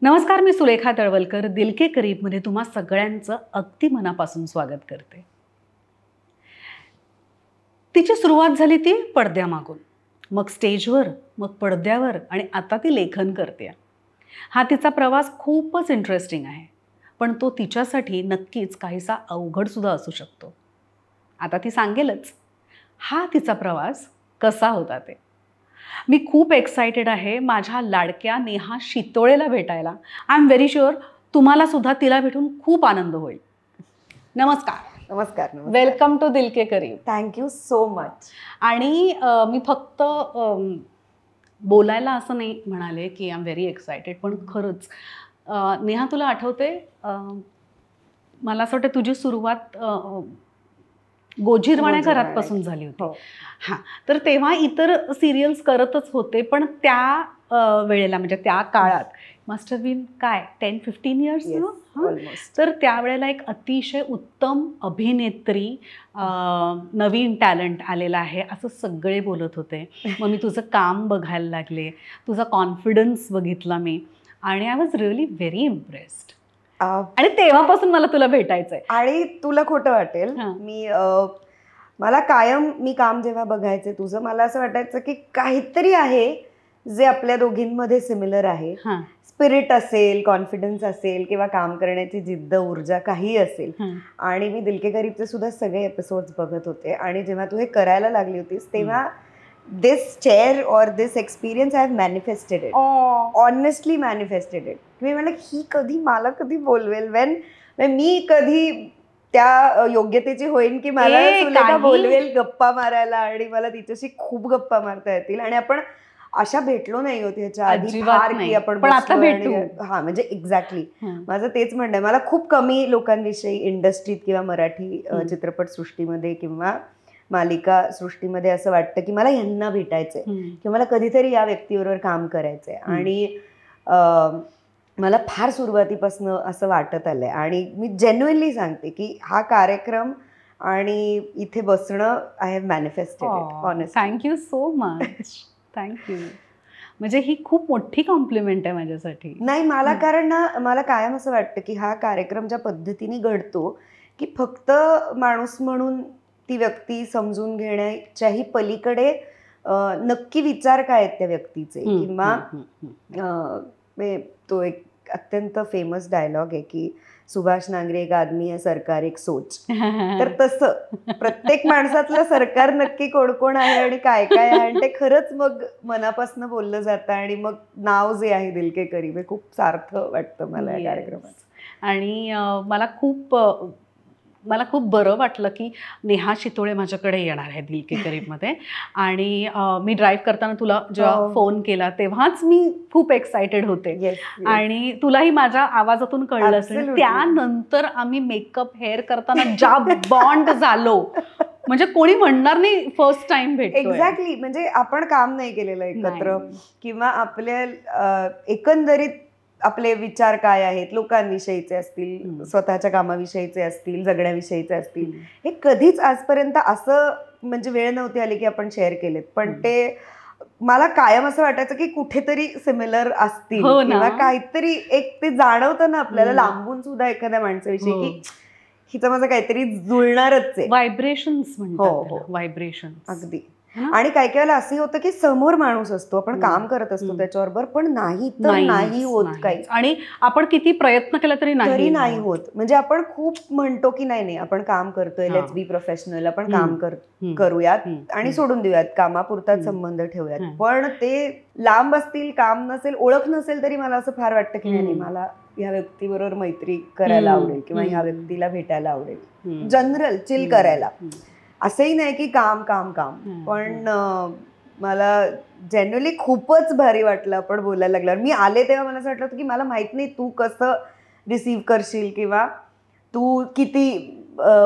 नमस्कार, मी सुलेखा तळवलकर दिल के करीबमध्ये तुम्हा सगळ्यांचं अगदी मनापासून स्वागत करते. तिची सुरुवात झाली ती पडद्यामागून, मग स्टेजवर, मग पडद्यावर आणि आता ती लेखन करते. हा तिचा प्रवास खूपच इंटरेस्टिंग आहे, पण तो तिच्यासाठी नक्कीच काहीसा अवघडसुद्धा असू शकतो. आता ती सांगेलच हा तिचा प्रवास कसा होता ते. मी खूप एक्सायटेड आहे माझ्या लाडक्या नेहा शितोळेला भेटायला. आय एम व्हेरी शुअर तुम्हाला सुद्धा तिला भेटून खूप आनंद होईल. नमस्कार. नमस्कार. वेलकम टू दिल के करीब. Thank you so much. आणि मी फक्त बोलायला असं नाही म्हणाले की आय एम व्हेरी एक्सायटेड, पण खरंच नेहा तुला आठवते मला असं वाटतं तुझी सुरुवात गोजीरवाण्या घरातपासून झाली होती. हां, तर तेव्हा इतर सिरियल्स करतच होते, पण त्या वेळेला म्हणजे त्या काळात मस्ट हॅव बीन काय 10-15 इयर्स ऑलमोस्ट. तर त्यावेळेला एक अतिशय उत्तम अभिनेत्री, नवीन टॅलेंट आलेला आहे असं सगळे बोलत होते. मग मी तुझं काम बघायला लागले, तुझा कॉन्फिडन्स बघितला मी, आणि I was really very impressed. आणि तेव्हापासून मला तुला भेटायचंय. आणि तुला खोटं वाटेल, मला कायम मी काम जेव्हा बघायचे तुझं, मला असं वाटायचं की काहीतरी आहे जे आपल्या दोघींमध्ये सिमिलर आहे. स्पिरिट असेल, कॉन्फिडन्स असेल, किंवा काम करण्याची जिद्द, ऊर्जा काही असेल. आणि मी दिल के करीबचे सुद्धा सगळे एपिसोड्स बघत होते, आणि जेव्हा तू हे करायला लागली होतीस तेव्हा this chair or this experience I have manifested it. Honestly manifested it. मी म्हणलं ही कधी मला कधी बोलवेल, when मी कधी त्या योग्यतेची होईन की मला सुलेखा बोलवेल गप्पा मारायला, आणि मला तिच्याशी खूप गप्पा मारता येतील. आणि आपण अशा भेटलो नाही होती ह्याच्या आधी फार की आपण, पण आता भेटू. हा म्हणजे एक्झॅक्टली माझं तेच म्हणणं आहे. मला खूप कमी लोकांविषयी इंडस्ट्रीत किंवा मराठी चित्रपट सृष्टीमध्ये किंवा मालिका सृष्टीमध्ये असं वाटतं की मला ह्यांना भेटायचंय किंवा मला कधीतरी या व्यक्तीबरोबर काम करायचंय. आणि मला फार सुरुवातीपासून असं वाटत आलंय, आणि मी जेन्युइनली सांगते की हा कार्यक्रम आणि इथे बसणं I have manifested it. Honestly thank you so much. Thank you. म्हणजे ही खूप मोठी कॉम्प्लिमेंट आहे माझ्यासाठी. नाही, मला कारण ना मला कायम असं वाटतं की हा कार्यक्रम ज्या पद्धतीने घडतो की फक्त माणूस म्हणून ती व्यक्ती समजून घेण्याच्याही पलीकडे नक्की विचार काय आहेत त्या व्यक्तीचे. किंवा तो एक अत्यंत फेमस डायलॉग आहे की सुभाष नांगरे एक आदमी है, सरकार एक सोच. तर तसं प्रत्येक माणसातलं सरकार नक्की कोण कोण आहे आणि काय काय आहे, आणि ते खरंच मग मनापासून बोललं जातं. आणि मग नाव जे आहे दिल के करीब हे खूप सार्थ वाटतं मला या कार्यक्रमात. आणि मला खूप बरं वाटलं की नेहा शितोळे माझ्याकडे येणार आहे दिल के करीबमध्ये. आणि मी ड्राईव्ह करताना तुला जेव्हा फोन केला तेव्हाच मी खूप एक्सायटेड होते. आणि तुलाही माझ्या आवाजातून कळलं असेल. त्यानंतर आम्ही मेकअप हेअर करताना ज्या बॉन्ड झालो, म्हणजे कोणी म्हणणार नाही फर्स्ट टाइम भेटतोय. एक्झॅक्टली. म्हणजे आपण काम नाही केलेलं एकत्र, किंवा आपल्या एकंदरीत आपले विचार काय आहेत, लोकांविषयीचे असतील, स्वतःच्या कामाविषयीचे असतील, जगण्याविषयीचे असतील, हे कधीच आजपर्यंत असं म्हणजे वेळ नव्हती आली की आपण शेअर केलेत. पण ते मला कायम असं वाटायचं की कुठेतरी सिमिलर असतील, किंवा काहीतरी एक ते जाणवतं ना आपल्याला लांबून सुद्धा एखाद्या माणसाविषयी की हिचं माझं काहीतरी जुळणारच आहे. व्हायब्रेशन्स म्हणतात. व्हायब्रेशन्स. अगदी. आणि काही काही वेळेला असंही होतं की समोर माणूस असतो, आपण काम करत असतो त्याच्याबरोबर, पण नाही होत काही, आणि आपण किती प्रयत्न केला तरी नाही होत. म्हणजे आपण खूप म्हणतो की नाही आपण काम करतोय, लेट्स बी प्रोफेशनल, आपण काम करूयात आणि सोडून देऊयात, कामापुरताच संबंध ठेवूयात. पण ते लांब असतील, काम नसेल, ओळख नसेल तरी मला असं फार वाटतं की नाही मला ह्या व्यक्तीबरोबर मैत्री करायला आवडेल किंवा ह्या व्यक्तीला भेटायला आवडेल, जनरल चिल करायला. असंही नाही की काम काम काम. पण मला जनरली खूपच भारी वाटलं आपण बोलायला लागल्यावर. मी आले तेव्हा मला असं वाटलं होतं की मला माहित नाही तू कसं रिसीव्ह करशील किंवा तू किती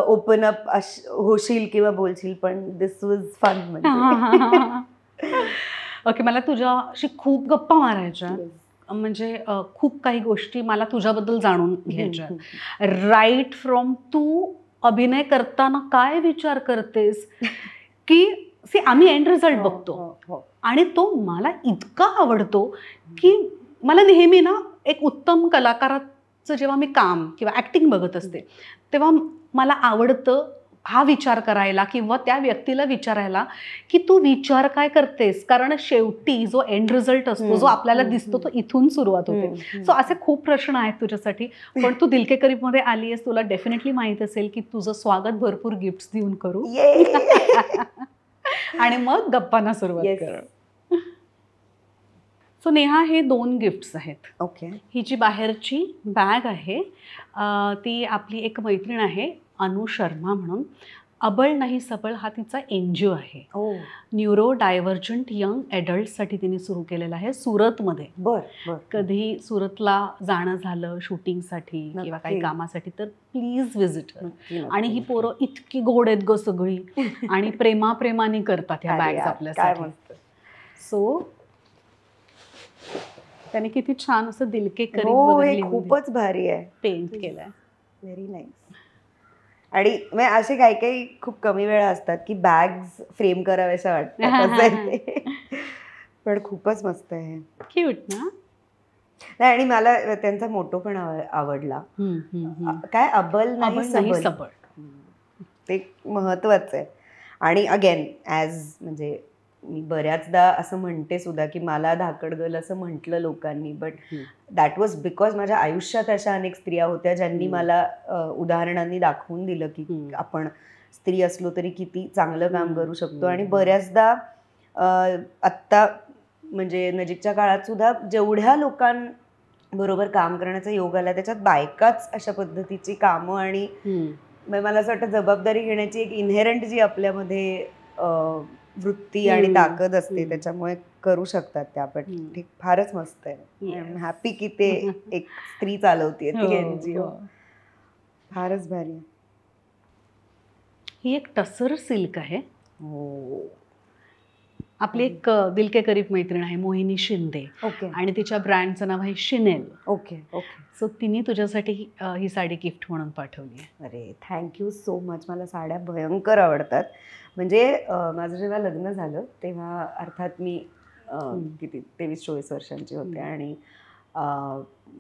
ओपन अप होशील किंवा बोलशील, पण दिस वॉज फन. म्हणजे ओके, मला तुझ्याशी खूप गप्पा मारायच्या, म्हणजे खूप काही गोष्टी मला तुझ्याबद्दल जाणून घ्यायच्या. राईट फ्रॉम तू अभिनय करताना काय विचार करतेस की आम्ही एंड रिझल्ट बघतो, आणि तो मला इतका आवडतो की मला नेहमी ना एक उत्तम कलाकाराचं जेव्हा मी काम किंवा ॲक्टिंग बघत असते तेव्हा मला आवडतं हा विचार करायला किंवा त्या व्यक्तीला विचारायला की तू विचार काय करतेस, कारण शेवटी जो एंड रिझल्ट असतो जो आपल्याला दिसतो तो इथून सुरुवात होते. सो असे खूप प्रश्न आहेत तुझ्यासाठी, पण तू दिल के करीब मध्ये आली आहेस, तुला डेफिनेटली माहित असेल की तुझं स्वागत भरपूर गिफ्ट्स देऊन करू आणि मग गप्पांना सुरुवात करू. सो नेहा, हे 2 गिफ्ट्स आहेत. ओके. ही जी बाहेरची बॅग आहे ती आपली एक मैत्रीण आहे अनु शर्मा म्हणून. अबळ नाही सबळ हा तिचा एनजीओ आहे. न्यूरो डायव्हर्जंट यंग ॲडल्टसाठी तिने सुरू केलेला आहे सुरतमध्ये. कधी सुरतला जाणं झालं शूटिंगसाठी किंवा काही कामासाठी तर प्लीज व्हिजिट. आणि ही पोरं इतकी गोड आहेत ग सगळी आणि प्रेमाने करतात ह्या बॅग्स आपल्यासाठी. सो त्याने किती छान असं दिल के करीब खूपच भारी आहे पेंट केलंय. Very nice. आणि असे काही काही खूप कमी वेळा असतात की बॅग्स फ्रेम कराव्याशा वाटतात, पण खूपच मस्त आहे. क्यूट ना. नाही, आणि मला त्यांचा मोटो पण आवडला. काय, अबल नाही सबळ. ते महत्वाचं आहे. आणि अगेन म्हणजे मी बऱ्याचदा असं म्हणते सुद्धा की मला धाकड असं म्हटलं लोकांनी, बट दॅट वॉज बिकॉज माझ्या आयुष्यात अशा अनेक स्त्रिया होत्या ज्यांनी मला उदाहरणांनी दाखवून दिलं की आपण स्त्री असलो तरी किती चांगलं काम करू शकतो. आणि बऱ्याचदा आत्ता म्हणजे नजीकच्या काळात सुद्धा जेवढ्या लोकांबरोबर काम करण्याचा योग आला त्याच्यात बायकाच अशा पद्धतीची कामं आणि मला असं वाटतं जबाबदारी घेण्याची एक इनहेरंट जी आपल्यामध्ये वृत्ती आणि ताकद असते त्याच्यामुळे करू शकतात त्या. पण ठीक, फारच मस्त आहे. आय एम हॅपी की ते एक स्त्री चालवतीये ती एनजीओ. फारच भारी. ही एक टसर सिल्क आहे. आपली एक दिल के करीब मैत्रीण आहे मोहिनी शिंदे. आणि तिच्या ब्रँडचं नाव आहे शिनेल. ओके. सो तिने तुझ्यासाठी ही साडी गिफ्ट म्हणून पाठवली आहे. अरे थँक्यू सो मच. मला साड्या भयंकर आवडतात. म्हणजे माझं जेव्हा लग्न झालं तेव्हा अर्थात मी किती 23-24 वर्षांची होते आणि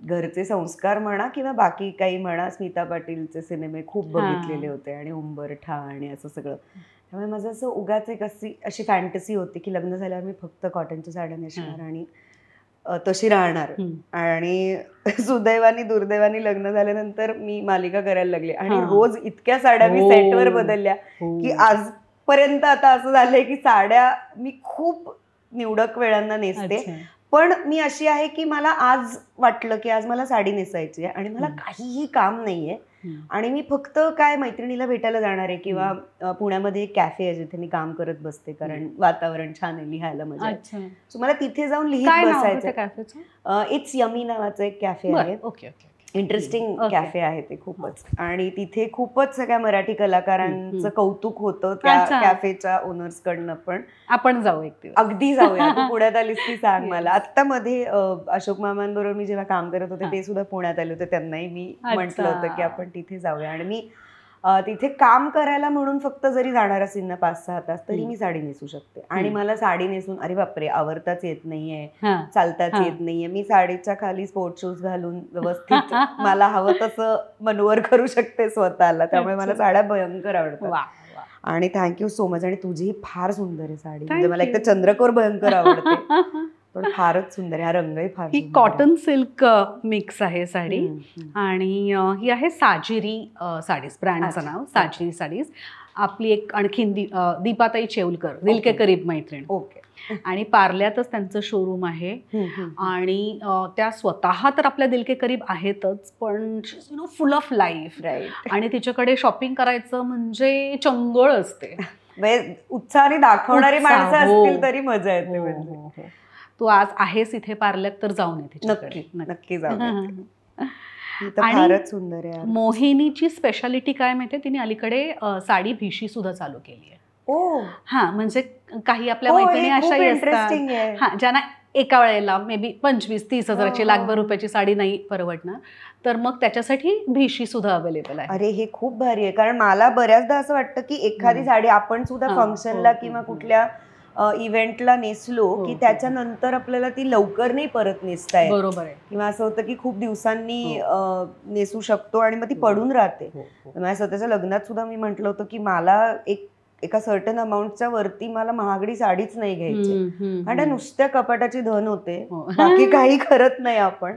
घरचे संस्कार म्हणा किंवा बाकी काही म्हणा, स्मिता पाटीलचे सिनेमे खूप बघितलेले होते आणि उंबरठा आणि असं सगळं. त्यामुळे माझं असं उगाच एक अशी फॅन्टसी होती की लग्न झाल्यावर मी फक्त कॉटनच्या साड्या नेसणार आणि तशी राहणार. आणि सुदैवानी दुर्दैवानी लग्न झाल्यानंतर मी मालिका करायला लागले आणि रोज इतक्या साड्या मी सेटवर बदलल्या की आजपर्यंत आता असं झालंय की साड्या मी खूप निवडक वेळांना नेसते. पण मी अशी आहे की मला आज वाटलं की आज मला साडी नेसायची आहे आणि मला काहीही काम नाहीये आणि मी फक्त काय मैत्रिणीला भेटायला जाणार आहे किंवा पुण्यामध्ये एक कॅफे आहे जिथे मी काम करत बसते कारण वातावरण छान आहे, लिहायला मजा. सो मला तिथे जाऊन लिहित बसायचं. इट्स यमी नावाचं एक कॅफे आहे. इंटरेस्टिंग कॅफे आहे ते खूपच. आणि तिथे खूपच सगळ्या मराठी कलाकारांचं कौतुक होतं त्या कॅफेच्या ओनर्स कडनं. पण आपण जाऊ एक दिवस. अगदी जाऊया. तू पुण्यात आलीस ती सांग मला. आत्ता मध्ये अशोक मामांबरोबर मी जेव्हा काम करत होते ते सुद्धा पुण्यात आले होते, त्यांनाही मी म्हटलं होतं की आपण तिथे जाऊया. आणि मी तिथे काम करायला म्हणून फक्त जरी जाणार असेल ना 5-6 तास तरी मी साडी नेसू शकते. आणि मला साडी नेसून अरे बापरे आवरताच येत नाहीये, चालताच येत नाहीये. मी साडीच्या खाली स्पोर्ट शूज घालून व्यवस्थित मला हवं तसं मनोवर करू शकते स्वतःला. त्यामुळे मला साड्या भयंकर आवडतात. आणि थँक्यू सो मच. आणि तुझी फार सुंदर आहे साडी. म्हणजे मला एक तर चंद्रकोर भयंकर आवडते पण फारच सुंदर आहे. हा रंगही फार. ही कॉटन सिल्क मिक्स आहे साडी आणि ही आहे साजिरी साडीज, ब्रँडचं नाव साजिरी साडीज. आपली एक आणखीन दीपाताई चेवलकर, दिल के करीब मैत्रीण. आणि पार्ल्यातच त्यांचं शोरूम आहे आणि त्या स्वतः तर आपल्या दिल के करीब आहेतच पण फुल ऑफ लाईफ. आणि तिच्याकडे शॉपिंग करायचं म्हणजे चंगळ असते. उत्साहाने दाखवणारी माणसं असतील तरी मजा येते. तू आज आहेस इथे पार्ल्यात तर जाऊन येते. नक्की जाऊन. फारच सुंदर आहे. मोहिनीची स्पेशालिटी काय माहितीये, तिने अलीकडे साडी भिशी सुद्धा चालू केली आहे. म्हणजे काही आपल्या मैत्रिणी अशाही असतात ज्यांना एका वेळेला मे बी 25-30 हजाराची लाखभर रुपयाची साडी नाही परवडणार, तर मग त्याच्यासाठी भिशी सुद्धा अवेलेबल आहे. अरे हे खूप भारी आहे. कारण मला बऱ्याचदा असं वाटतं की एखादी साडी आपण सुद्धा फंक्शनला किंवा कुठल्या इव्हेंटला नेसलो की त्याच्यानंतर आपल्याला ती लवकर नाही परत नेसता येत. बरोबर आहे. किंवा असं होतं की खूप दिवसांनी नेसू शकतो आणि मग ती पडून राहते. माझ्या स्वतःच्या लग्नात सुद्धा मी म्हटलं होतं की मला एका सर्टन अमाऊंटच्या वरती मला महागडी साडीच नाही घ्यायची, आणि नुसत्या कपाटाची धन होते, बाकी काही करत नाही आपण.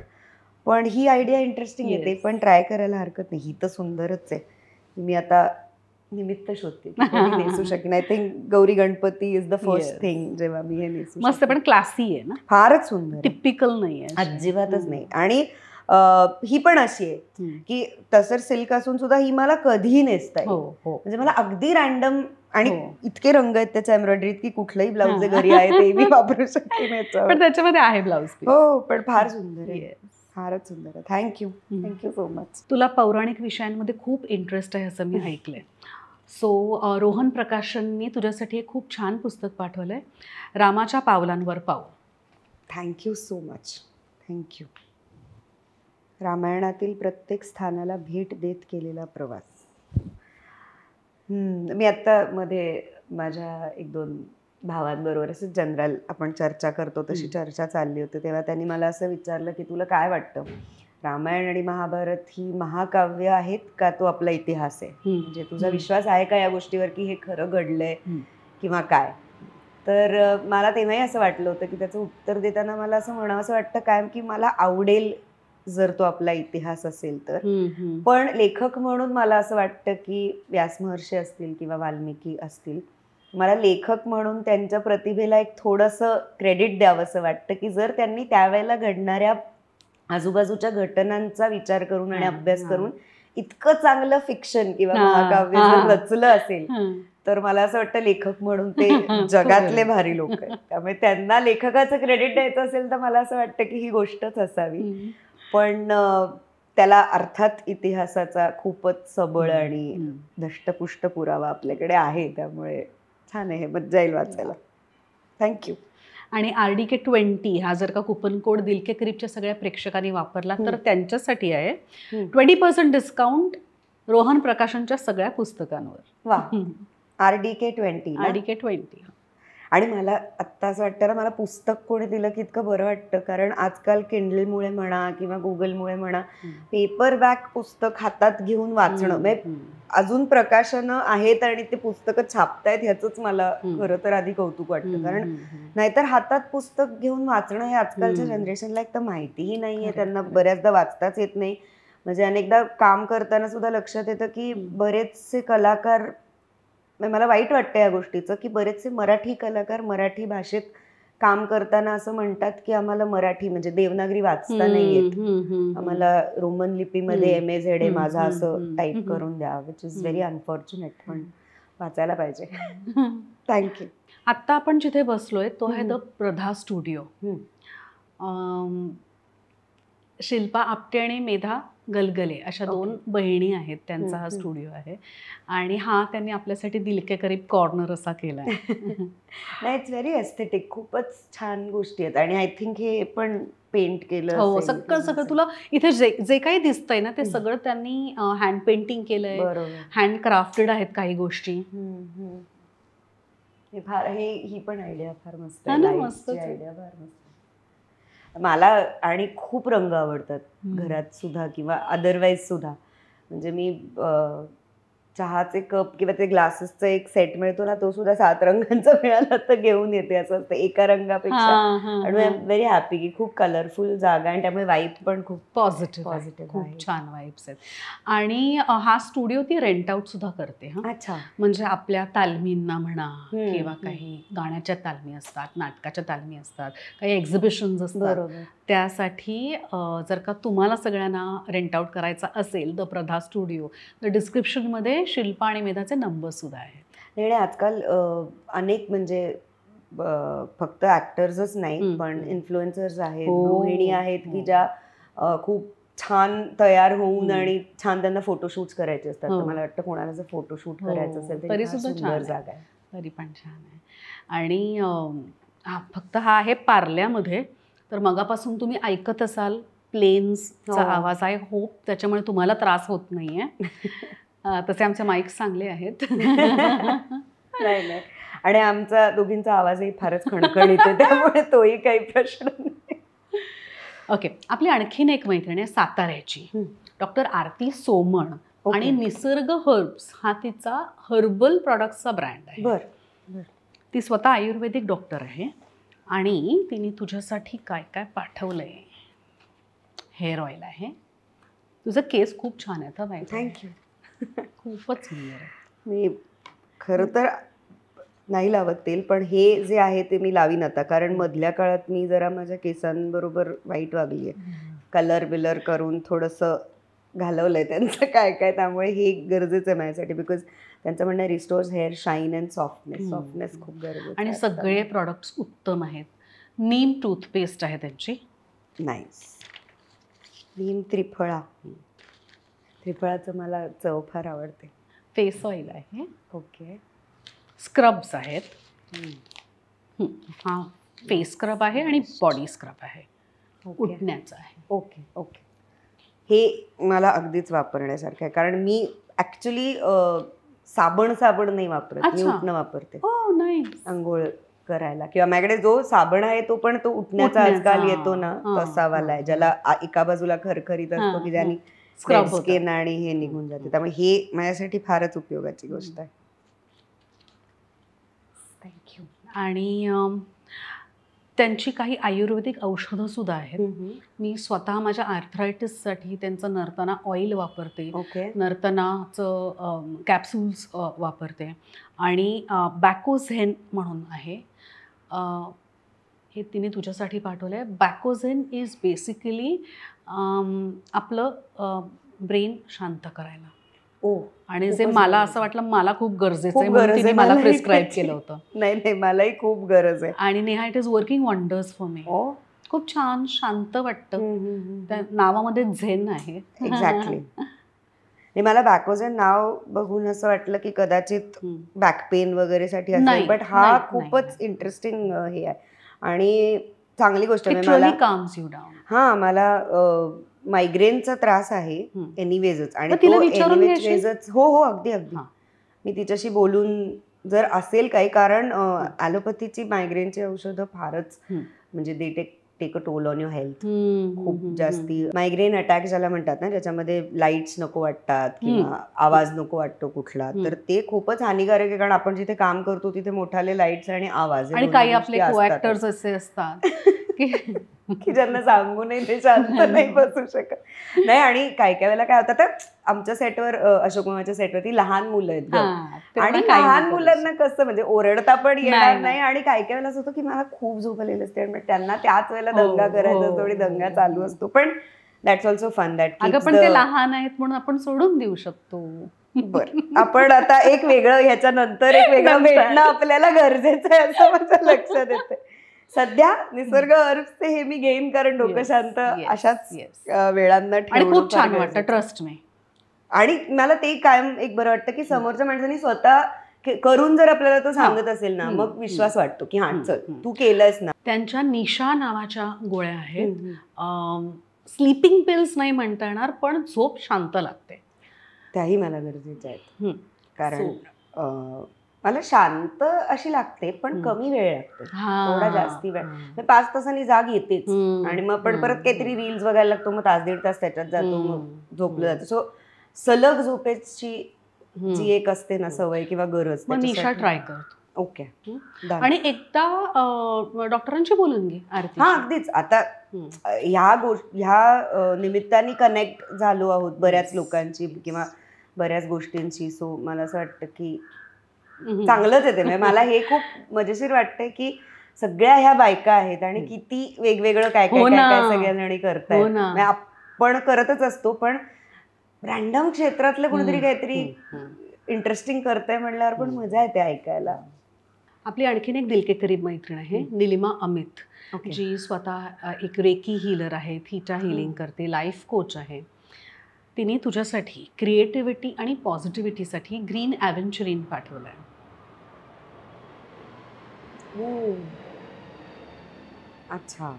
पण ही आयडिया इंटरेस्टिंग येते, पण ट्राय करायला हरकत नाही. ही तर सुंदरच आहे. मी आता निमित्त शोधते नेसू शकेन. I think Gauri Ganpati is the first thing जेव्हा मी हे नेसू. मस्त, पण क्लासी आहे ना, फारच सुंदर, टिपिकल नाही आहे अजिबातच नाही. आणि ही पण अशी आहे की तसर सिल्क असून सुद्धा ही मला कधीही नेसता येईल. म्हणजे मला अगदी रॅन्डम, आणि इतके रंग आहेत त्याच्या एम्ब्रॉयडरीत की कुठलंही ब्लाउज घरी आहे ते मी वापरू शकेन. पण त्याच्यामध्ये आहे ब्लाउज. हो, पण फार सुंदर आहे, फारच सुंदर आहे. Thank you, thank you so much. तुला पौराणिक विषयांमध्ये खूप इंटरेस्ट आहे असं मी ऐकलंय. सो रोहन प्रकाशननी तुझ्यासाठी एक खूप छान पुस्तक पाठवलंय, रामाच्या पावलांवर पाऊल. Thank you so much, thank you. रामायणातील प्रत्येक स्थानाला भेट देत केलेला प्रवास. मी आत्ता मध्ये माझ्या 1-2 भावांबरोबर असं जनरल आपण चर्चा करतो तशी चर्चा चालली होती, तेव्हा त्यांनी मला असं विचारलं की तुला काय वाटतं, रामायण आणि महाभारत ही महाकाव्य आहेत का तो आपला इतिहास आहे? म्हणजे तुझा विश्वास आहे का या गोष्टीवर की हे खरं घडलंय किंवा काय? तर मला तेव्हाही असं वाटलं होतं की त्याचं उत्तर देताना मला असं म्हणावं असं वाटतं कायम की मला आवडेल जर तो आपला इतिहास असेल तर. पण लेखक म्हणून मला असं वाटतं की व्यास महर्षी असतील किंवा वाल्मिकी असतील, मला लेखक म्हणून त्यांच्या प्रतिभेला एक थोडंसं क्रेडिट द्यावं असं वाटतं की जर त्यांनी त्यावेळेला घडणाऱ्या आजूबाजूच्या घटनांचा विचार करून आणि अभ्यास करून इतकं चांगलं फिक्शन किंवा महाकाव्य जर रचलं असेल तर मला असं वाटतं लेखक म्हणून ते जगातले भारी लोक आहेत. त्यामुळे त्यांना लेखकाचं क्रेडिट द्यायचं असेल तर मला असं वाटतं की ही गोष्टच असावी. पण त्याला अर्थात इतिहासाचा खूपच सबळ आणि धष्टपुष्ट पुरावा आपल्याकडे आहे, त्यामुळे छान आहे, मज्जा येईल वाचायला. थँक्यू. आणि RDK 20 हा जर का कुपन कोड दिलके करीबच्या सगळ्या प्रेक्षकांनी वापरला तर त्यांच्यासाठी आहे 20% डिस्काउंट रोहन प्रकाशनच्या सगळ्या पुस्तकांवर. वा, RDK 20. आणि मला आत्ता असं वाटतं ना, मला पुस्तक कोणी दिलं की इतकं बरं वाटतं, कारण आजकाल किंडलमुळे म्हणा किंवा गुगलमुळे म्हणा पेपरबॅक पुस्तक हातात घेऊन वाचणं, म्हणजे अजून प्रकाशनं आहेत आणि ते पुस्तकं छापतायत ह्याचंच मला खरं तर आधी कौतुक वाटतं. कारण नाहीतर हातात पुस्तक घेऊन वाचणं हे आजकालच्या जनरेशनला एक तर माहितीही नाहीये, त्यांना बऱ्याचदा वाचताच येत नाही. म्हणजे अनेकदा काम करताना सुद्धा लक्षात येतं की बरेचसे कलाकार, मला वाईट वाटतं या गोष्टीचं की बरेचसे मराठी कलाकार मराठी भाषेत काम करताना असं म्हणतात की आम्हाला मराठी म्हणजे देवनागरी वाचता नाही येत, आम्हाला रोमन लिपीमध्ये MAZA माझा असं टाईप करून द्या, विच इज व्हेरी अनफॉर्च्युनेट. पण वाचायला पाहिजे. थँक्यू. आत्ता आपण जिथे बसलोय तो आहे द प्रधा स्टुडिओ. शिल्पा आपटे आणि मेधा गलगले अशा 2 बहिणी आहेत, त्यांचा हा स्टुडिओ आहे. आणि हा त्यांनी आपल्यासाठी दिलके करीब कॉर्नर असा केला आहे. नाही, इट्स व्हेरी एस्थेटिक, खूपच छान गोष्टी आहेत. आणि आय थिंक हे पण पेंट केलं. हो, सगळं तुला इथे जे काही दिसतंय ना ते सगळं त्यांनी हँड पेंटिंग केलंय, हँड क्राफ्टेड आहेत काही गोष्टी. ही पण आयडिया फार मस्त आहे. आयडिया फार मस्त. मला आणि खूप रंग आवडतात घरात सुद्धा किंवा अदरवाईज सुद्धा. म्हणजे मी चहाचे कप किंवा ते ग्लासेसचा एक सेट मिळतो ना, तो सुद्धा 7 रंगांचा मिळाला तर घेऊन येते, असं असतं एका रंगापेक्षा. आणि आय एम व्हेरी हॅपी की खूप कलरफुल जागा आणि त्यामुळे वाईब पण खूप पॉझिटिव्ह, खूप छान वाईब्स आहेत. आणि हा स्टुडिओ ती रेंट आउट सुद्धा करते. अच्छा. म्हणजे आपल्या तालमींना म्हणा किंवा काही गाण्याच्या तालमी असतात, नाटकाच्या तालमी असतात, काही एक्झिबिशन्स असतात, त्यासाठी जर का तुम्हाला सगळ्यांना रेंट आउट करायचा असेल द प्रधा स्टुडिओ, तर डिस्क्रिप्शनमध्ये शिल्पा आणि मेधाचे नंबर सुद्धा आहेत. आणि आजकाल अनेक म्हणजे फक्त ॲक्टर्सच नाही पण इन्फ्लुएन्सर्स आहेत, गृहिणी आहेत की ज्या खूप छान तयार होऊन आणि छान त्यांना फोटोशूट्स करायचे असतात. तर मला वाटतं कोणाला जर फोटोशूट करायचं असेल तरी सुद्धा छान जागा आहे. तरी पण छान आहे. आणि फक्त हा आहे पार्ल्यामध्ये. तर मगापासून तुम्ही ऐकत असाल प्लेन्सचा आवाज. आहे होप त्याच्यामुळे तुम्हाला त्रास होत नाहीये. तसे आमचे माईक्स चांगले आहेत. नाही. आणि आमचा दोघींचा आवाजही फारच खणखणीत आहे, त्यामुळे तोही काही प्रश्न नाही. ओके, आपली आणखीन एक मैत्रीण आहे साताऱ्याची, डॉक्टर आरती सोमण. आणि निसर्ग हर्ब्स हा तिचा हर्बल प्रॉडक्टचा ब्रँड आहे. बरं. ती स्वतः आयुर्वेदिक डॉक्टर आहे आणि तिने तुझ्यासाठी काय काय पाठवलंय. हेअर ऑइल आहे. तुझं केस खूप छान आहे. तर थँक्यू. खूपच सुंदर आहे. मी खरं तर नाही लावत तेल, पण हे जे आहे ते मी लावीन आता, कारण मधल्या काळात मी जरा माझ्या केसांबरोबर वाईट वागली आहे. कलर बिलर करून थोडंसं घालवलंय त्यांचं काय काय, त्यामुळे हे गरजेचं आहे माझ्यासाठी. बिकॉज त्यांचं म्हणणं आहे restores hair shine and softness खूप गरजेचं. आणि सगळे प्रॉडक्ट्स उत्तम आहेत. नीम टूथपेस्ट आहे त्यांची. नाईस. नीम त्रिफळाचं मला चव फार आवडते. फेस ऑइल आहे. ओके. स्क्रब्स आहेत. हा फेस स्क्रब आहे आणि बॉडी स्क्रब आहे. उठण्याचं आहे. ओके. हे मला अगदीच वापरण्यासारखं आहे, कारण मी ॲक्च्युली साबण नाही वापरत. मी उठणं वापरते. अंघोळ करायला, किंवा माझ्याकडे जो साबण आहे तो पण तो उठण्याचा आजकाल येतो ना, तसा वाला आहे, ज्याला एका बाजूला खरखरीत असतो की ज्याने स्किन आणि हे निघून जाते. त्यामुळे हे माझ्यासाठी फारच उपयोगाची गोष्ट आहे. थँक्यू. आणि त्यांची काही आयुर्वेदिक औषधं सुद्धा आहेत. मी स्वतः माझ्या आर्थरायटिससाठी त्यांचं नर्तना ऑइल वापरते. नर्तनाचं कॅप्सूल्स वापरते. आणि बॅकोझेन म्हणून आहे, हे तिने तुझ्यासाठी पाठवलं आहे. बॅकोझेन इज बेसिकली आपलं ब्रेन शांत करायला. आणि जे मला असं वाटलं मला खूप गरजेचं आहे म्हणून तिने मला प्रिस्क्राईब केलं होतं. नाही, मलाही खूप गरज आहे. आणि Neha, it is working wonders for me. खूप छान शांत वाटतं. त्या नावामध्ये झेन आहे. एक्झॅक्टली. आणि मला बॅकोझेन नाव बघून असं वाटलं की कदाचित बॅक पेन वगैरे साठी असेल, बट हा खूपच इंटरेस्टिंग हे आहे आणि चांगली गोष्ट आहे. मला मायग्रेनचा त्रास आहे एनिवेजच, आणि हो अगदी मी तिच्याशी बोलून जर असेल काही, कारण ॲलोपॅथीची मायग्रेनची औषधं फारच म्हणजे they take a toll on your health. खूप जास्ती मायग्रेन अटॅक ज्याला म्हणतात ना, ज्याच्यामध्ये लाईट्स नको वाटतात किंवा आवाज नको वाटतो कुठला, तर ते खूपच हानिकारक आहे. कारण आपण जिथे काम करतो तिथे मोठाले लाईट्स आणि आवाज, आणि काही आपले को-ॲक्टर्स असे असतात की ज्यांना सांगूनही ते शांत नाही बसू शकत. नाही, आणि काही वेळेला काय होतं, तर आमच्या सेटवर, अशोक कुमारच्या सेटवरती लहान मुलं आहेत आणि लहान मुलांना कसं म्हणजे ओरडता पण येणार नाही, आणि काही वेळेला असं होतं की मला खूप झोप आलेली असते आणि त्यांना त्याच वेळेला दंगा करायचा असतो आणि दंगा चालू असतो. पण दॅट्स ऑल्सो फन. पण ते लहान आहेत म्हणून आपण सोडून देऊ शकतो. बरं, आपण आता एक वेगळं ह्याच्यानंतर एक वेगळं भेटणं आपल्याला गरजेचं आहे असं माझं लक्षात येतं. सध्या निसर्ग हर्ब्सचे हे मी घेईन, कारण डोकं शांत अशाच वेळांना ठेवणं खूप छान वाटतं. Trust me. आणि मला ते कायम एक बरं वाटतं की समोरच्या माणसाने स्वतः करून जर आपल्याला तो सांगत असेल ना, मग विश्वास वाटतो की हा चल तू केलंस ना. त्यांच्या निशा नावाच्या गोळ्या आहेत. स्लीपिंग पिल्स नाही म्हणता येणार, पण झोप शांत लागते. त्याही मला गरजेच्या आहेत, कारण मला शांत अशी लागते पण कमी वेळ लागते, थोडा जास्ती वेळ. 5 तासांनी जाग येतेच आणि मग पण परत काहीतरी रील्स बघायला लागतो, मग तास दीड तास त्याच्यात जातो, मग झोपलं जातं. सो सलग झोपेची जी एक असते ना सवय किंवा गरज, निशा ट्राय कर. ओके. आणि एकदा डॉक्टरांशी बोलून घे आरती. हा, अगदीच. आता ह्या निमित्ताने कनेक्ट झालो आहोत बऱ्याच लोकांची किंवा बऱ्याच गोष्टींची. सो मला असं वाटतं की चांगलंच येते. म्हणजे मला हे खूप मजेशीर वाटतंय की सगळ्या ह्या बायका आहेत आणि किती वेगवेगळं काय काय काय सगळ्या जणी करतायत. आपण करतच असतो, पण रॅन्डम क्षेत्रातलं कोणीतरी काहीतरी इंटरेस्टिंग करतंय म्हणल्यावर पण मजा येते ऐकायला. आपली आणखीन एक दिलकेकरी मैत्रीण आहे निलिमा अमित, जी स्वतः एक रेकी हीलर आहे, थीटा हिलिंग करते, लाईफ कोच आहे. तिने तुझ्यासाठी क्रिएटिव्हिटी आणि पॉझिटिव्हिटीसाठी ग्रीन ॲव्हेंचरिन पाठवलं आहे. अच्छा.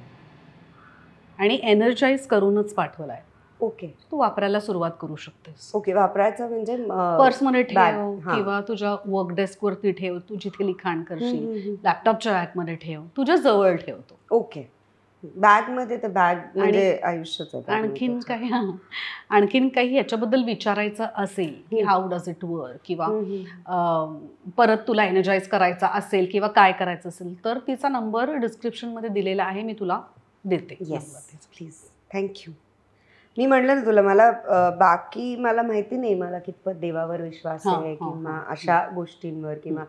आणि एनर्जाइज करूनच पाठवलं आहे. ओके. तू वापरायला सुरुवात करू शकतेस. ओके. वापरायचं म्हणजे पर्समध्ये ठेव किंवा तुझ्या वर्क डेस्कवरती ठेव, तू जिथे लिखाण करशील, लॅपटॉपच्या रॅकमध्ये ठेव, तुझ्या जवळ ठेवतो. ओके. बॅग मध्ये तर बॅग म्हणजे आयुष्यच. आणखीन काही याच्याबद्दल विचारायचं असेल की हाऊ डज इट वर्क किंवा परत तुला एनर्जाइज करायचा असेल किंवा काय करायचं असेल तर तिचा नंबर डिस्क्रिप्शन मध्ये दिलेला आहे, मी तुला देते. प्लीज. थँक्यू. मी म्हणलं ना तुला, मला बाकी मला माहिती नाही मला कितपत देवावर विश्वास आहे किंवा अशा गोष्टींवर किंवा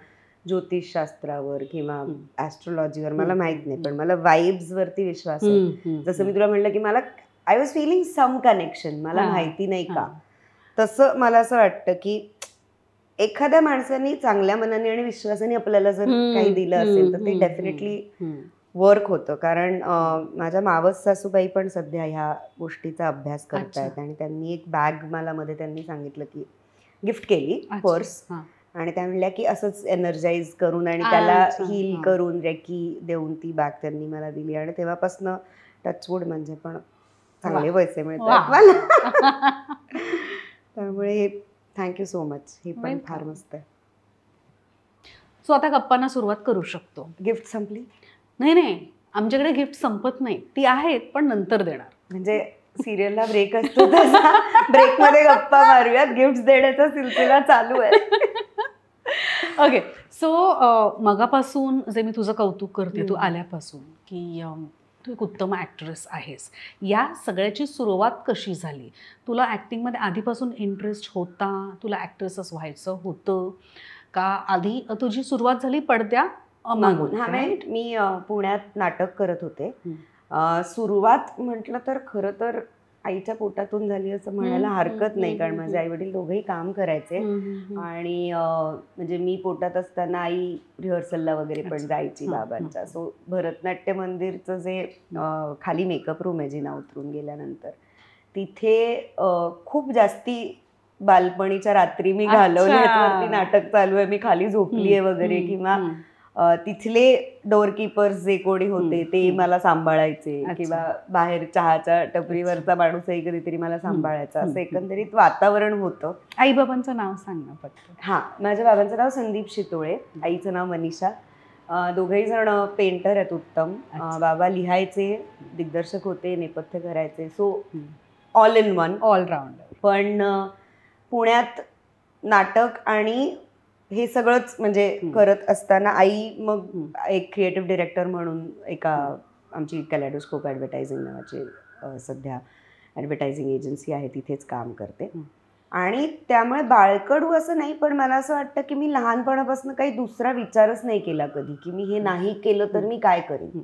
ज्योतिषशास्त्रावर किंवा ॲस्ट्रोलॉजीवर मला माहित नाही, पण मला वाईब्स वरती विश्वास आहे. जसं मी तुला म्हणलं की मला I was feeling some connection, मला माहिती नाही का, तसं मला असं वाटतं की एखाद्या माणसाने चांगल्या मनाने आणि विश्वासाने आपल्याला जर काही दिलं असेल तर ते डेफिनेटली वर्क होतं. कारण माझ्या मावस सासूबाई पण सध्या ह्या गोष्टीचा अभ्यास करतायत आणि त्यांनी एक बॅग मला मध्ये त्यांनी सांगितलं की गिफ्ट केली, पर्स, आणि त्या म्हणल्या की असंच एनर्जाइज करून आणि त्याला हील करून रेकी देऊन ती बॅग त्यांनी मला दिली आणि तेव्हापासून टचवूड म्हणजे पण चांगले पैसे मिळतात मला. त्यामुळे थँक्यू सो मच. हे पण फार मस्त आहे. सो आता गप्पांना सुरुवात करू शकतो. गिफ्ट संपली? नाही, आमच्याकडे गिफ्ट संपत नाही, ती आहेत पण नंतर देणार. म्हणजे सिरियलला ब्रेक असतो तसा ब्रेक मध्ये गप्पा मारूयात, गिफ्ट देण्याचा सिलसिला चालू आहे. ओके. सो मगापासून जे मी तुझं कौतुक करते, तू आल्यापासून की तू एक उत्तम ॲक्ट्रेस आहेस, या सगळ्याची सुरुवात कशी झाली? तुला ॲक्टिंगमध्ये आधीपासून इंटरेस्ट होता? तुला ॲक्ट्रेसच व्हायचं होतं का? आधी तुझी सुरुवात झाली पडद्या मागून? मी पुण्यात नाटक करत होते. सुरुवात म्हटलं तर खरं तर आईच्या पोटातून झाली असं म्हणायला हरकत नाही, कारण माझे आई वडील दोघेही काम करायचे आणि म्हणजे मी पोटात असताना आई रिहर्सलला वगैरे पण जायची बाबांच्या. सो भरतनाट्य मंदिरचं जे खाली मेकअप रूम आहे जिना उतरून गेल्यानंतर, तिथे खूप जास्ती बालपणीच्या रात्री मी घालवल्यावरती नाटक चालू आहे, मी खाली झोपली आहे वगैरे, किंवा तिथले डोअरकीपर्स जे कोणी होते ते मला सांभाळायचे, किंवा बाहेर चहाच्या टपरीवरचा माणूसही कधीतरी मला सांभाळायचा, असं एकंदरीत वातावरण होतं. आई बाबांचं नाव सांग ना पटकन. हां, माझ्या बाबांचं नाव संदीप शितोळे, आईचं नाव मनीषा. दोघेही जण पेंटर आहेत उत्तम. बाबा लिहायचे, दिग्दर्शक होते, नेपथ्य करायचे, so all in one, all rounder. पण पुण्यात नाटक आणि हे सगळंच म्हणजे करत असताना आई मग एक क्रिएटिव्ह डिरेक्टर म्हणून एका आमची कॅलेडोस्कोप ॲडव्हर्टायझिंग नावाची सध्या ॲडव्हर्टायझिंग एजन्सी आहे, तिथेच काम करते. आणि त्यामुळे बाळकडू असं नाही, पण मला असं वाटतं की मी लहानपणापासून काही दुसरा विचारच नाही केला कधी की मी हे नाही केलं तर मी काय करीन.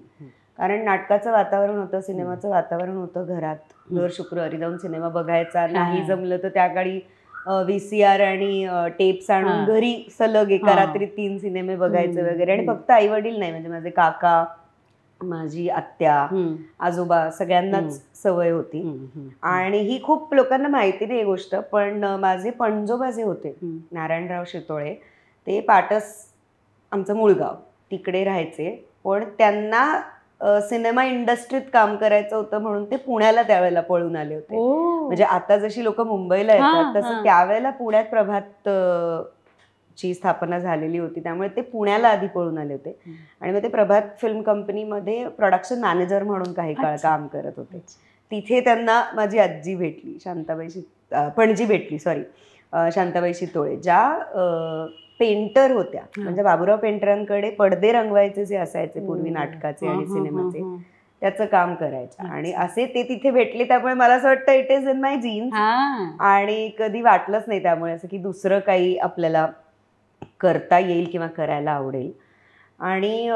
कारण नाटकाचं वातावरण होतं, सिनेमाचं वातावरण होतं घरात. दर शुक्रवारी जाऊन सिनेमा बघायचा, नाही जमलं तर त्या काळी VCR आणि टेप्स आणून घरी सलग एका रात्री 3 सिनेमे बघायचे वगैरे. आणि फक्त आई वडील नाही, म्हणजे माझे काका, माझी आत्या, आजोबा सगळ्यांनाच सवय होती. आणि ही खूप लोकांना माहिती नाही गोष्ट, पण माझे पणजोबा जे होते नारायणराव शितोळे, ते पाटस आमचं मूळ गाव, तिकडे राहायचे. पण त्यांना सिनेमा इंडस्ट्रीत काम करायचं होतं म्हणून ते पुण्याला त्यावेळेला पळून आले होते. म्हणजे आता जशी लोक मुंबईला येतात तसं त्यावेळेला पुण्यात प्रभात ची स्थापना झालेली होती, त्यामुळे ते पुण्याला आधी पळून आले होते. आणि मग ते प्रभात फिल्म कंपनीमध्ये प्रोडक्शन मॅनेजर म्हणून काही काळ काम करत होते. तिथे त्यांना माझी आजी भेटली, पणजी भेटली, शांताबाई शितोळे, ज्या पेंटर होत्या. म्हणजे बाबूराव पेंटरांकडे पडदे रंगवायचे जे असायचे पूर्वी नाटकाचे आणि सिनेमाचे, त्याचं काम करायचं. आणि असे ते तिथे भेटले, त्यामुळे मला असं वाटतं it is in my genes. आणि कधी वाटलंच नाही त्यामुळे असं की दुसरं काही आपल्याला करता येईल किंवा करायला आवडेल. आणि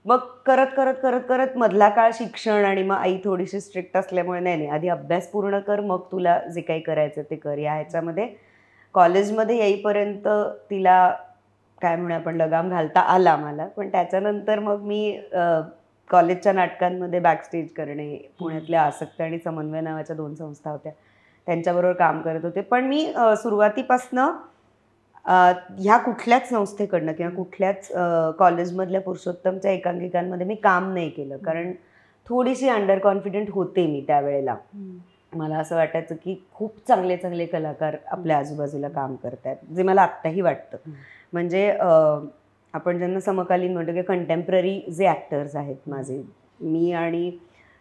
मग करत करत करत करत मधला काळ शिक्षण, आणि मग आई थोडीशी स्ट्रिक्ट असल्यामुळे नाही आधी अभ्यास पूर्ण कर, मग तुला जे काही करायचं ते कर. या ह्याच्यामध्ये कॉलेजमध्ये येईपर्यंत तिला काय म्हणू आपण लगाम घालता आला मला. पण त्याच्यानंतर मग मी कॉलेजच्या नाटकांमध्ये बॅकस्टेज करणे, पुण्यातल्या आसक्त आणि समन्वय नावाच्या 2 संस्था होत्या, त्यांच्याबरोबर काम करत होते. पण मी सुरुवातीपासनं ह्या कुठल्याच संस्थेकडनं किंवा कुठल्याच कॉलेजमधल्या पुरुषोत्तमच्या एकांकिकांमध्ये मी काम नाही केलं, कारण थोडीशी अंडर कॉन्फिडंट होते मी त्यावेळेला. मला असं वाटायचं की खूप चांगले चांगले कलाकार आपल्या आजूबाजूला काम करतात, जे मला आत्ताही वाटतं. म्हणजे आपण ज्यांना समकालीन म्हणतो की कंटेम्पररी जे ॲक्टर्स आहेत माझे, मी आणि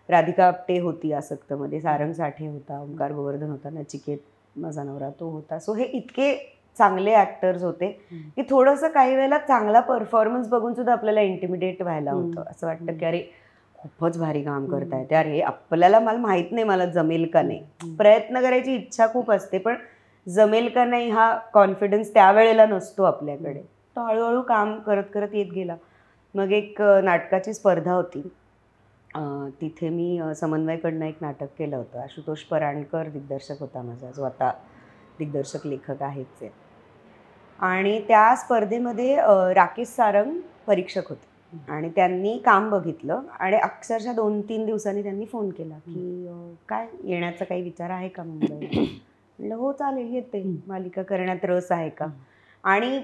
राधिका आपटे होती आसक्तमध्ये, सारंग साठे होता, ओंकार गोवर्धन होता, नचिकेत माझा नवरा तो होता. सो हे इतके चांगले ॲक्टर्स होते की थोडंसं काही वेळेला चांगला परफॉर्मन्स बघून सुद्धा आपल्याला इंटिमिडेट व्हायला होतं. असं वाटतं की अरे खूपच भारी काम करतायत यार, हे आपल्याला, मला माहित नाही मला जमेल का नाही. प्रयत्न करायची इच्छा खूप असते, पण जमेल का नाही हा कॉन्फिडन्स त्यावेळेला नसतो आपल्याकडे. तो हळूहळू काम करत करत येत गेला. मग एक नाटकाची स्पर्धा होती, तिथे मी समन्वयकडनं एक नाटक केलं होतं. आशुतोष पराणकर दिग्दर्शक होता माझा, जो आता दिग्दर्शक लेखक आहेच आहे. आणि त्या स्पर्धेमध्ये राकेश सारंग परीक्षक होते आणि त्यांनी काम बघितलं आणि अक्षरशः 2-3 दिवसांनी त्यांनी फोन केला की काय येण्याचा काही विचार आहे का मुंबईला. म्हटलं हो चालेल येते, मालिका करण्यात रस आहे का. आणि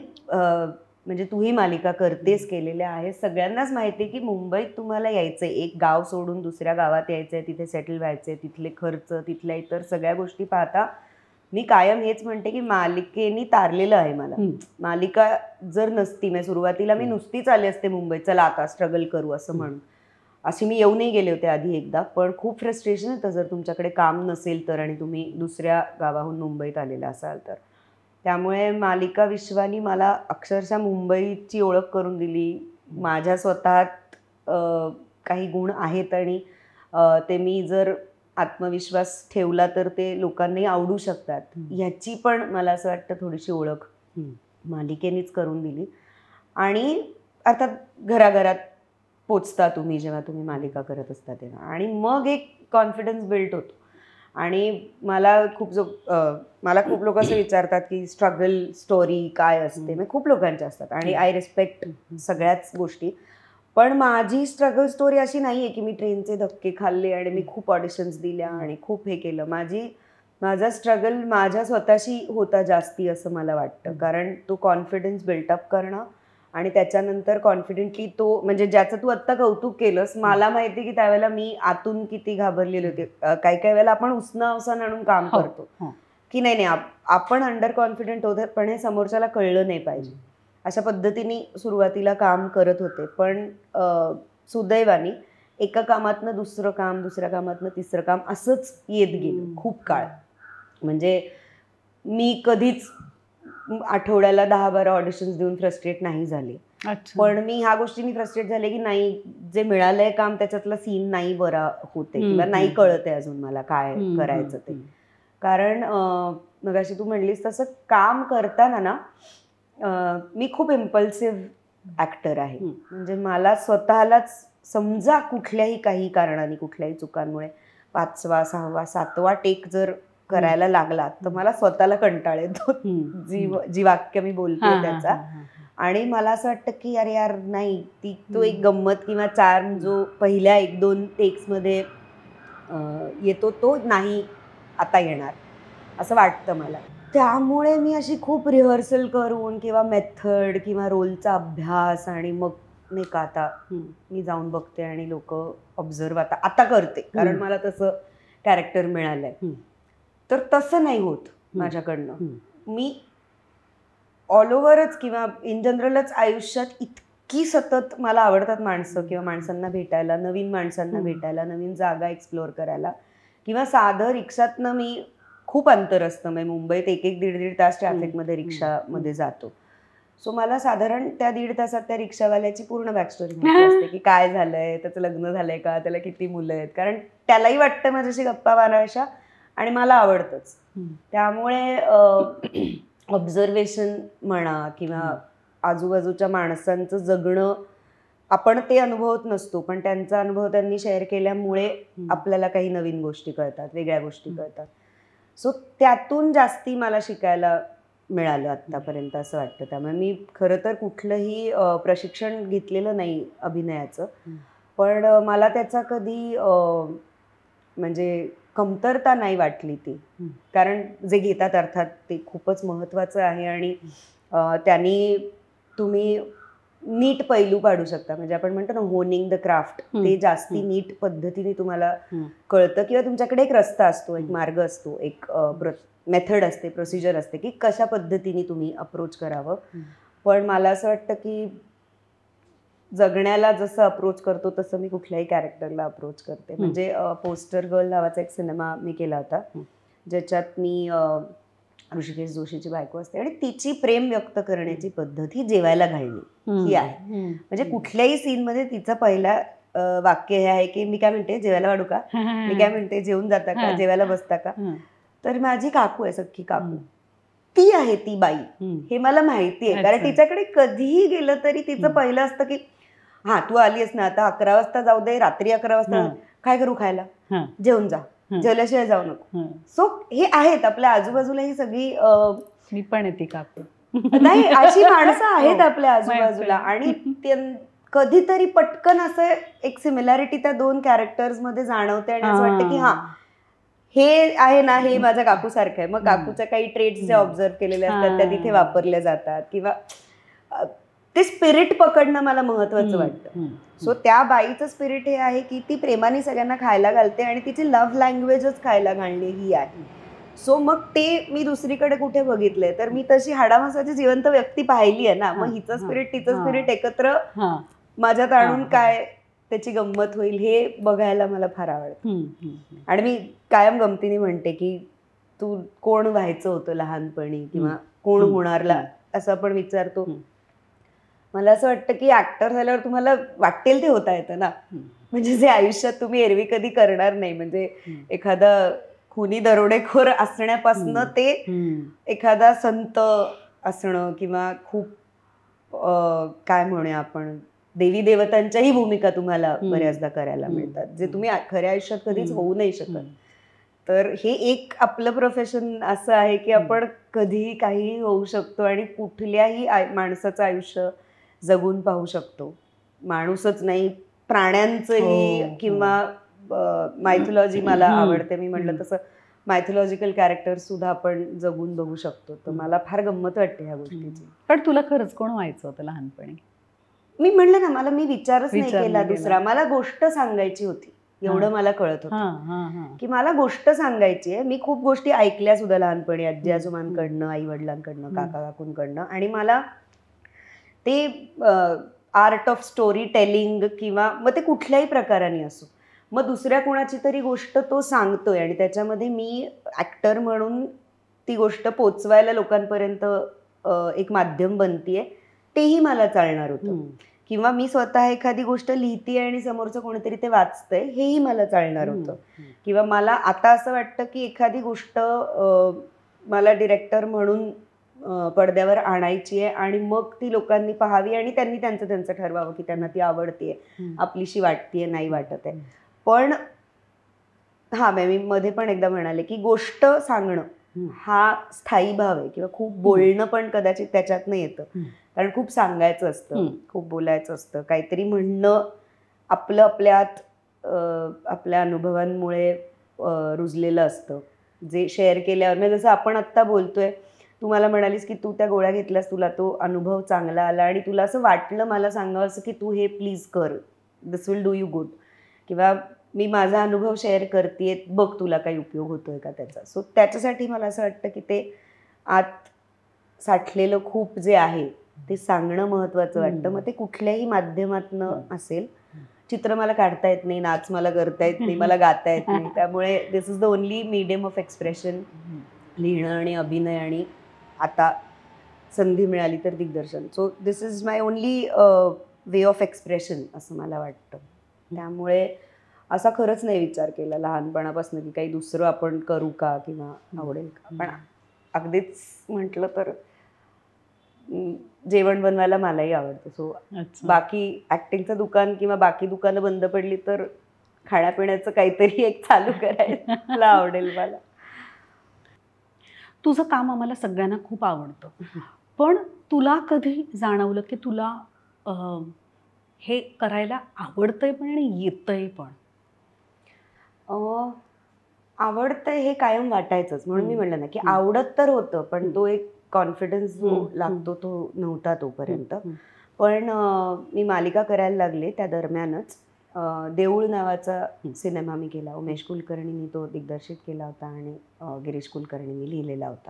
म्हणजे तूही मालिका करतेस, केलेल्या आहे, सगळ्यांनाच माहिती आहे की मुंबईत तुम्हाला यायचं आहे, एक गाव सोडून दुसऱ्या गावात यायचं आहे, तिथे सेटल व्हायचं आहे, तिथले खर्च, तिथल्या इतर सगळ्या गोष्टी पाहता मी कायम हेच म्हणते की मालिकेनी तारलेलं आहे मला. मालिका जर नसती, म्हणजे सुरुवातीला मी नुसतीच आले असते मुंबईत, चला आता स्ट्रगल करू असं म्हणून, अशी मी येऊनही गेले होते आधी एकदा. पण खूप फ्रस्ट्रेशन येतं जर तुमच्याकडे काम नसेल तर, आणि तुम्ही दुसऱ्या गावाहून मुंबईत आलेला असाल तर. त्यामुळे मालिका विश्वानी मला अक्षरशः मुंबईची ओळख करून दिली. माझ्या स्वतःत काही गुण आहेत आणि ते मी जर आत्मविश्वास ठेवला तर ते लोकांनाही आवडू शकतात, ह्याची पण मला असं वाटतं थोडीशी ओळख मालिकेनीच करून दिली. आणि अर्थात घराघरात पोचता तुम्ही जेव्हा तुम्ही मालिका करत असता तेव्हा, आणि मग एक कॉन्फिडन्स बिल्ट होतो. आणि मला खूप लोक असं विचारतात की स्ट्रगल स्टोरी काय असते, म्हणजे खूप लोकांच्या असतात आणि आय रिस्पेक्ट सगळ्याच गोष्टी. पण माझी स्ट्रगल स्टोरी अशी नाही आहे की मी ट्रेनचे धक्के खाल्ले आणि मी खूप ऑडिशन्स दिल्या आणि खूप हे केलं. माझा स्ट्रगल माझ्या स्वतःशी होता जास्ती असं मला वाटतं. कारण तो कॉन्फिडन्स बिल्टअप करणं आणि त्याच्यानंतर कॉन्फिडेंटली तो, म्हणजे ज्याचं तू आत्ता कौतुक केलंस, मला माहिती की त्यावेळेला मी आतून किती घाबरलेले होते. काही काही वेळेला आपण उसना अवसान आणून काम करतो की नाही आपण अंडर कॉन्फिडंट होतो, पण हे समोरच्याला कळलं नाही पाहिजे, अशा पद्धतीने सुरुवातीला काम करत होते. पण सुदैवाने एका कामातनं दुसरं काम, दुसऱ्या कामातनं तिसरं काम असंच येत गेलं खूप काळ. म्हणजे मी कधीच आठवड्याला 10-12 ऑडिशन्स देऊन फ्रस्ट्रेट नाही झाले. पण मी ह्या गोष्टींनी फ्रस्ट्रेट झाले की नाही, जे मिळालंय काम त्याच्यातला सीन नाही बरा होते किंवा नाही कळत आहे अजून मला काय करायचं ते. कारण मगाशी तू म्हणलीस तसं काम करताना ना, मी खूप इम्पल्सिव्ह ॲक्टर आहे. म्हणजे मला स्वतःलाच समजा कुठल्याही काही कारणाने, कुठल्याही चुकांमुळे 5वा 6वा 7वा टेक जर करायला लागला तर मला स्वतःला कंटाळ येतो जी वाक्य मी बोलते त्याचा. आणि मला असं वाटतं की अरे यार नाही, तो एक गंमत किंवा चार्म जो पहिल्या 1-2 टेक्समध्ये येतो तो नाही आता येणार असं वाटतं मला. त्यामुळे मी अशी खूप रिहर्सल करून किंवा मेथड किंवा रोलचा अभ्यास, आणि मग नाही का आता मी जाऊन बघते आणि लोक ऑब्झर्व आता करते, कारण मला तसं कॅरेक्टर मिळालंय. तर तसं नाही होत माझ्याकडनं. मी ऑल ओव्हरच किंवा इन जनरलच आयुष्यात इतकी सतत मला आवडतात माणसं किंवा माणसांना भेटायला, नवीन माणसांना भेटायला, नवीन जागा एक्सप्लोअर करायला, किंवा साधं रिक्षातनं मी खूप अंतर असतं, म्हणजे मुंबईत 1-1-1.5 तास ट्रॅफिकमध्ये रिक्षामध्ये जातो. सो मला साधारण त्या 1.5 तासात त्या रिक्षावाल्याची पूर्ण बॅकस्टोरी माहिती असते की काय झालंय, त्याचं लग्न झालंय का, त्याला किती मुलं आहेत, कारण त्यालाही वाटतं माझ्याशी गप्पा मारायच्या आणि मला आवडतंच. त्यामुळे ऑब्झर्वेशन म्हणा किंवा आजूबाजूच्या माणसांचं जगणं, आपण ते अनुभवत नसतो, पण त्यांचा अनुभव त्यांनी शेअर केल्यामुळे आपल्याला काही नवीन गोष्टी कळतात, वेगळ्या गोष्टी कळतात. सो त्यातून जास्ती मला शिकायला मिळालं आत्तापर्यंत असं वाटतं. त्यामुळे मी खरं तर कुठलंही प्रशिक्षण घेतलेलं नाही अभिनयाचं, पण मला त्याचा कधी म्हणजे कमतरता नाही वाटली ती. कारण जे घेतात अर्थात ते खूपच महत्त्वाचं आहे आणि त्यांनी तुम्ही नीट पैलू पाडू शकता. म्हणजे आपण म्हणतो ना होनिंग द क्राफ्ट, ते जास्ती नीट पद्धतीने तुम्हाला कळतं. किंवा तुमच्याकडे एक रस्ता असतो, एक मार्ग असतो, एक मेथड असते, प्रोसिजर असते की कशा पद्धतीने तुम्ही अप्रोच करावं. पण मला असं वाटतं की जगण्याला जसं अप्रोच करतो तसं मी कुठल्याही कॅरेक्टरला अप्रोच करते. म्हणजे पोस्टर गर्ल नावाचा एक सिनेमा मी केला होता, ज्याच्यात मी ऋषिकेश जोशीची बायको असते आणि तिची प्रेम व्यक्त करण्याची पद्धत ही जेवायला घालली ही आहे. म्हणजे कुठल्याही सीनमध्ये तिचं पहिला वाक्य हे आहे की मी काय म्हणते, जेवायला वाढू का, मी काय म्हणते, जेवून जाता का, जेवायला बसता का. तर माझी काकू आहे, सख्खी काकू, ती आहे ती बाई, हे मला माहिती आहे. कारण तिच्याकडे कधीही गेलं तरी तिचं पहिलं असतं की हा तू आलीस ना, आता 11 वाजता जाऊ दे, रात्री 11 वाजता काय करू खायला, जेवून जा, जेवल्याशिवाय जाऊ नको. सो हे आहेत आपल्या आजूबाजूला ही सगळी, मी पण येते काकू, नाही अशी माणसं आहेत आपल्या आजूबाजूला. आणि कधीतरी पटकन असं एक सिमिलॅरिटी त्या दोन कॅरेक्टर्स मध्ये जाणवते आणि असं वाटतं की हा हे आहे ना, हे माझ्या काकू सारखं आहे. मग काकूच्या काही ट्रेड्स जे ऑब्झर्व केलेले असतात त्या तिथे वापरल्या जातात. किंवा ते स्पिरिट पकडणं मला महत्वाचं वाटतं. सो त्या बाईचं स्पिरिट हे आहे की ती प्रेमाने सगळ्यांना खायला घालते आणि तिची लव्ह लँग्वेजच खायला घालणे ही आहे. सो मग ते मी दुसरीकडे कुठे बघितलंय तर मी तशी हाडामासाची जिवंत व्यक्ती पाहिली आहे ना. मग हिचं स्पिरिट तिचं स्पिरिट एकत्र माझ्यात आणून काय त्याची गंमत होईल हे बघायला मला फार आवडतं. आणि मी कायम गमतीने म्हणते की तू कोण व्हायचं होतं लहानपणी किंवा कोण होणारला असं आपण विचारतो. मला असं वाटतं की ऍक्टर झाल्यावर तुम्हाला वाटेल ते होता येतं ना. म्हणजे जे आयुष्यात तुम्ही एरवी कधी करणार नाही. म्हणजे एखादा खुनी दरोडेखोर असण्यापासून ते एखादा संत असणं किंवा खूप काय म्हणूया आपण देवी देवतांच्याही भूमिका तुम्हाला बऱ्याचदा करायला मिळतात, जे तुम्ही खऱ्या आयुष्यात कधीच होऊ नाही शकत. तर हे एक आपलं प्रोफेशन असं आहे की आपण कधीही काहीही होऊ शकतो आणि कुठल्याही माणसाचं आयुष्य जगून पाहू शकतो. माणूसच नाही, प्राण्यांचंही. किंवा मायथॉलॉजी मला आवडते, मी म्हटलं तसं मायथॉलॉजिकल कॅरेक्टर सुद्धा आपण जगून बघू शकतो. तर मला फार गंमत वाटते ह्या गोष्टीची. पण तुला खरंच कोण व्हायचं होतं लहानपणी? मी म्हणलं ना, मी विचारच नाही केला दुसरा. मला गोष्ट सांगायची होती, एवढं मला कळत होतं की मला गोष्ट सांगायची आहे. मी खूप गोष्टी ऐकल्या सुद्धा लहानपणी, आजी आजोबांकडनं, आई वडिलांकडनं, काका काकूंकडनं. आणि मला ते आर्ट ऑफ स्टोरी टेलिंग किंवा मग ते कुठल्याही प्रकाराने असो, मग दुसऱ्या कोणाची तरी गोष्ट तो सांगतोय आणि त्याच्यामध्ये मी ऍक्टर म्हणून ती गोष्ट पोचवायला लोकांपर्यंत एक माध्यम बनतीये, तेही मला चालणार होतं. किंवा मी स्वतः एखादी गोष्ट लिहितीये आणि समोरचं कोणीतरी ते वाचतंय, हेही मला चालणार होतं. किंवा मला आता असं वाटतं की एखादी गोष्ट मला डिरेक्टर म्हणून पडद्यावर आणायची आहे आणि मग ती लोकांनी पाहावी आणि त्यांनी त्यांचं ठरवावं की त्यांना ती आवडतीये, आपलीशी वाटतीये, नाही वाटत आहे. पण मी मध्ये पण एकदा म्हणाले की गोष्ट सांगणं हा स्थायी भाव आहे. किंवा खूप बोलणं पण कदाचित त्याच्यातनं येतं, कारण खूप सांगायचं असतं, खूप बोलायचं असतं, काहीतरी म्हणणं आपलं आपल्यात आपल्या अनुभवांमुळे रुजलेलं असतं, जे शेअर केल्यावर. म्हणजे जसं आपण आत्ता बोलतोय, तू मला म्हणालीस की तू त्या गोळ्या घेतल्यास, तुला तो अनुभव चांगला आला आणि तुला असं वाटलं मला सांगावं असं की तू हे प्लीज कर, दिस विल डू यू गुड. किंवा मी माझा अनुभव शेअर करतेय, बघ तुला काही उपयोग होतोय का त्याचा. सो त्याच्यासाठी मला असं वाटतं की ते आत साठलेलं खूप जे आहे ते सांगणं महत्वाचं वाटतं. मग ते कुठल्याही माध्यमातनं असेल. चित्र मला काढता येत नाही, नाच मला करता येत नाही, मला गाता येत नाही, त्यामुळे this is the only medium of expression, लिहिणं आणि अभिनय. आणि आता संधी मिळाली तर दिग्दर्शन. So this is my only way of expression असं मला वाटतं. त्यामुळे असा खरंच नाही विचार केला लहानपणापासून की काही दुसरं आपण करू का किंवा आवडेल का. पण अगदीच म्हटलं तर जेवण बनवायला मलाही आवडतं. सो बाकी ऍक्टिंगचं दुकान किंवा बाकी दुकानं बंद पडली तर खाण्यापिण्याचं काहीतरी एक चालू करायला आवडेल मला. तुझं काम आम्हाला सगळ्यांना खूप आवडतं, पण तुला कधी जाणवलं की तुला हे करायला आवडतंय पण आणि येतंय पण? आवडतंय हे कायम वाटायचंच, म्हणून मी म्हणलं ना की आवडत तर होतं, पण तो एक कॉन्फिडन्स जो लागतो तो नव्हता तोपर्यंत. पण मी मालिका करायला लागले त्या दरम्यानच देऊळ नावाचा सिनेमा मी केला. उमेश कुलकर्णींनी तो दिग्दर्शित केला होता आणि गिरीश कुलकर्णींनी लिहिलेला होता.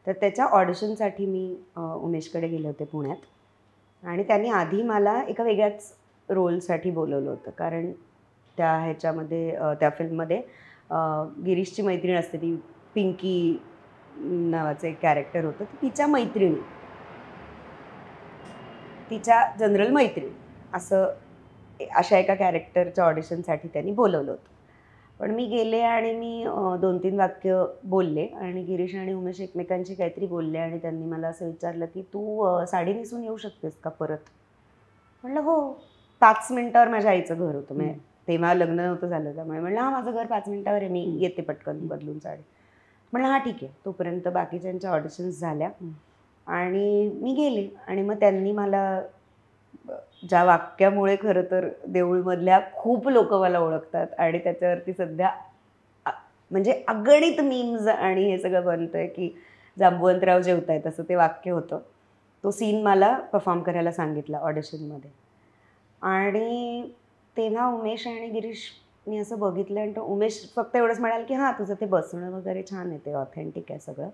तर त्याच्या ऑडिशनसाठी मी उमेशकडे गेले होते पुण्यात आणि त्यांनी आधी मला एका वेगळ्याच रोलसाठी बोलवलं होतं. कारण त्या ह्याच्यामध्ये त्या फिल्ममध्ये गिरीशची मैत्रीण असते, ती पिंकी नावाचं एक कॅरेक्टर होतं, तर तिच्या मैत्रिणी, तिच्या जनरल मैत्रीण असं अशा एका कॅरेक्टरच्या ऑडिशनसाठी त्यांनी बोलवलं होतं. पण मी गेले आणि मी 2-3 वाक्य बोलले आणि गिरीश आणि उमेश एकमेकांशी काहीतरी बोलले आणि त्यांनी मला असं विचारलं की तू साडी नेसून येऊ शकतेस का परत. म्हणलं हो. 5 मिनिटावर माझ्या आईचं घर होतं, म्हणजे तेव्हा लग्न नव्हतं झालं, त्यामुळे म्हणलं हां माझं घर 5 मिनिटावर आहे, मी येते पटकन बदलून साडी. म्हणलं हां ठीक आहे. तोपर्यंत बाकीच्यांच्या ऑडिशन्स झाल्या आणि मी गेले आणि मग त्यांनी मला ज्या वाक्यामुळे खरं तर देऊळमधल्या खूप लोक मला ओळखतात आणि त्याच्यावरती सध्या म्हणजे अगणित मीम्स आणि हे सगळं बनतंय की जांबुवंतराव जेवतायत, असं ते वाक्य होतं. तो सीन मला परफॉर्म करायला सांगितला ऑडिशनमध्ये आणि तेव्हा उमेश आणि गिरीश मी असं बघितलं आणि तो उमेश फक्त एवढंच म्हणाल की हां तुझं ते बसणं वगैरे छान आहे, ते ऑथेंटिक आहे सगळं.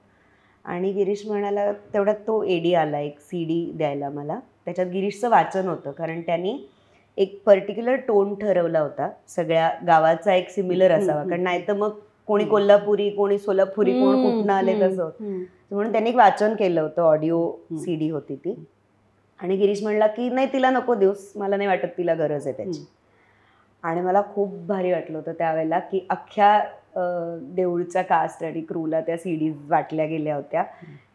आणि गिरीश म्हणाला, तेवढ्यात तो एडी आला एक CD द्यायला मला. त्याच्यात गिरीशचं वाचन होतं, कारण त्यांनी एक पर्टिक्युलर टोन ठरवला होता, सगळ्या गावाचा एक सिमिलर असावा, कारण नाही तर मग कोणी कोल्हापुरी, कोणी सोलापुरी, कोण कुठनं आले तसं होतं. म्हणून त्यांनी एक वाचन केलं होतं, ऑडिओ CD होती ती. आणि गिरीश म्हणला की नाही तिला नको देऊस, मला नाही वाटत तिला गरज आहे त्याची. आणि मला खूप भारी वाटलं होतं त्यावेळेला की अख्ख्या देऊळच्या कास्ट आणि क्रूला त्या CDs वाटल्या गेल्या होत्या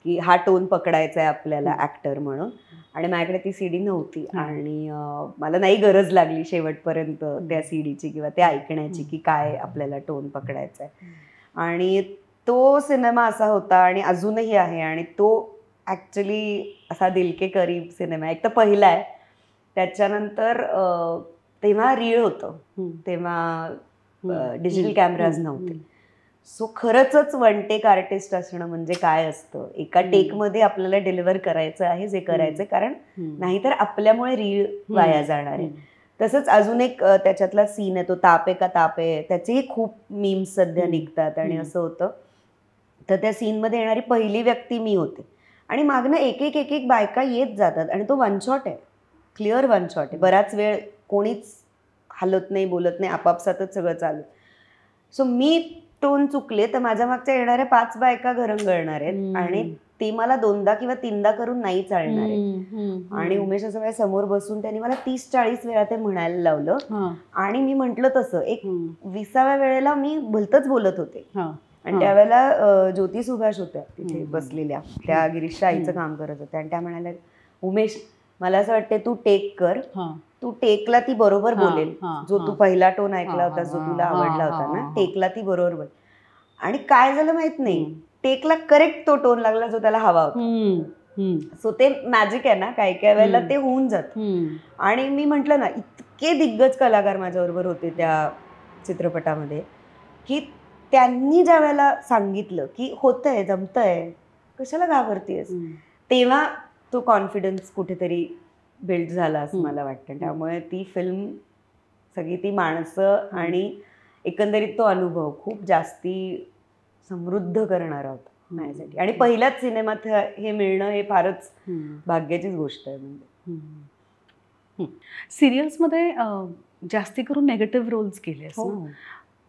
की हा टोन पकडायचा आहे आपल्याला ॲक्टर म्हणून. आणि माझ्याकडे ती CD नव्हती आणि मला नाही गरज लागली शेवटपर्यंत त्या CDची किंवा ते ऐकण्याची की काय आपल्याला टोन पकडायचा आहे. आणि तो सिनेमा असा होता आणि अजूनही आहे आणि तो ॲक्च्युली असा दिल के करीब सिनेमा आहे. एक तर पहिला आहे, त्याच्यानंतर तेव्हा रीळ होतं, तेव्हा डिजिटल कॅमेराज नव्हते. सो खरंच वन टेक आर्टिस्ट असणं म्हणजे काय असतं, एका टेकमध्ये आपल्याला डिलिव्हर करायचं आहे जे करायचं, कारण नाहीतर आपल्यामुळे रीळ वाया जाणार आहे. तसंच अजून एक त्याच्यातला सीन आहे, तो तापे का तापे, त्याचेही खूप मीम्स सध्या निघतात आणि असं होतं. तर त्या सीनमध्ये येणारी पहिली व्यक्ती मी होते आणि मागनं एक एक बायका येत जातात आणि तो वन शॉट आहे, क्लिअर वन शॉट आहे. बराच वेळ कोणीच हलत नाही, बोलत नाही, आपापसातच सगळं चालू. सो मी टोन चुकले तर माझ्या मागच्या येणाऱ्या 5 बायका घरंगळणार आहेत आणि ते मला 2दा किंवा 3दा करून नाही चालणार आहे. आणि उमेश असं वेळा समोर बसून त्यांनी मला 30-40 वेळा ते म्हणायला लावलं आणि मी म्हटलं तसं एक 20व्या वेळेला मी भलतंच बोलत होते. आणि त्यावेळेला ज्योती सुभाष होत्या तिथे बसलेल्या, त्या गिरीशच्या आईचं काम करत होत्या आणि त्या म्हणाल्या उमेश मला असं वाटतं तू टेक कर, तू टेकला ती बरोबर बोलेल, जो तू पहिला टोन ऐकला होता जो तुला आवडला होता ना, टेकला ती बरोबर बोल. आणि काय झालं माहित नाही, टेकला करेक्ट तो टोन लागला जो त्याला हवा होता. सो ते मॅजिक आहे ना, काही काही वेळेला ते होऊन जात. आणि मी म्हटलं ना, इतके दिग्गज कलाकार माझ्याबरोबर होते त्या चित्रपटामध्ये की त्यांनी ज्या वेळेला सांगितलं की होतंय, जमतंय, कशाला घाबरतेस, तेव्हा तो कॉन्फिडन्स कुठेतरी बिल्ड झाला असं मला वाटतं. त्यामुळे ती फिल्म, सगळी ती माणसं आणि एकंदरीत तो अनुभव खूप जास्ती समृद्ध करणारा होता माझ्यासाठी. आणि पहिल्याच सिनेमात हे मिळणं हे फारच भाग्याचीच गोष्ट आहे. म्हणजे सिरियल्समध्ये जास्ती करून नेगेटिव्ह रोल्स केलेस ना,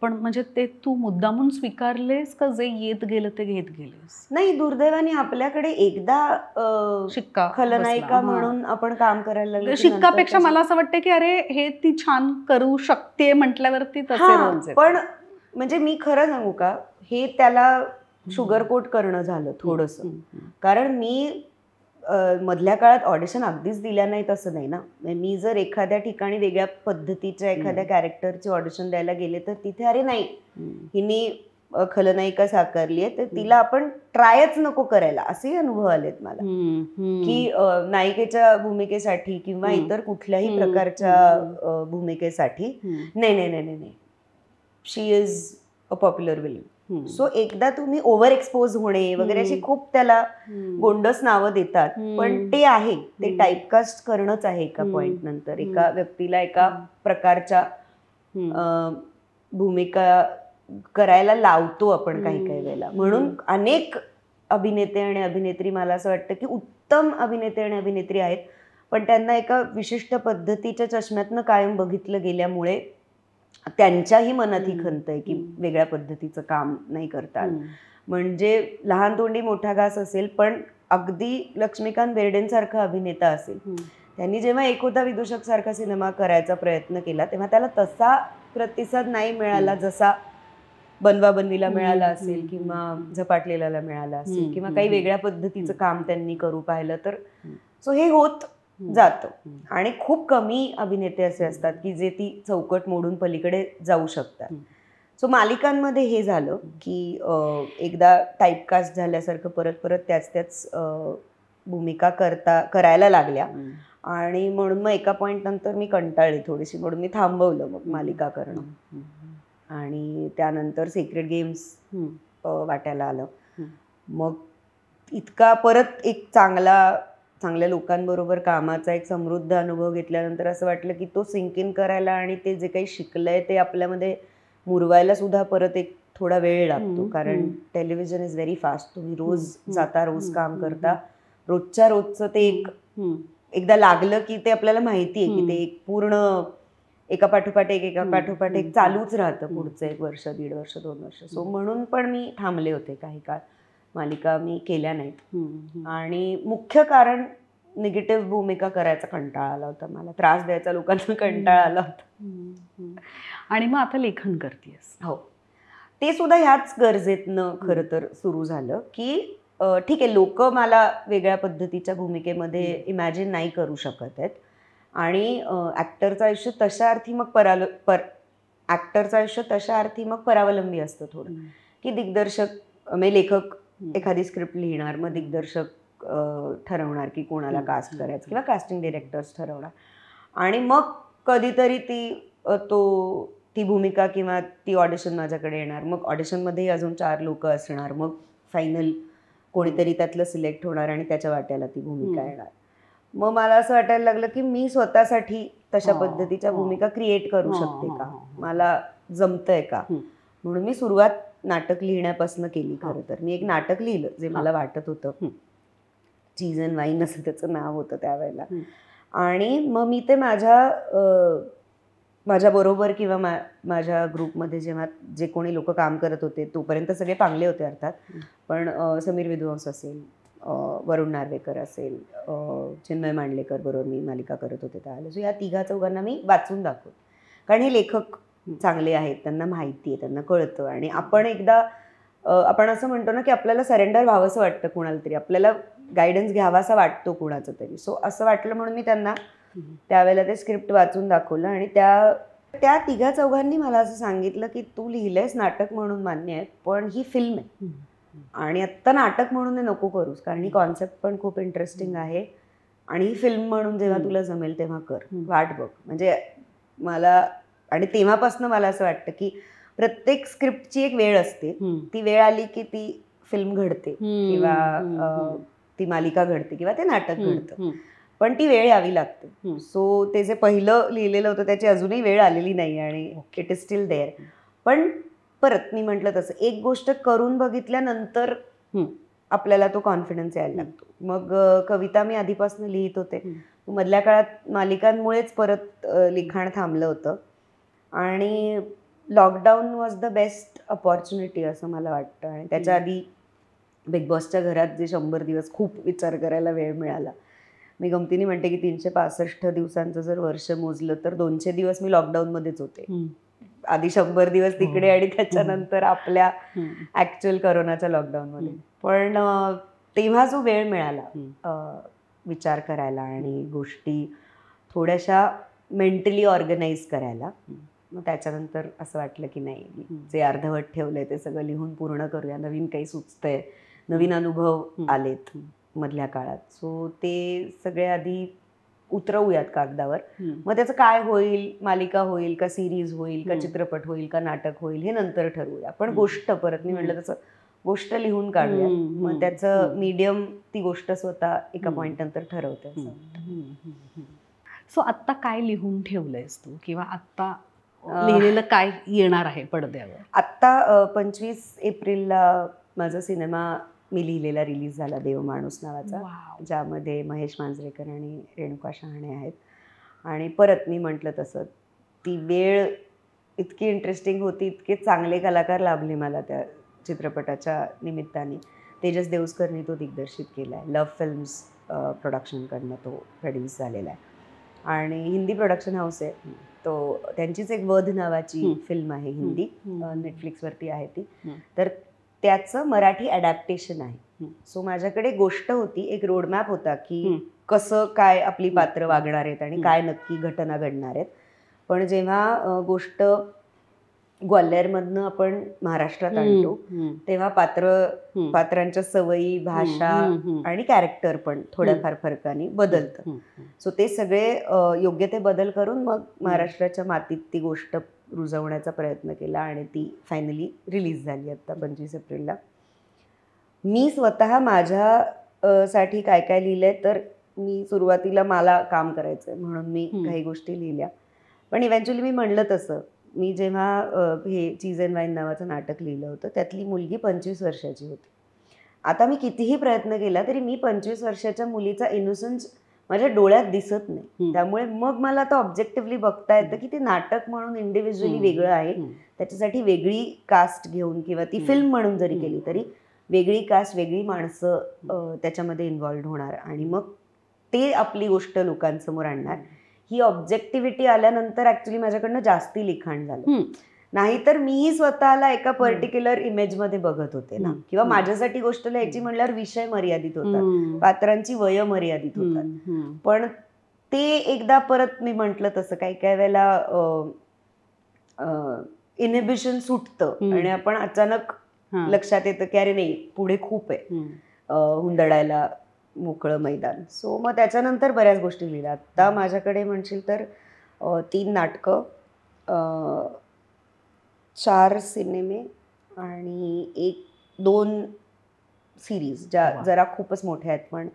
पण म्हणजे ते तू मुद्दामून स्वीकारलेस का जे येत गेलं ते घेत गेलेस? नाही, दुर्दैवाने आपल्याकडे एकदा शिक्का खलनायिका म्हणून आपण काम करायला लागलो. शिक्कापेक्षा मला असं वाटतं की अरे हे ती छान करू शकते म्हटल्यावरती तसे रोल्स. पण म्हणजे मी खरं सांगू का, हे त्याला शुगर कोट करणं झालं थोडंसं. कारण मी मधल्या काळात ऑडिशन अगदीच दिल्या नाहीत असं नाही ना. मी जर एखाद्या ठिकाणी वेगळ्या पद्धतीच्या एखाद्या कॅरेक्टरची ऑडिशन द्यायला गेले तर तिथे अरे नाही, हिने खलनायिका साकारली आहे तर तिला आपण ट्रायच नको करायला, असेही अनुभव आलेत मला की नायिकेच्या भूमिकेसाठी किंवा इतर कुठल्याही प्रकारच्या भूमिकेसाठी नाही नाही नाही नाही she is a popular villain, so एकदा तुम्ही ओव्हर एक्सपोज होणे वगैरे अशी खूप त्याला गोंडस नावं देतात, पण ते आहे, ते टाईपकास्ट करणंच आहे एका पॉइंट नंतर. एका व्यक्तीला एका प्रकारच्या भूमिका करायला लावतो आपण काही काही वेळेला. म्हणून अनेक अभिनेते आणि अभिनेत्री मला असं वाटतं की उत्तम अभिनेते आणि अभिनेत्री आहेत, पण त्यांना एका विशिष्ट पद्धतीच्या चष्म्यातनं कायम बघितलं गेल्यामुळे त्यांच्याही मनात ही खंत आहे की वेगळ्या पद्धतीचं काम नाही करतात. म्हणजे लहान तोंडी मोठा घास असेल, पण अगदी लक्ष्मीकांत बेर्डेंसारखा अभिनेता असेल, त्यांनी जेव्हा एक होता विदूषक सारखा सिनेमा करायचा प्रयत्न केला तेव्हा त्याला तसा प्रतिसाद नाही मिळाला जसा बनवा बनवीला मिळाला असेल किंवा झपाटलेला मिळाला असेल किंवा काही वेगळ्या पद्धतीचं काम त्यांनी करू पाहिलं तर. सो हे होत जातं आणि खूप कमी अभिनेते असे असतात की जे ती चौकट मोडून पलीकडे जाऊ शकतात. सो मालिकांमध्ये हे झालं की एकदा टाईपकास्ट झाल्यासारखं परत परत त्याच भूमिका करायला लागल्या आणि म्हणून मग एका पॉइंट नंतर मी कंटाळली थोडीशी, म्हणून मी थांबवलं मग मालिका करणं. आणि त्यानंतर सिक्रेट गेम्स वाटायला आलं. मग इतका परत एक चांगल्या लोकांबरोबर कामाचा एक समृद्ध अनुभव घेतल्यानंतर असं वाटलं की तो सिंक इन करायला आणि ते जे काही शिकलंय ते आपल्यामध्ये मुरवायला सुद्धा परत एक थोडा वेळ लागतो. कारण टेलिव्हिजन इज व्हेरी फास्ट. तुम्ही रोज जाता, रोज काम करता, रोजच्या रोजचं ते एकदा लागलं की ते आपल्याला माहिती आहे की ते एक पूर्ण एका पाठोपाठ एक चालूच राहतं पुढचं 1 वर्ष, 1.5 वर्ष, 2 वर्ष. सो म्हणून पण मी थांबले होते काही काळ, मालिका मी केल्या नाहीत. आणि मुख्य कारण निगेटिव्ह भूमिका करायचा कंटाळा आला होता मला, त्रास द्यायचा लोकांना कंटाळा आला होता. आणि मग आता लेखन करतेस? हो, ते सुद्धा ह्याच गरजेतनं खरं तर सुरू झालं की ठीक आहे, लोक मला वेगळ्या पद्धतीच्या भूमिकेमध्ये इमॅजिन नाही करू शकत आहेत आणि ॲक्टरचं आयुष्य तशा अर्थी मग परावलंबी असतं थोडं, की दिग्दर्शक म्हणजे लेखक एखादी स्क्रिप्ट लिहिणार, मग दिग्दर्शक ठरवणार की कोणाला कास्ट करायचं किंवा कास्टिंग डिरेक्टर्स ठरवणार आणि मग कधीतरी ती भूमिका किंवा ती ऑडिशन माझ्याकडे येणार. मग ऑडिशनमध्येही अजून 4 लोक असणार, मग फायनल कोणीतरी त्यातलं सिलेक्ट होणार आणि त्याच्या वाट्याला ती भूमिका येणार. मग मला असं वाटायला लागलं की मी स्वतःसाठी तशा पद्धतीच्या भूमिका क्रिएट करू शकते का, मला जमतंय का. म्हणून मी सुरुवात नाटक लिहिण्यापासून केली. खरं तर मी एक नाटक लिहिलं जे मला वाटत होतं, चीज अँड वाईन असं त्याचं नाव होतं त्यावेळेला. आणि मग मी ते माझ्याबरोबर किंवा माझ्या ग्रुपमध्ये जेव्हा जे कोणी लोक काम करत होते तोपर्यंत सगळे चांगले होते अर्थात, पण समीर विद्वांस असेल, वरुण नार्वेकर असेल, चिन्मय मांडलेकर बरोबर मी मालिका करत होते त्यावेळेला. सो या 3-4 मी वाचून दाखवत, कारण हे लेखक चांगले आहेत, त्यांना माहिती आहे, त्यांना कळतं. आणि आपण असं म्हणतो ना की आपल्याला सरेंडर व्हावंसं वाटतं कुणाला तरी, आपल्याला गायडन्स घ्यावासा वाटतो कुणाचं तरी. सो असं वाटलं म्हणून मी त्यांना त्यावेळेला ते स्क्रिप्ट वाचून दाखवलं आणि त्या 3-4 मला असं सांगितलं की तू लिहिलंयस नाटक म्हणून मान्य आहे, पण ही फिल्म आहे आणि आत्ता नाटक म्हणून हे नको करूस, कारण ही कॉन्सेप्ट पण खूप इंटरेस्टिंग आहे आणि ही फिल्म म्हणून जेव्हा तुला जमेल तेव्हा कर, वाट बघ. म्हणजे मला, आणि तेव्हापासून मला असं वाटतं की प्रत्येक स्क्रिप्टची एक वेळ असते, ती वेळ आली की ती फिल्म घडते किंवा ती मालिका घडते किंवा ते नाटक घडतं, पण ती वेळ यावी लागते. सो ते जे पहिलं लिहिलेलं होतं त्याची अजूनही वेळ आलेली नाही आणि इट इज स्टील देअर. पण परत मी म्हटलं तसं एक गोष्ट करून बघितल्यानंतर आपल्याला तो कॉन्फिडन्स यायला लागतो. मग कविता मी आधीपासून लिहित होते, मधल्या काळात मालिकांमुळेच परत लिखाण थांबलं होतं आणि lockdown was the best opportunity असं मला वाटतं. आणि त्याच्या आधी बिग बॉसच्या घरात जे 100 दिवस खूप विचार करायला वेळ मिळाला. मी गमतीने म्हणते की 365 दिवसांचं जर वर्ष मोजलं तर 200 दिवस मी लॉकडाऊनमध्येच होते. आधी 100 दिवस तिकडे आणि त्याच्यानंतर आपल्या ऍक्च्युअल करोनाच्या लॉकडाऊनमध्ये. पण तेव्हा जो वेळ मिळाला विचार करायला आणि गोष्टी थोड्याशा मेंटली ऑर्गनाईज करायला, मग त्याच्यानंतर असं वाटलं की नाही, जे अर्धवट ठेवलंय ते सगळं लिहून पूर्ण करूया, नवीन काही सुचतंय, नवीन अनुभव आलेत मधल्या काळात. सो ते सगळे आधी उतरवूयात कागदावर, मग त्याचं काय होईल, मालिका होईल का, सिरीज होईल का, चित्रपट होईल का, नाटक होईल, हे नंतर ठरवूया. पण गोष्ट, परत मी म्हटलं तसं गोष्ट लिहून काढूया. मग त्याचं मीडियम ती गोष्ट स्वतः एका पॉइंट नंतर ठरवते. सो आत्ता काय लिहून ठेवलंयस तू, किंवा आत्ता लिहिलेलं काय येणार आहे पडद्यावर? आत्ता 25 एप्रिलला माझा सिनेमा मी लिहिलेला रिलीज झाला, देवमाणूस नावाचा, ज्यामध्ये महेश मांजरेकर आणि रेणुका शहाणे आहेत. आणि परत मी म्हटलं तसं ती वेळ इतकी इंटरेस्टिंग होती, इतके चांगले कलाकार लाभले मला त्या चित्रपटाच्या निमित्ताने. तेजस देवस्करनी तो दिग्दर्शित केला आहे, लव्ह फिल्म्स प्रोडक्शनकडनं तो प्रोड्यूस झालेला आहे. आणि हिंदी प्रोडक्शन हाऊस आहे तो, त्यांचीच एक वध नावाची फिल्म आहे हिंदी, नेटफ्लिक्सवरती आहे ती, तर त्याचं मराठी ॲडॅप्टेशन आहे. सो माझ्याकडे गोष्ट होती, एक रोडमॅप होता की कसं काय आपली पात्र वागणार आहेत आणि काय नक्की घटना घडणार आहेत. पण जेव्हा गोष्ट ग्वाल्हेरमधनं आपण महाराष्ट्रात आणतो तेव्हा पात्रांच्या सवयी, भाषा आणि कॅरेक्टर पण थोड्याफार फरकाने बदलतं. सो ते सगळे योग्य ते बदल करून मग महाराष्ट्राच्या मातीत ती गोष्ट रुजवण्याचा प्रयत्न केला आणि ती फायनली रिलीज झाली आत्ता 25 एप्रिलला. मी स्वतः माझ्या साठी काय काय लिहिलंय, तर मी सुरुवातीला मला काम करायचंय म्हणून मी काही गोष्टी लिहिल्या. पण इव्हेंच्युअली मी म्हणलं तसं, मी जेव्हा हे चीज अँड वाईन नावाचं नाटक लिहिलं होतं त्यातली मुलगी 25 वर्षाची होती. आता मी कितीही प्रयत्न केला तरी मी 25 वर्षाच्या मुलीचा इनोसन्स माझ्या डोळ्यात दिसत नाही. त्यामुळे मग मला तो ऑब्जेक्टिव्हली बघता येतं की ते नाटक म्हणून इंडिव्हिज्युअली वेगळं आहे, त्याच्यासाठी वेगळी कास्ट घेऊन किंवा ती फिल्म म्हणून जरी केली तरी वेगळी कास्ट, वेगळी माणसं त्याच्यामध्ये इन्व्हॉल्व्ड होणार आणि मग ते आपली गोष्ट लोकांसमोर आणणार. ही ऑब्जेक्टिव्हिटी आल्यानंतर ऍक्च्युली माझ्याकडनं जास्ती लिखाण झालं. नाहीतर मीही स्वतःला एका पर्टिक्युलर इमेजमध्ये बघत होते ना, किंवा माझ्यासाठी गोष्ट लिहायची म्हणल्यावर विषय मर्यादित होतात, पात्रांची वय मर्यादित होतात. पण ते एकदा परत मी म्हटलं तसं काही काही वेळेला इनहिबिशन सुटतं आणि आपण अचानक लक्षात येतं की अरे नाही, पुढे खूप आहे हुंदडायला मोकळं मैदान. सो मग त्याच्यानंतर बऱ्याच गोष्टी लिहिल्या. आत्ता माझ्याकडे म्हणशील तर 3 नाटकं, 4 सिनेमे आणि 1-2 सिरीज ज्या जरा खूपच मोठ्या आहेत,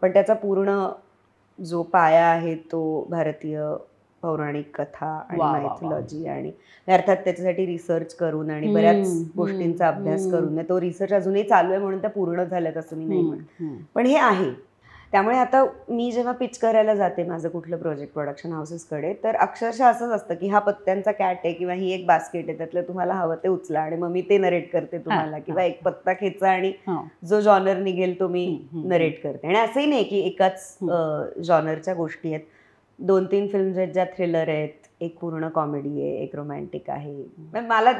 पण त्याचा पूर्ण जो पाया आहे तो भारतीय पौराणिक कथा आणि मायथॉलॉजी, आणि अर्थात त्याच्यासाठी रिसर्च करून आणि बऱ्याच गोष्टींचा अभ्यास करून, तो रिसर्च अजूनही चालू आहे म्हणून त्या पूर्ण झाल्यात असं मी नाही म्हणत, पण हे आहे. त्यामुळे आता मी जेव्हा पिच करायला जाते माझं कुठलं प्रोजेक्ट प्रोडक्शन हाऊसेसकडे, तर अक्षरशः असंच असतं की हा पत्त्यांचा कॅट आहे किंवा ही एक बास्केट आहे, त्यातलं तुम्हाला हवं ते उचला आणि मग मी ते नरेट करते तुम्हाला, किंवा एक पत्ता खेचा आणि जो जॉनर निघेल तो मी नरेट करते. आणि असंही नाही की एकाच जॉनरच्या गोष्टी आहेत. 2-3 फिल्म्स आहेत ज्या थ्रिलर आहेत, एक पूर्ण कॉमेडी आहे, एक रोमॅन्टिक आहे.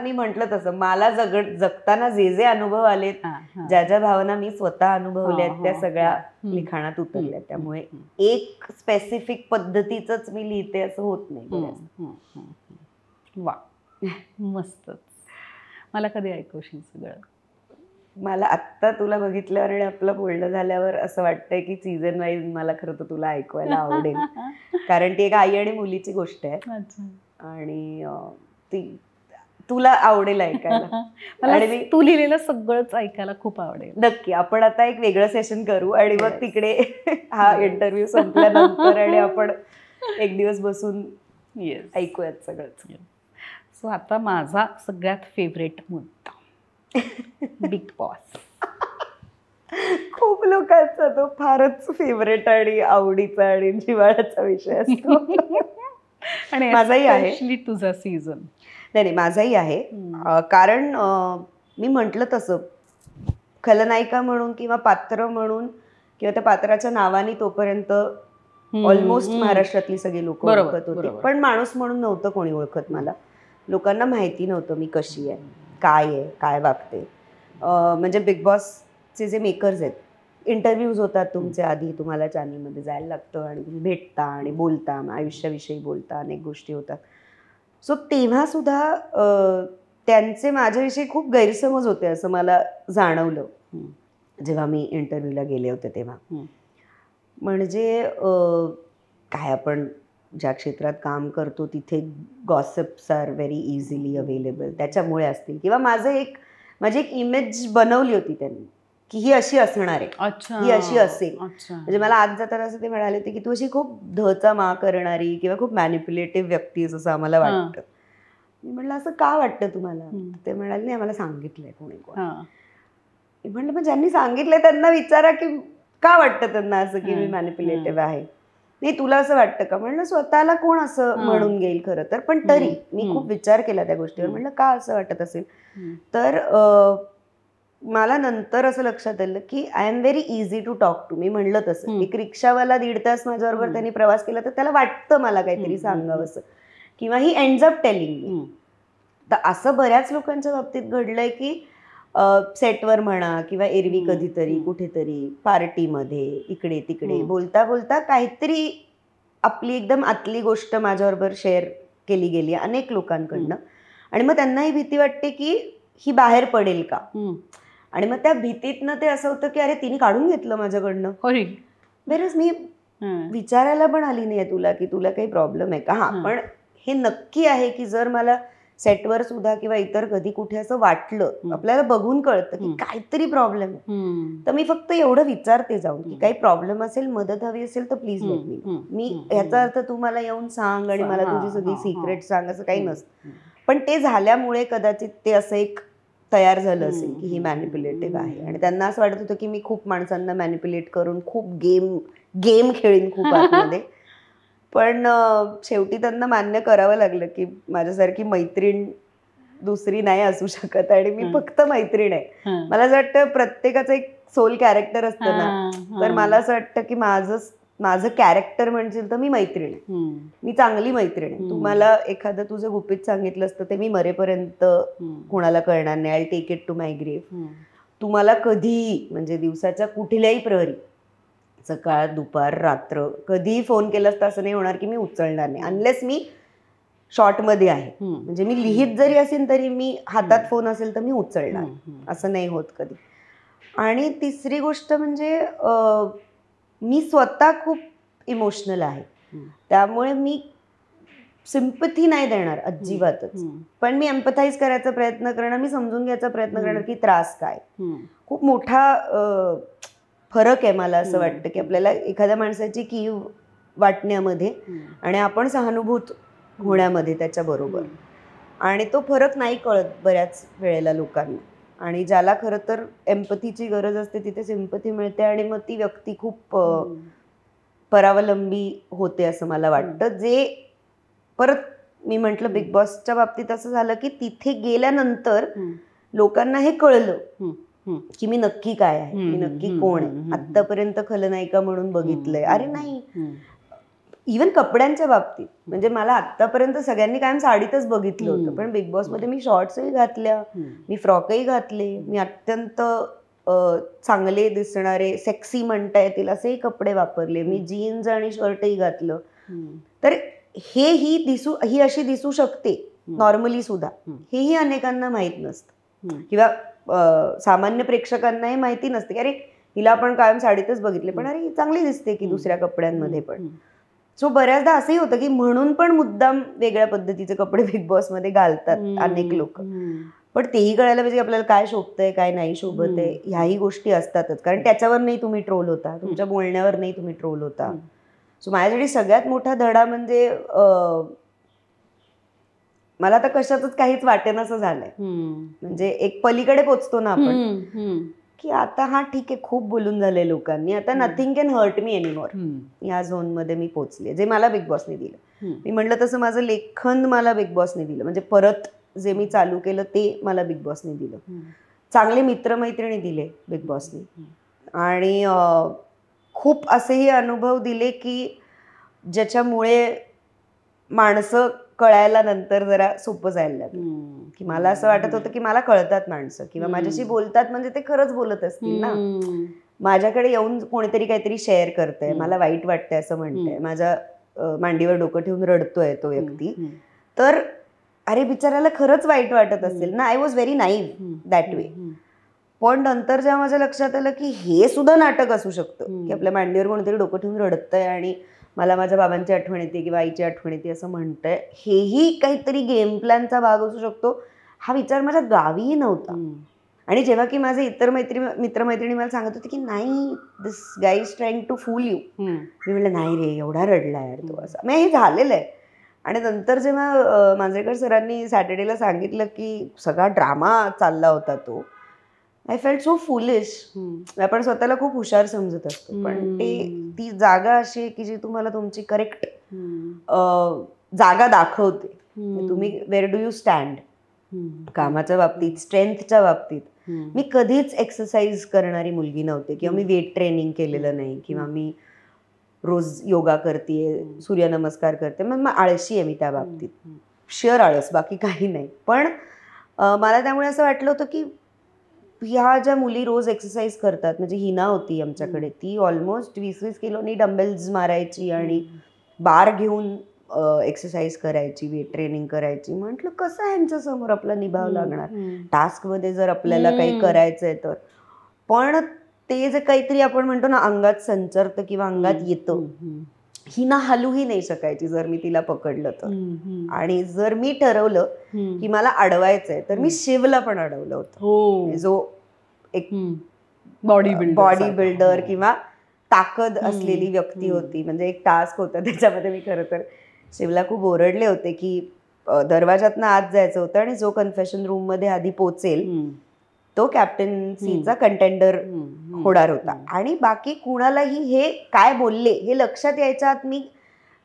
मी म्हटलं तसं मला जगताना जे जे अनुभव आलेत, ज्या ज्या भावना मी स्वतः अनुभवल्यात त्या सगळ्या लिखाणात उतरल्या. त्यामुळे एक स्पेसिफिक पद्धतीच मी लिहिते असं होत नाही. वा, मस्तच. मला कधी ऐकवशील सगळं? मला आत्ता तुला बघितल्यावर आणि आपलं बोलणं झाल्यावर असं वाटतंय की सीझन वाईज मला खरं तर तुला ऐकवायला आवडेल, कारण ती एक आई आणि मुलीची गोष्ट आहे आणि ती तुला आवडेल ऐकायला. आणि तू लिहिलेलं सगळंच ऐकायला खूप आवडेल. नक्की. आपण आता एक वेगळं सेशन करू आणि मग तिकडे हा इंटरव्ह्यू संपल्यानंतर आणि आपण एक दिवस बसून ऐकूयात सगळंच. सो आता माझा सगळ्यात फेवरेट मुद्दा, बिग बॉस. खूप लोकांचा तो फारच फेवरेट आणि आवडीचा आणि जिव्हाळ्याचा विषय असतो. आणि माझाही आहे. तुझा सीझन? नाही, माझाही आहे. कारण मी म्हटलं तसं खलनायिका म्हणून किंवा पात्र म्हणून किंवा त्या पात्राच्या नावाने तोपर्यंत ऑलमोस्ट महाराष्ट्रातली सगळी लोक ओळखत होती, पण माणूस म्हणून नव्हतं कोणी ओळखत मला. लोकांना माहिती नव्हतं मी कशी आहे, काय वागते. म्हणजे बिग बॉसचे जे मेकर्स आहेत, इंटरव्ह्यूज होतात तुमचे आधी, तुम्हाला चॅनलमध्ये जायला लागतं आणि तुम्ही भेटता आणि बोलता, आयुष्याविषयी बोलता, अनेक गोष्टी होतात. सो तेव्हा सुद्धा त्यांचे माझ्याविषयी खूप गैरसमज होते असं मला जाणवलं जेव्हा मी इंटरव्ह्यूला गेले होते तेव्हा. म्हणजे काय आपण ज्या क्षेत्रात काम करतो तिथे gossips are very easily available, त्याच्यामुळे असतील. किंवा माझी एक इमेज बनवली होती त्यांनी की ही अशी असणार आहे, ही अशी असेल. म्हणजे मला आज जाताना असं ते म्हणाले होते की तू अशी खूप धचा मा करणारी किंवा खूप मॅनिप्युलेटिव्ह व्यक्ती आहेस असं आम्हाला वाटतं. मी म्हटलं असं का वाटतं तुम्हाला? ते म्हणाले नाही आम्हाला सांगितलंय कोणी कोण. मी म्हटलं मग ज्यांनी सांगितलंय त्यांना विचारा की का वाटतं त्यांना असं की मी मॅनिप्युलेटिव्ह आहे. नाही तुला असं वाटतं का? म्हणलं स्वतःला कोण असं म्हणून घेईल खरं तर, पण तरी मी खूप विचार केला त्या गोष्टीवर. म्हणलं का असं वाटत असेल? तर मला नंतर असं लक्षात आलं की I am very easy to talk to. मी म्हणलं तसं एक रिक्षावाला 1.5 तास माझ्याबरोबर त्यांनी प्रवास केला तर त्याला वाटतं मला काहीतरी सांगावं असं, किंवा he ends up telling me. तर असं बऱ्याच लोकांच्या बाबतीत घडलंय की सेटवर म्हणा किंवा एरवी कधीतरी कुठेतरी पार्टीमध्ये इकडे तिकडे बोलता बोलता काहीतरी आपली एकदम आतली गोष्ट माझ्याबरोबर शेअर केली गेली अनेक लोकांकडनं, आणि मग त्यांनाही भीती वाटते की ही बाहेर पडेल का. आणि मग त्या भीतीतनं ते असं होतं की अरे तिने काढून घेतलं माझ्याकडनं. बरंच मी विचारायला पण आली नाहीये तुला की तुला काही प्रॉब्लेम आहे का. पण हे नक्की आहे की जर मला सेटवर सुद्धा किंवा इतर कधी कुठे असं वाटलं, आपल्याला बघून कळतं की काहीतरी प्रॉब्लेम आहे, तर मी फक्त एवढं विचारते जाऊन की काही प्रॉब्लेम असेल, मदत हवी असेल तर प्लीज लेट मी. ह्याचा अर्थ तू मला येऊन सांग आणि मला तुझी सगळी सिक्रेट सांग असं काही नसतं. पण ते झाल्यामुळे कदाचित ते असं एक तयार झालं असेल की ही मॅनिप्युलेटिव्ह आहे, आणि त्यांना असं वाटत होतं की मी खूप माणसांना मॅनिप्युलेट करून खूप गेम खेळीन खूप आतमध्ये. पण शेवटी त्यांना मान्य करावं लागलं की माझ्यासारखी मैत्रीण दुसरी नाही असू शकत, आणि मी फक्त मैत्रीण आहे. मला असं वाटतं प्रत्येकाचं एक सोल कॅरेक्टर असतं ना, तर मला असं वाटतं की माझं कॅरेक्टर म्हणशील तर मी मैत्रीण आहे, मी चांगली मैत्रीण आहे. तुम्हाला एखादं तुझं गुपित सांगितलं असतं ते मी मरेपर्यंत कोणाला कळणार नाही. I take it to my grave. तुम्हाला कधीही म्हणजे दिवसाच्या कुठल्याही प्रहरी, सकाळ दुपार रात्र, कधीही फोन केला असता असं नाही होणार की मी उचलणार नाही, अनलेस मी शॉर्टमध्ये आहे. म्हणजे मी लिहित जरी असेल तरी मी हातात फोन असेल तर मी उचलणार, असं नाही होत कधी. आणि तिसरी गोष्ट म्हणजे मी स्वतः खूप इमोशनल आहे, त्यामुळे मी सिम्पथी नाही देणार अजिबातच, पण मी एम्पथाइज करायचा प्रयत्न करणार, मी समजून घ्यायचा प्रयत्न करणार की त्रास काय. खूप मोठा फरक आहे मला असं वाटतं की आपल्याला एखाद्या माणसाची कीव वाटण्यामध्ये आणि आपण सहानुभूत होण्यामध्ये त्याच्याबरोबर, आणि तो फरक नाही कळत बऱ्याच वेळेला लोकांना. आणि ज्याला खरं तर एम्पथीची गरज असते तिथे सिम्पथी मिळते, आणि मग ती व्यक्ती खूप परावलंबी होते असं मला वाटतं. जे परत मी म्हटलं बिग बॉसच्या बाबतीत असं झालं की तिथे गेल्यानंतर लोकांना हे कळलं की मी नक्की काय आहे, मी नक्की कोण आहे. आत्तापर्यंत खलनायिका म्हणून बघितलंय, अरे नाही. इव्हन कपड्यांच्या बाबतीत म्हणजे मला आत्तापर्यंत सगळ्यांनी कायम साडीतच बघितलं होतं, पण बिग बॉसमध्ये मी शॉर्ट्सही घातल्या, मी फ्रॉकही घातले, मी अत्यंत चांगले दिसणारे सेक्सी म्हणता येतील असेही कपडे वापरले, मी जीन्स आणि शर्टही घातलं. तर ही अशी दिसू शकते नॉर्मली सुद्धा, हेही अनेकांना माहीत नसतं, किंवा सामान्य प्रेक्षकांनाही माहिती नसते की अरे हिला आपण कायम साडीतच बघितले, पण अरे ही चांगली दिसते की दुसऱ्या कपड्यांमध्ये पण. सो बऱ्याचदा असंही होतं की म्हणून पण मुद्दाम वेगळ्या पद्धतीचे कपडे बिग बॉसमध्ये घालतात अनेक लोक, पण तेही कळायला पाहिजे आपल्याला काय शोभतंय काय नाही शोभत आहे. ह्याही गोष्टी असतातच, कारण त्याच्यावर नाही तुम्ही ट्रोल होता, तुमच्या बोलण्यावर नाही तुम्ही ट्रोल होता. सो माझ्यासाठी सगळ्यात मोठा धडा म्हणजे मला आता कशातच काहीच वाटेनासं झालंय. म्हणजे एक पलीकडे पोचतो ना आपण की आता हा ठीक आहे, खूप बोलून झाले लोकांनी, आता nothing can hurt me anymore. या झोनमध्ये मी पोचले, जे मला बिग बॉसने दिलं. मी म्हटलं तसं माझं लेखन मला बिग बॉसने दिलं, म्हणजे परत जे मी चालू केलं ते मला बिग बॉसने दिलं. चांगले मित्रमैत्रिणी दिले बिग बॉसने, आणि खूप असेही अनुभव दिले की ज्याच्यामुळे माणसं कळायला नंतर जरा सोपं जायला लागलं. की मला असं वाटत होतं की मला कळतात माणसं, किंवा माझ्याशी बोलतात म्हणजे ते खरंच बोलत असतील ना. माझ्याकडे येऊन कोणीतरी काहीतरी शेअर करतंय, मला वाईट वाटतंय असं म्हणतंय, माझ्या मांडीवर डोकं ठेवून रडतोय तो व्यक्ती, तर अरे बिचाराला खरंच वाईट वाटत असेल ना. I was very naive that way. पण नंतर जेव्हा माझ्या लक्षात आलं की हे सुद्धा नाटक असू शकतं, की आपल्या मांडीवर कोणीतरी डोकं ठेवून रडतंय आणि मला माझ्या बाबांची आठवण येते किंवा आईची आठवण येते असं म्हणतंय, हेही काहीतरी गेम प्लॅनचा भाग असू शकतो. हा विचार माझ्या गावीही नव्हता. आणि जेव्हा की माझे इतर मित्रमैत्रिणी मला सांगत होते की नाही, this guy is trying to fool you, मी म्हटलं नाही रे, एवढा रडला यार तो, असं मग हे झालेलं आहे. आणि नंतर जेव्हा मांजरेकर सरांनी सॅटर्डेला सांगितलं की सगळा ड्रामा चालला होता तो, आय फेल्ट सो फुलिश. आपण स्वतःला खूप हुशार समजत असतो, पण ती जागा अशी आहे की जी तुम्हाला तुमची करेक्ट जागा दाखवते. तुम्ही वेअर डू यू स्टँड कामाच्या बाबतीत, स्ट्रेंथच्या बाबतीत. मी कधीच एक्सरसाइज करणारी मुलगी नव्हते किंवा मी वेट ट्रेनिंग केलेलं नाही किंवा मी रोज योगा करते, सूर्यनमस्कार करते. मग आळशी आहे मी त्या बाबतीत, शेअर आळस, बाकी काही नाही. पण मला त्यामुळे असं वाटलं होतं की ह्या ज्या मुली रोज एक्सरसाइज करतात, म्हणजे हिना होती आमच्याकडे, ती ऑलमोस्ट 20-20 किलोनी डंबेल्स मारायची आणि बार घेऊन एक्सरसाइज करायची, वेट ट्रेनिंग करायची. म्हटलं कसं ह्यांच्या समोर आपला निभाव लागणार टास्कमध्ये जर आपल्याला काही करायचंय तर. पण ते जे काहीतरी आपण म्हणतो ना अंगात संचरतं किंवा अंगात येतं, हिना हलूही नाही शकायची जर मी तिला पकडलं तर. आणि जर मी ठरवलं की मला अडवायचंय तर मी शिवला पण अडवलं होतं, जो एक बॉडी बिल्डर किंवा ताकद असलेली व्यक्ती होती. म्हणजे एक टास्क होता त्याच्यामध्ये. मी खरं तर शिवला खूप ओरडले होते की दरवाजातनं आत जायचं होतं आणि जो कन्फेशन रूम मध्ये आधी पोचेल तो कॅप्टन्सीचा कंटेंडर होणार होता. आणि बाकी कुणालाही हे काय बोलले हे लक्षात यायच्या आत मी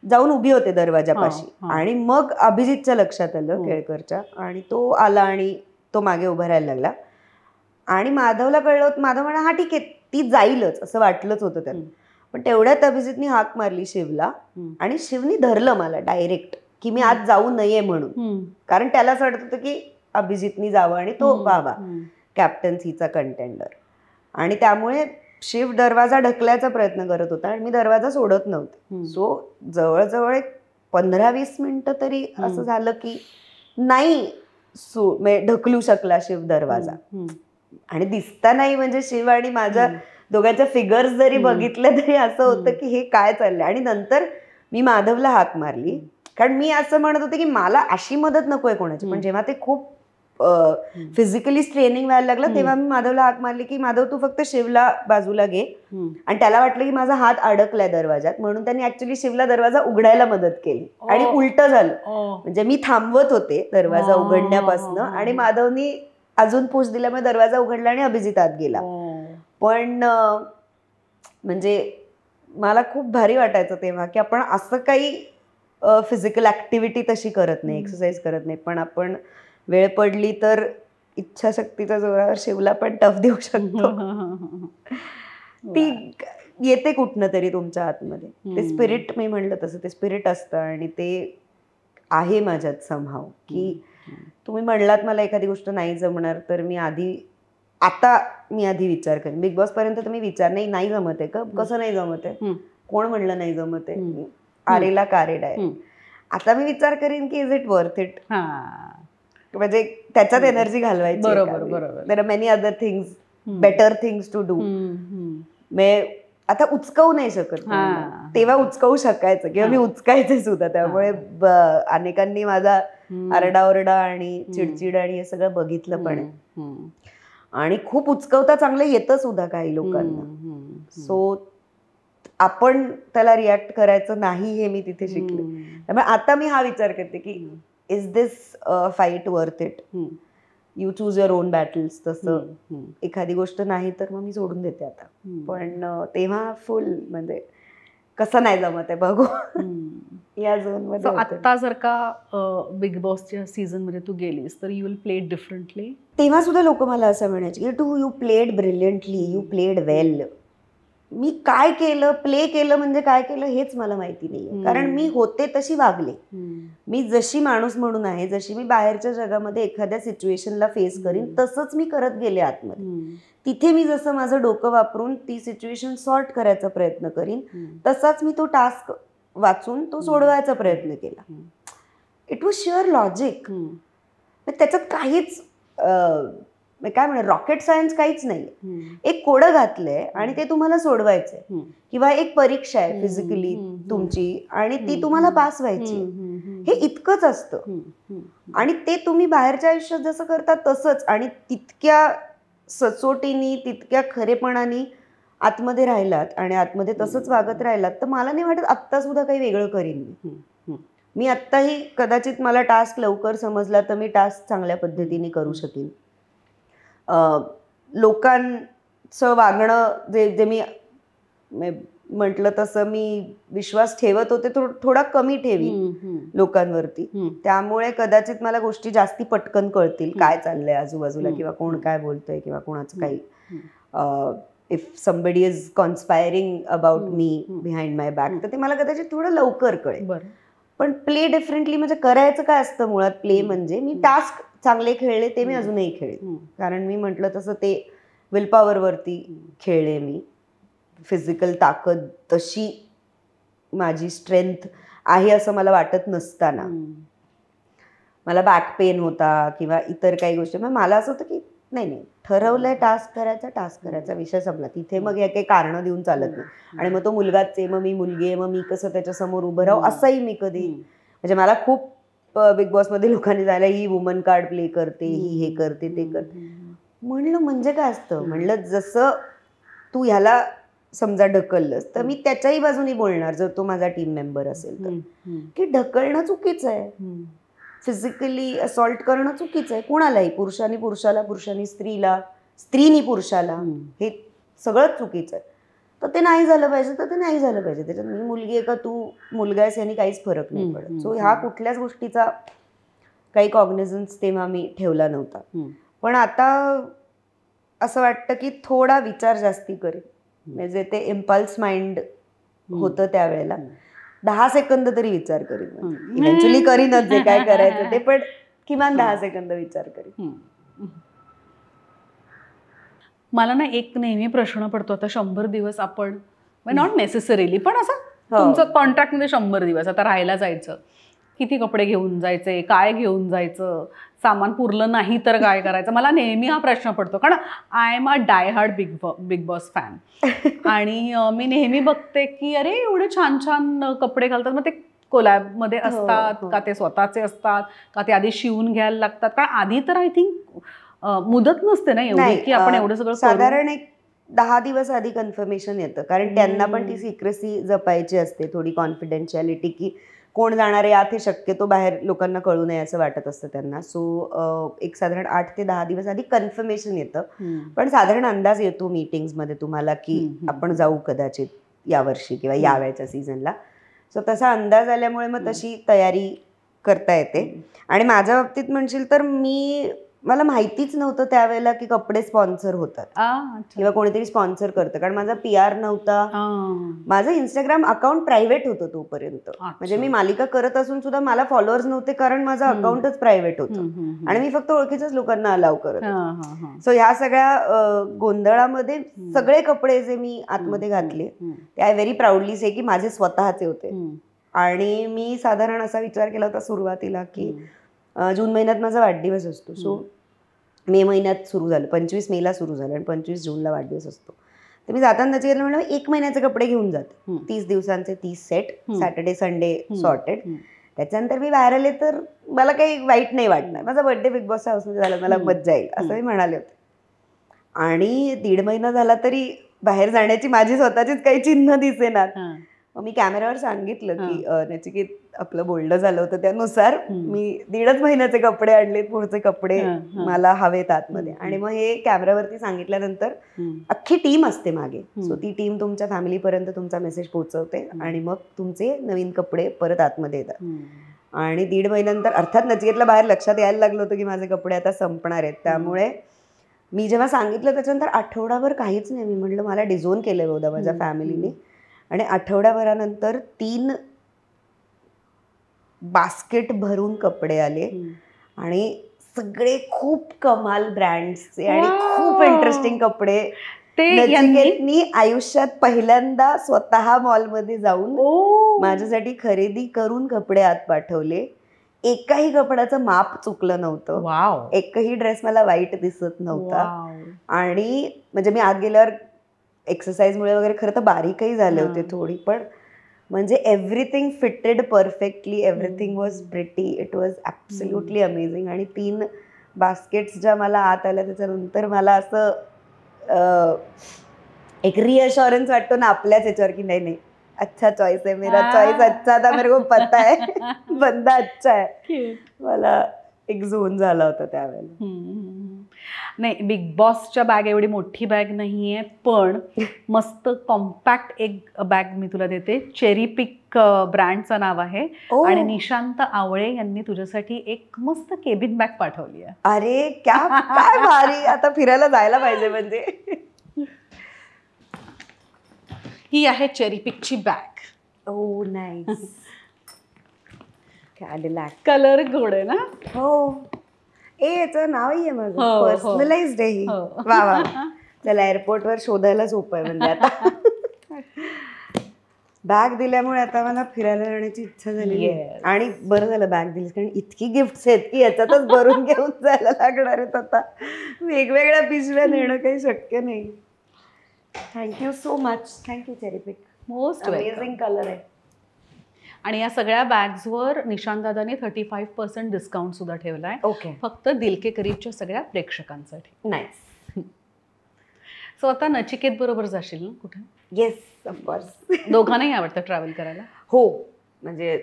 जाऊन उभी होते दरवाजापाशी. आणि मग अभिजितच्या लक्षात आलं, केळकरच्या, आणि तो आला आणि तो मागे उभा राहायला लागला. आणि माधवला कळलं होतं, माधव म्हणा हा ठीक आहे ती जाईलच असं वाटलंच होतं त्यांना. पण तेवढ्यात अभिजितनी हाक मारली शिवला आणि शिवनी धरलं मला डायरेक्ट की मी आज जाऊ नये म्हणून. कारण त्याला असं वाटत होतं की अभिजितनी जावं आणि तो बाबा कॅप्टन्सीचा कंटेंडर. आणि त्यामुळे शिव दरवाजा ढकलायचा प्रयत्न करत होता आणि मी दरवाजा सोडत नव्हते. सो जवळजवळ 15-20 मिनिटं तरी असं झालं की नाही ढकलू शकला शिव दरवाजा. आणि दिसता नाही म्हणजे शिव आणि माझ्या दोघांच्या फिगर्स जरी बघितल्या तरी असं होतं की हे काय चाललंय. आणि नंतर मी माधवला हाक मारली, कारण मी असं म्हणत होते की मला अशी मदत नकोय कोणाची. पण जेव्हा ते खूप फिजिकली स्ट्रेनिंग व्हायला लागलं तेव्हा मी माधवला हाक मारली की माधव तू फक्त शिवला बाजूला घे. आणि त्याला वाटलं की माझा हात अडकलाय दरवाजात, म्हणून त्यांनी ऍक्च्युली शिवला दरवाजा उघडायला मदत केली. आणि उलट झालं, म्हणजे मी थांबवत होते दरवाजा उघडण्यापासून आणि माधवनी अजून पुश दिल्यामुळे दरवाजा उघडला आणि अभिजित आत गेला. पण म्हणजे मला खूप भारी वाटायचं तेव्हा की आपण असं काही फिजिकल ऍक्टिव्हिटी तशी करत नाही, एक्सरसाइज करत नाही, पण आपण वेळ पडली तर इच्छाशक्तीच्या जोरावर शिवला पण टफ देऊ शकतो. ती येते कुठनं तरी तुमच्या आतमध्ये. ते स्पिरिट, मी म्हणलं तसं ते स्पिरिट असतं आणि ते आहे माझ्यात समहाव. की तुम्ही म्हणलात मला एखादी गोष्ट नाही जमणार तर मी आधी विचार करेन. बिग बॉस पर्यंत तुम्ही विचार नाही जमत आहे का, कसं नाही जमत आहे, कोण म्हणलं नाही जमत आहे, आरेला कारेड आहे. आता मी विचार करीन की इज इट वर्थ इट, म्हणजे त्याच्यात एनर्जी घालवायची. There are many other things, better things to do. आता उचकवू नाही शकत, तेव्हा उचकवू शकायचं किंवा मी उचकायचे सुद्धा. त्यामुळे अनेकांनी माझा आरडाओरडा आणि चिडचिड आणि हे सगळं बघितलं पण आहे. आणि खूप उचकवता चांगलं येतं सुद्धा काही लोकांना. सो आपण त्याला रिॲक्ट करायचं नाही हे मी तिथे शिकले. त्यामुळे आता मी हा विचार करते की is this fight worth it, you choose your on battles. तसं एखादी गोष्ट नाही तर मग मी सोडून देते आता. पण तेव्हा फुल म्हणजे कसं नाही जमत आहे बघू या झोन मध्ये. आता जर का बिग बॉसच्या सीझन मध्ये तू गेलीस तर यू विल प्ले डिफरंटली. तेव्हा सुद्धा लोक मला असं म्हणायचे की you played brilliantly, you played well. मी काय केलं, प्ले केलं म्हणजे काय केलं हेच मला माहिती नाहीये. कारण मी होते तशी वागले. मी जशी माणूस म्हणून आहे, जशी मी बाहेरच्या जगामध्ये एखाद्या सिच्युएशनला फेस करीन तसंच मी करत गेले आतमध्ये. तिथे मी जसं माझं डोकं वापरून ती सिच्युएशन सॉर्ट करायचा प्रयत्न करीन तसाच मी तो टास्क वाचून तो सोडवायचा प्रयत्न केला. It was sure logic. त्याच्यात काहीच काय म्हणा रॉकेट सायन्स काहीच नाही. एक कोडं घातलंय आणि ते तुम्हाला सोडवायचंय किंवा एक परीक्षा आहे फिजिकली तुमची आणि ती तुम्हाला पास व्हायची, हे इतकंच असतं. आणि ते तुम्ही बाहेरच्या आयुष्यात जसं करता तसंच आणि तितक्या सचोटीने तितक्या खरेपणाने आतमध्ये राहिलात आणि आतमध्ये तसंच वागत राहिलात तर मला नाही वाटत आत्ता सुद्धा काही वेगळं करीन मी. आत्ताही कदाचित मला टास्क लवकर समजला तर मी टास्क चांगल्या पद्धतीने करू शकेन. लोकांचं वागणं जे मी म्हटलं तसं मी विश्वास ठेवत होते थोडा कमी ठेवी लोकांवरती. त्यामुळे कदाचित मला गोष्टी जास्ती पटकन कळतील काय चाललंय आजूबाजूला किंवा कोण काय बोलतोय किंवा कोणाचं काही. If somebody is conspiring about me behind my back तर ते मला कदाचित थोडं लवकर कळेल. पण प्ले डिफरंटली म्हणजे करायचं काय असतं मुळात प्ले म्हणजे मी टास्क चांगले खेळले ते मी अजूनही खेळले. कारण मी म्हटलं तसं ते विल पॉवरवरती खेळले मी. फिजिकल ताकद तशी माझी स्ट्रेंथ आहे असं मला वाटत नसताना मला बॅक पेन होता किंवा इतर काही गोष्टी. मग मला असं होतं की नाही ठरवलंय टास्क करायचा विषय संपला. तिथे मग या काही कारणं देऊन चालत नाही. आणि मग तो मुलगाच आहे मग मी मुलगी आहे मग मी कसं त्याच्यासमोर उभं राहू असंही मी कधी म्हणजे मला खूप बिग बॉस मध्ये लोकांनी जायला ही वुमन कार्ड प्ले करते ही हे करते ते करते. म्हणलं म्हणजे काय असतं. म्हणलं जसं तू ह्याला समजा ढकललंस तर मी त्याच्याही बाजूनी बोलणार जर तो माझा टीम मेंबर असेल तर की ढकलणं चुकीचं आहे. फिजिकली असॉल्ट करणं चुकीचं आहे कुणालाही. पुरुषांनी पुरुषाला पुरुषांनी स्त्रीला स्त्रीनी पुरुषाला हे सगळंच चुकीचं आहे. तर ते नाही झालं पाहिजे तर ते नाही झालं पाहिजे. त्याच्यात मी मुलगी आहे का तू मुलगा आहेस यांनी काहीच फरक नाही पडत. सो ह्या कुठल्याच गोष्टीचा काही कॉग्निझन्स तेव्हा मी ठेवला नव्हता. पण आता असं वाटतं की थोडा विचार जास्ती करेल. म्हणजे ते इम्पल्स माइंड होतं त्यावेळेला 10 सेकंद तरी विचार करीन. इव्हेंच्युअली करीनच जे काय करायचं ते पण किमान 10 सेकंद विचार करीन. मला ना एक नेहमी प्रश्न पडतो आता 100 दिवस आपण नॉट नेसेसरीली पण असं तुमचं कॉन्ट्रॅक्टमध्ये 100 दिवस आता राहायला जायचं किती कपडे घेऊन जायचे काय घेऊन जायचं सामान पुरलं नाही तर काय करायचं. मला नेहमी हा प्रश्न पडतो कारण I am a die hard big boss fan आणि मी नेहमी बघते की अरे एवढे छान छान कपडे घालतात मग ते कोलॅबमध्ये असतात का ते स्वतःचे असतात का ते आधी शिवून घ्यायला लागतात. कारण आधी तर आय थिंक मुदत नसते ना एवढी की आपण एवढं सगळं साधारण एक 10 दिवस आधी कन्फर्मेशन येतं कारण त्यांना पण ती सिक्रेसी जपायची असते थोडी कॉन्फिडेन्शियालिटी की कोण जाणार आहे यात हे शक्यतो बाहेर लोकांना कळू नये असं वाटत असतं त्यांना. सो एक साधारण 8 ते 10 दिवस आधी कन्फर्मेशन येतं. पण साधारण अंदाज येतो मीटिंग्समध्ये तुम्हाला की आपण जाऊ कदाचित यावर्षी किंवा यावेळच्या सीझनला. सो तसा अंदाज आल्यामुळे मग तशी तयारी करता येते. आणि माझ्या बाबतीत म्हणशील तर मला माहितीच नव्हतं त्यावेळेला की कपडे स्पॉन्सर होतात किंवा कोणीतरी स्पॉन्सर करतं कारण माझा PR नव्हता. माझं इंस्टाग्राम अकाउंट प्रायव्हेट होतं तोपर्यंत. म्हणजे मी मालिका करत असून सुद्धा मला फॉलोअर्स नव्हते कारण माझं अकाउंटच प्रायव्हेट होतं आणि मी फक्त ओळखीच्याच लोकांना अलाव करत होते. सो ह्या सगळ्या गोंधळामध्ये सगळे कपडे जे मी आतमध्ये घातले ते आय व्हेरी प्राऊडली से की माझे स्वतःचे होते. आणि मी साधारण असा विचार केला होता सुरुवातीला की जून महिन्यात माझा वाढदिवस असतो. सो मे महिन्यात सुरू झालं 25 मेला सुरू झालं आणि 25 जूनला वाढदिवस असतो. तर मी जाताना नचिकेतला म्हणलं 1 महिन्याचे कपडे घेऊन जाते 30 दिवसांचे 30 सेट सॅटर्डे संडे सॉर्टेड. त्याच्यानंतर मी बाहेर आले तर मला काही वाईट नाही वाटणार. माझा बर्थडे बिग बॉसच्या हाऊसमध्ये झाला मला मज्जा येईल असं मी म्हणाले होते. आणि 1.5 महिना झाला तरी बाहेर जाण्याची माझी स्वतःचीच काही चिन्ह दिसेनात. मग मी कॅमेऱ्यावर सांगितलं की नचिकेत आपलं बोलणं झालं होतं त्यानुसार मी 1.5 महिन्याचे कपडे आणलेत पुढचे कपडे मला हवेत आतमध्ये. आणि मग हे कॅमेऱ्यावरती सांगितल्यानंतर अख्खी टीम असते मागे. सो ती टीम तुमच्या फॅमिलीपर्यंत तुमचा मेसेज पोहोचवते आणि मग तुमचे नवीन कपडे परत आतमध्ये येतात. आणि 1.5 महिन्यानंतर अर्थात नचिकेतला बाहेर लक्षात यायला लागलं होतं की माझे कपडे आता संपणार आहेत. त्यामुळे मी जेव्हा सांगितलं त्याच्यानंतर आठवडाभर काहीच नाही. मी म्हटलं मला डिझोन केलं होतं माझ्या फॅमिलीने. आणि आठवड्याभरानंतर 3 बास्केट भरून कपडे आले आणि सगळे खूप कमाल ब्रँड्सचे आणि खूप इंटरेस्टिंग कपडे. नचिकेतनी आयुष्यात पहिल्यांदा स्वतः मॉलमध्ये जाऊन माझ्यासाठी खरेदी करून कपडे आत पाठवले एकही कपड्याचं माप चुकलं नव्हतं. वाव. एकही ड्रेस मला वाईट दिसत नव्हता. आणि म्हणजे मी आत गेल्यावर एक्सरसाइजमुळे वगैरे खरं तर बारीकही झाले होते थोडी, पण म्हणजे everything fitted perfectly, everything was pretty, it was absolutely amazing. आणि 3 बास्केट्स ज्या मला आत आल्या त्याच्यानंतर मला असं एक रिअश्युरन्स वाटतो ना आपल्याच याच्यावर की नाही अच्छा चॉईस है, मेरा चॉईस अच्छा था, मेरे को पता है, बंदा अच्छा है. मला एक झोन झाला होता त्यावेळेला. नाही, बिग बॉसच्या बॅग एवढी मोठी बॅग नाहीये, पण मस्त कॉम्पॅक्ट एक बॅग मी तुला देते. चेरी पिक ब्रँडचं नाव आहे. आणि निशांत आवळे यांनी तुझ्यासाठी एक मस्त केबिन बॅग पाठवली आहे. अरे काय भारी, आता फिरायला जायला पाहिजे. म्हणजे ही आहे चेरी पिकची bag. Oh nice. Cadillac colour गोड आहे ना. हो. याचं नावही आहे माझं, पर्सनलाइज्ड आहे ही. वा वा. त्याला एअरपोर्टवर शोधायला सोपं आहे. म्हणजे आता बॅग दिल्यामुळे आता मला फिरायला जाण्याची इच्छा झाली. आणि बरं झालं बॅग दिलीस, कारण इतकी गिफ्ट्स आहेत की याच्यातच भरून घेऊन जायला लागणार आहेत. आता वेगवेगळ्या पिशव्या नेणं काही शक्य नाही. Thank you so much. Thank you Cherrypick. Most amazing colour आहे. आणि या सगळ्या बॅग्सवर निशांत दादाने 35% डिस्काउंट सुद्धा ठेवलाय. ओके. फक्त दिल के करीबच्या सगळ्या प्रेक्षकांसाठी. नाईस. सो आता नचिकेत बरोबर जाशील ना कुठे? Yes, of course. दोघांनाही आवडतं ट्रॅव्हल करायला? हो, म्हणजे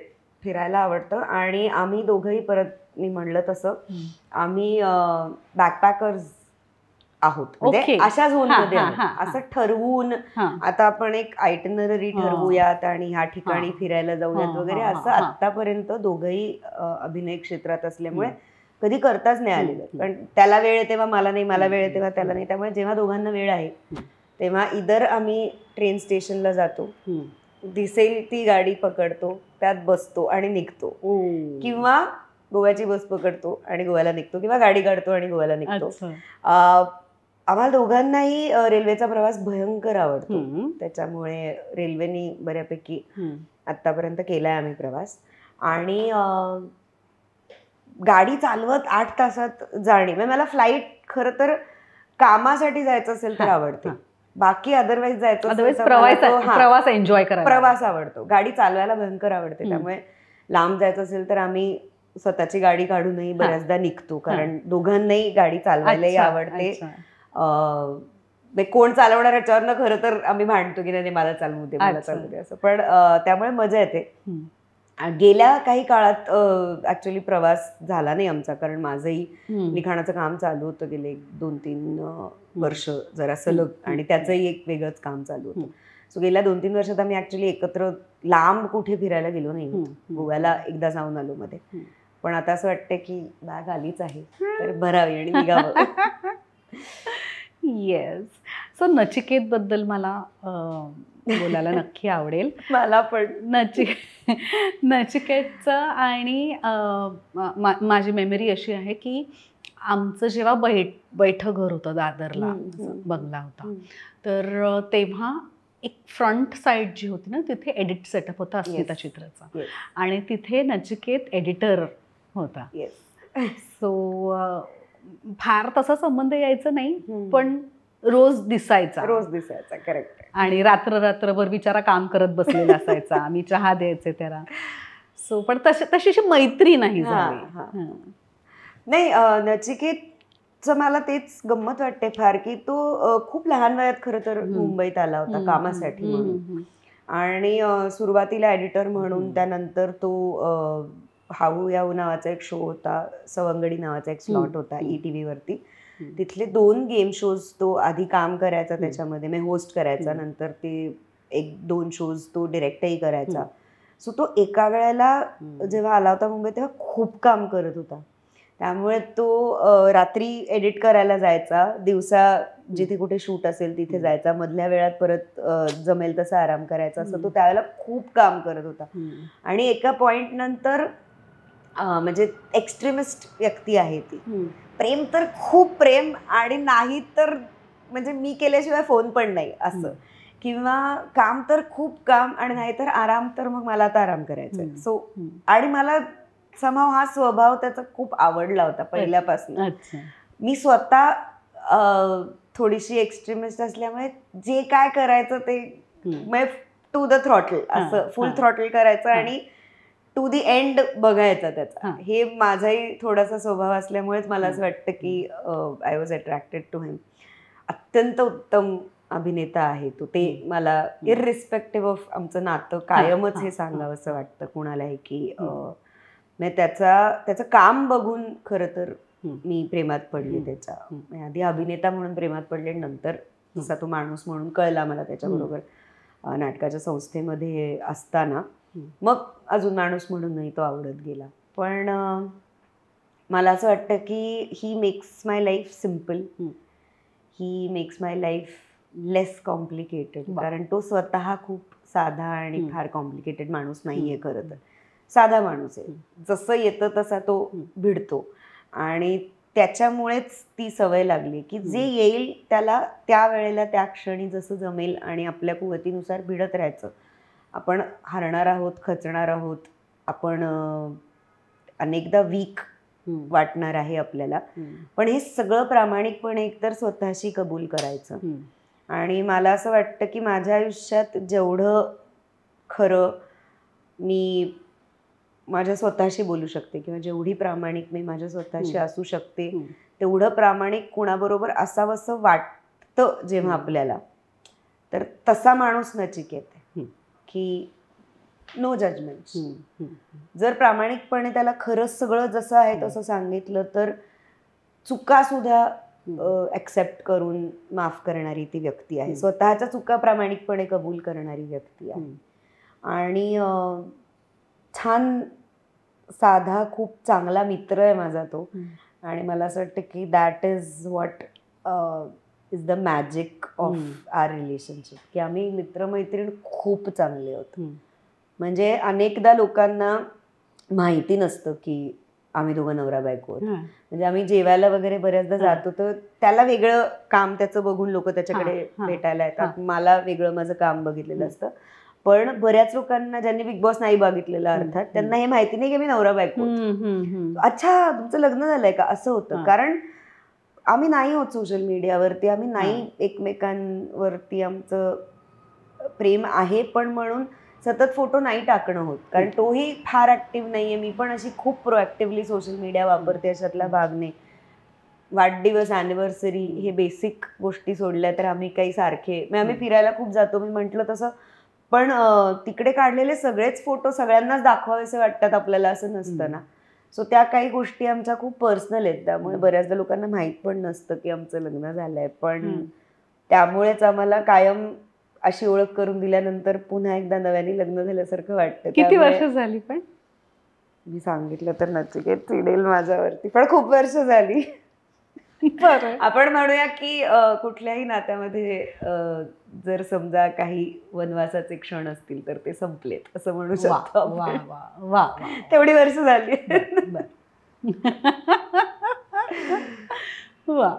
फिरायला आवडतं. आणि आम्ही दोघंही, परत मी म्हणलं तसं, आम्ही बॅकपॅकर्स आहोत. म्हणजे अशा झोनमध्ये असं ठरवून आता आपण एक आयटिनरी ठरवूयात आणि ह्या ठिकाणी फिरायला जाऊयात वगैरे, असं आतापर्यंत दोघंही अभिनय क्षेत्रात असल्यामुळे कधी करताच नाही आलेलं. कारण त्याला वेळ आहे तेव्हा मला नाही, मला वेळ आहे तेव्हा त्याला नाही. त्यामुळे जेव्हा दोघांना वेळ आहे तेव्हा इधर आम्ही ट्रेन स्टेशनला जातो, दिसेल ती गाडी पकडतो, त्यात बसतो आणि निघतो, किंवा गोव्याची बस पकडतो आणि गोव्याला निघतो, किंवा गाडी काढतो आणि गोव्याला निघतो. आम्हाला दोघांनाही रेल्वेचा प्रवास भयंकर आवडतो. त्याच्यामुळे रेल्वेनी बऱ्यापैकी आतापर्यंत केलाय आम्ही प्रवास. आणि गाडी चालवत 8 तासात जाणे, म्हणजे मला फ्लाईट खरं तर कामासाठी जायचं असेल तर आवडते. बाकी अदरवाईज जायचं असेल तर प्रवास एन्जॉय करायला, प्रवास आवडतो. गाडी चालवायला भयंकर आवडते. त्यामुळे लांब जायचं असेल तर आम्ही स्वतःची गाडी काढूनही बऱ्याचदा निघतो, कारण दोघांनाही गाडी चालवायलाही आवडते. कोण चालवणार याच्यावरनं खरं तर आम्ही भांडतो की नाही मला चालवू दे, मला चालवू दे असं. पण त्यामुळे मजा येते. गेल्या काही काळात ऍक्च्युली प्रवास झाला नाही आमचा, कारण माझंही लिखाणाचं काम चालू होतं गेले 2-3 वर्ष जरा सलग, आणि त्याचंही एक वेगळंच काम चालू होतं. सो गेल्या 2-3 वर्षात आम्ही ऍक्च्युली एकत्र लांब कुठे फिरायला गेलो नाही. गोव्याला एकदा जाऊन आलो मध्ये. पण आता असं वाटतं की बॅग आलीच आहे तर भरावी आणि निघावं. येस. सो नचिकेत बद्दल मला बोलायला नक्की आवडेल. मला पण नचिकेतचं. आणि माझी मेमरी अशी आहे की आमचं जेव्हा बैठं घर होतं दादरला, बंगला होता, तर तेव्हा एक फ्रंट साईड जी होती ना, तिथे एडिट सेटअप होता अस्मिता चित्राचा, आणि तिथे नचिकेत एडिटर होता. सो फार तसा संबंध यायचा नाही, पण रोज दिसायचा. करेक्ट. आणि रात्रभर बिचारा काम करत बसलेला असायचा, आम्ही चहा द्यायचे त्याला. सो पण तशी मैत्री नाही झाली. नाही, नचिकेतचं मला तेच गंमत वाटते फार, की तो खूप लहान वयात खरं तर मुंबईत आला होता कामासाठी म्हणून. आणि सुरुवातीला एडिटर म्हणून, त्यानंतर तो हाऊ याऊ नावाचा एक शो होता, सवंगडी नावाचा एक स्लॉट होता ETV वरती. तिथले 2 गेम शोज तो आधी काम करायचा, त्याच्यामध्ये मी होस्ट करायचा, नंतर ते 1-2 शोज तो डिरेक्टही करायचा. सो तो एका वेळेला जेव्हा आला होता मुंबईत तेव्हा खूप काम करत होता. त्यामुळे तो रात्री एडिट करायला जायचा, दिवसा जिथे कुठे शूट असेल तिथे जायचा, मधल्या वेळात परत जमेल तसा आराम करायचा. असं तो त्यावेळेला खूप काम करत होता. आणि एका पॉइंट नंतर म्हणजे एक्स्ट्रीमिस्ट व्यक्ती आहे ती. प्रेम तर खूप प्रेम, आणि नाही तर म्हणजे मी केल्याशिवाय फोन पण नाही असं, किंवा काम तर खूप काम, आणि नाहीतर आराम तर मग मला आता आराम करायचा. सो आणि मला समाव हा स्वभाव त्याचा खूप आवडला होता पहिल्यापासून. मी स्वतः थोडीशी एक्स्ट्रीमिस्ट असल्यामुळे जे काय करायचं ते टू द थ्रॉटल, असं फुल थ्रॉटल करायचं आणि टू दी एंड बघायचा त्याचा. हे माझाही थोडासा स्वभाव असल्यामुळेच मला असं वाटतं की आय वॉज अट्रॅक्टेड टू हिम. अत्यंत उत्तम अभिनेता आहे तो. ते मला इररिस्पेक्टिव्ह ऑफ आमचं नातं कायमच हे सांगावं असं वाटतं कुणालाही की त्याचं काम बघून खरं तर मी प्रेमात पडले त्याच्या. आधी अभिनेता म्हणून प्रेमात पडले, नंतर जसा तो माणूस म्हणून कळला मला त्याच्याबरोबर नाटकाच्या संस्थेमध्ये असताना. मग अजून माणूस म्हणूनही तो आवडत गेला. पण मला असं वाटतं की he makes my life simple, he makes my life less complicated. कारण तो स्वतः खूप साधा आणि फार कॉम्प्लिकेटेड माणूस नाही आहे खरं तर. साधा माणूस आहे, जसं येतं तसा तो भिडतो. आणि त्याच्यामुळेच ती सवय लागली की जे येईल त्याला त्या वेळेला त्या क्षणी जसं जमेल आणि आपल्या कुवतीनुसार भिडत राहायचं. आपण हारणार आहोत, खचणार आहोत, आपण अनेकदा वीक वाटणार आहे आपल्याला, पण हे सगळं प्रामाणिकपणे एकतर स्वतःशी कबूल करायचं. आणि मला असं वाटतं की माझ्या आयुष्यात जेवढं खरं मी माझ्या स्वतःशी बोलू शकते किंवा जेवढी प्रामाणिक मी माझ्या स्वतःशी असू शकते तेवढं प्रामाणिक कुणाबरोबर असावंसं वाटतं जेव्हा आपल्याला, तर तसा माणूस नचिकेत आहे की नो जजमेंट. जर प्रामाणिकपणे त्याला खरंच सगळं जसं आहे तसं सांगितलं तर चुका सुद्धा ॲक्सेप्ट करून माफ करणारी ती व्यक्ती आहे. स्वतःच्या चुका प्रामाणिकपणे कबूल करणारी व्यक्ती आहे. आणि छान साधा खूप चांगला मित्र आहे माझा तो. आणि मला असं वाटतं की that is what is the magic of our relationship, की आम्ही मित्रमैत्रीण खूप चांगले होतो. म्हणजे अनेकदा लोकांना माहिती नसतं की आम्ही दोघं नवरा बायको होतो. म्हणजे आम्ही जेवायला वगैरे बऱ्याचदा जातो तर त्याला वेगळं काम त्याचं बघून लोक त्याच्याकडे भेटायला येतात, मला वेगळं माझं काम बघितलेलं असतं. पण बऱ्याच लोकांना ज्यांनी बिग बॉस नाही बघितलेलं अर्थात त्यांना हे माहिती नाही की मी नवरा बायको. अच्छा तुमचं लग्न झालंय का, असं होतं. कारण आम्ही नाही होत सोशल मीडियावरती, आम्ही नाही एकमेकांवरती आमचं प्रेम आहे पण म्हणून सतत फोटो नाही टाकणं होत. कारण तोही फार ऍक्टिव्ह नाहीये, मी पण अशी खूप प्रोऍक्टिव्हली सोशल मीडिया वापरते अशातला भाग नाही. वाढदिवस, अॅनिव्हर्सरी हे बेसिक गोष्टी सोडल्या तर आम्ही काही सारखे आम्ही फिरायला खूप जातो मी म्हटलं तसं, पण तिकडे काढलेले सगळेच फोटो सगळ्यांनाच दाखवावेसे वाटतात आपल्याला असं नसतं ना. सो त्या काही गोष्टी आमच्या खूप पर्सनल आहेत, त्यामुळे बऱ्याचदा लोकांना माहीत पण नसतं की आमचं लग्न झालंय. पण त्यामुळेच आम्हाला कायम अशी ओळख करून दिल्यानंतर पुन्हा एकदा नव्याने लग्न झाल्यासारखं वाटतं. किती वर्ष झाली पण? मी सांगितलं तर नचिकेत चिडेल माझ्यावरती, पण खूप वर्ष झाली. आपण म्हणूया की कुठल्याही नात्यामध्ये जर समजा काही वनवासाचे क्षण असतील तर ते संपलेत असं म्हणू शकतो. तेवढी वर्ष झाली. वा.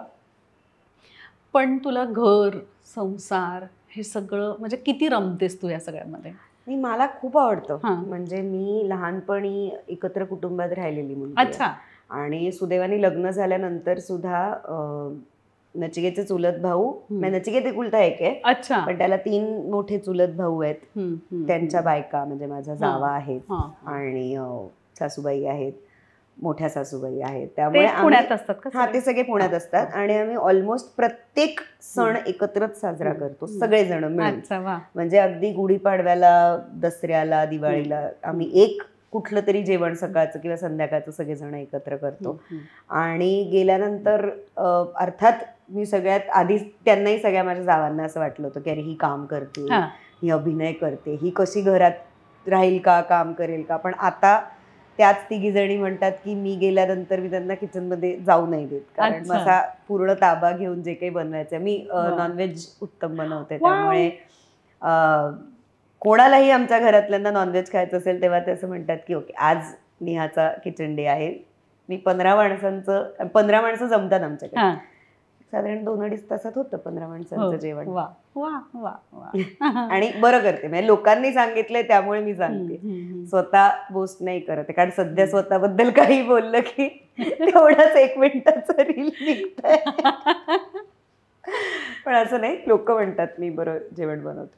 पण तुला घर, संसार हे सगळं म्हणजे किती रमतेस तू या सगळ्यामध्ये? मला खूप आवडतं. म्हणजे मी लहानपणी एकत्र कुटुंबात राहिलेली मुलगी. अच्छा. आणि सुदैवाने लग्न झाल्यानंतर सुद्धा नचिकेतचे चुलत भाऊ, नचिकेत एकुलता एक आहे. अच्छा. पण त्याला 3 मोठे चुलत भाऊ आहेत. त्यांच्या बायका म्हणजे माझ्या जावा आहेत आणि सासूबाई आहेत, मोठ्या सासूबाई आहेत. त्यामुळे पुण्यात असतात का? ते सगळे पुण्यात असतात. आणि आम्ही ऑलमोस्ट प्रत्येक सण एकत्रच साजरा करतो सगळेजण मिळून. म्हणजे अगदी गुढीपाडव्याला, दसऱ्याला, दिवाळीला आम्ही एक कुठलं तरी जेवण सकाळचं किंवा संध्याकाळचं सगळेजण एकत्र करतो. आणि गेल्यानंतर अर्थात मी सगळ्यात आधी त्यांनाही सगळ्या माझ्या जावांना असं वाटलं होतं की अरे ही काम करते, ही अभिनय करते, ही कशी घरात राहील का, काम करेल का. पण आता त्याच तिघीजणी म्हणतात की मी गेल्यानंतर मी त्यांना किचनमध्ये जाऊ नाही देत, कारण माझा पूर्ण ताबा घेऊन जे काही बनवायचं. मी नॉनव्हेज उत्तम बनवते, त्यामुळे कोणालाही आमच्या घरातल्यांना नॉनव्हेज खायचं असेल तेव्हा ते असं म्हणतात की ओके आज नेहाचा किचन डे आहे. मी 15 माणसं जमतात आमच्याकडे. साधारण 2-2.5 तासात होतं 15 माणसांचं जेवण. वा वा वा वा. आणि बरं करते, म्हणजे लोकांनी सांगितलंय त्यामुळे मी सांगते, स्वतः बोस्ट नाही करत. कारण सध्या स्वतःबद्दल काही बोललं की तेवढाच 1 मिनिटाचा रील निघतंय. पण असं नाही, लोक म्हणतात मी बरं जेवण बनवतो.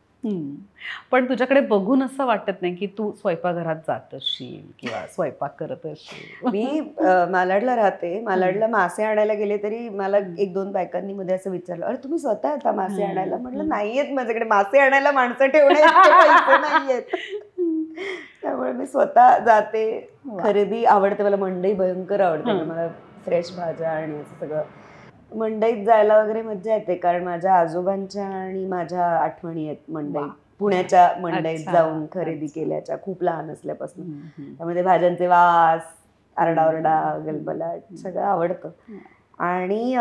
पण तुझ्याकडे बघून असं वाटत नाही की तू स्वयंपाकघरात जात असशील किंवा स्वयंपाक करत असशील? मी मालाडला राहते. मालाडला मासे आणायला गेले तरी मला 1-2 बायकांनी मध्ये असं विचारलं, अरे तुम्ही स्वतः येता मासे आणायला? म्हटलं नाहीयेत माझ्याकडे मासे आणायला माणसं ठेवण्याचे नाहीयेत. त्यामुळे मी स्वतः जाते. खरेदी आवडते मला, मंडई भयंकर आवडते. मला फ्रेश भाज्या आणि असं सगळं मंडईत जायला वगैरे मज्जा येते. कारण माझ्या आजोबांच्या आणि माझ्या आठवणी आहेत मंडईत, पुण्याच्या मंडईत जाऊन खरेदी केल्याच्या, खूप लहान असल्यापासून. त्यामध्ये भाज्यांचे वास, आरडाओरडा, गलबलाट सगळं आवडतं. आणि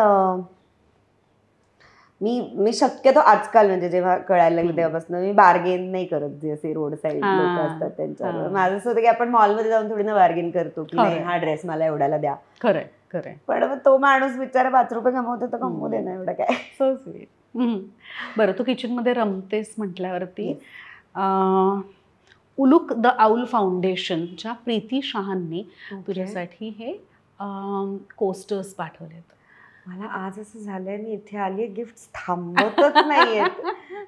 मी शक्यतो आजकाल, म्हणजे जेव्हा कळायला लागलं तेव्हापासून मी बार्गेन नाही करत, जे असे रोड साईड लोक असतात त्यांच्यावर. माझं असं होतं की आपण मॉलमध्ये जाऊन थोडी ना बार्गेन करतो की नाही हा ड्रेस मला एवढ्याला द्या. खरंय खरंय. पण तो माणूस बिचारा 5 रुपये कमवतो तर कमवू दे ना, एवढं काय. So sweet. बरं, तू किचनमध्ये रमतेस म्हटल्यावरती उलुक द आऊल फाउंडेशनच्या प्रीती शहांनी तुझ्यासाठी हे कोस्टर्स पाठवलेत. मला आज असं झालंय, मी इथे आली, गिफ्ट थांबतच नाहीयेत.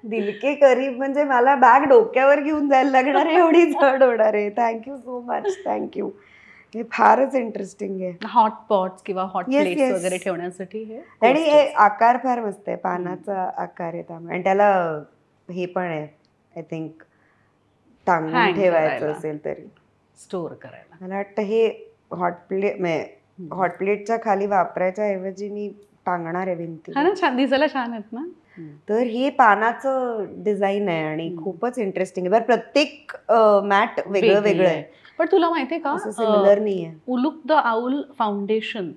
दिलके करीब म्हणजे मला बॅग डोक्यावर घेऊन जायला लागणार आहे, एवढी जड होणार आहे. Thank you so much, thank you. हे फारच इंटरेस्टिंग आहे. हॉट पॉट्स किंवा हॉट प्लेट्स वगैरे ठेवण्यासाठी हे. आणि हे आकार फार मस्त आहे, पानाचा आकार आहे त्यामुळे. आणि त्याला हे पण आहे, आय थिंक टांगून ठेवायचं असेल तरी, स्टोअर करायला. मला वाटतं हे हॉट प्लेटच्या खाली वापरायच्या ऐवजी मी टांगणार आहे भिंती. छान दिसायला, छान आहेत ना. तर हे पानाचं डिझाईन आहे आणि खूपच इंटरेस्टिंग आहे. बरं, प्रत्येक मॅट वेगळं वेगळं आहे. पण तुला माहितीये का, सिमिलर नाहीये. उलुक द आऊल फाउंडेशन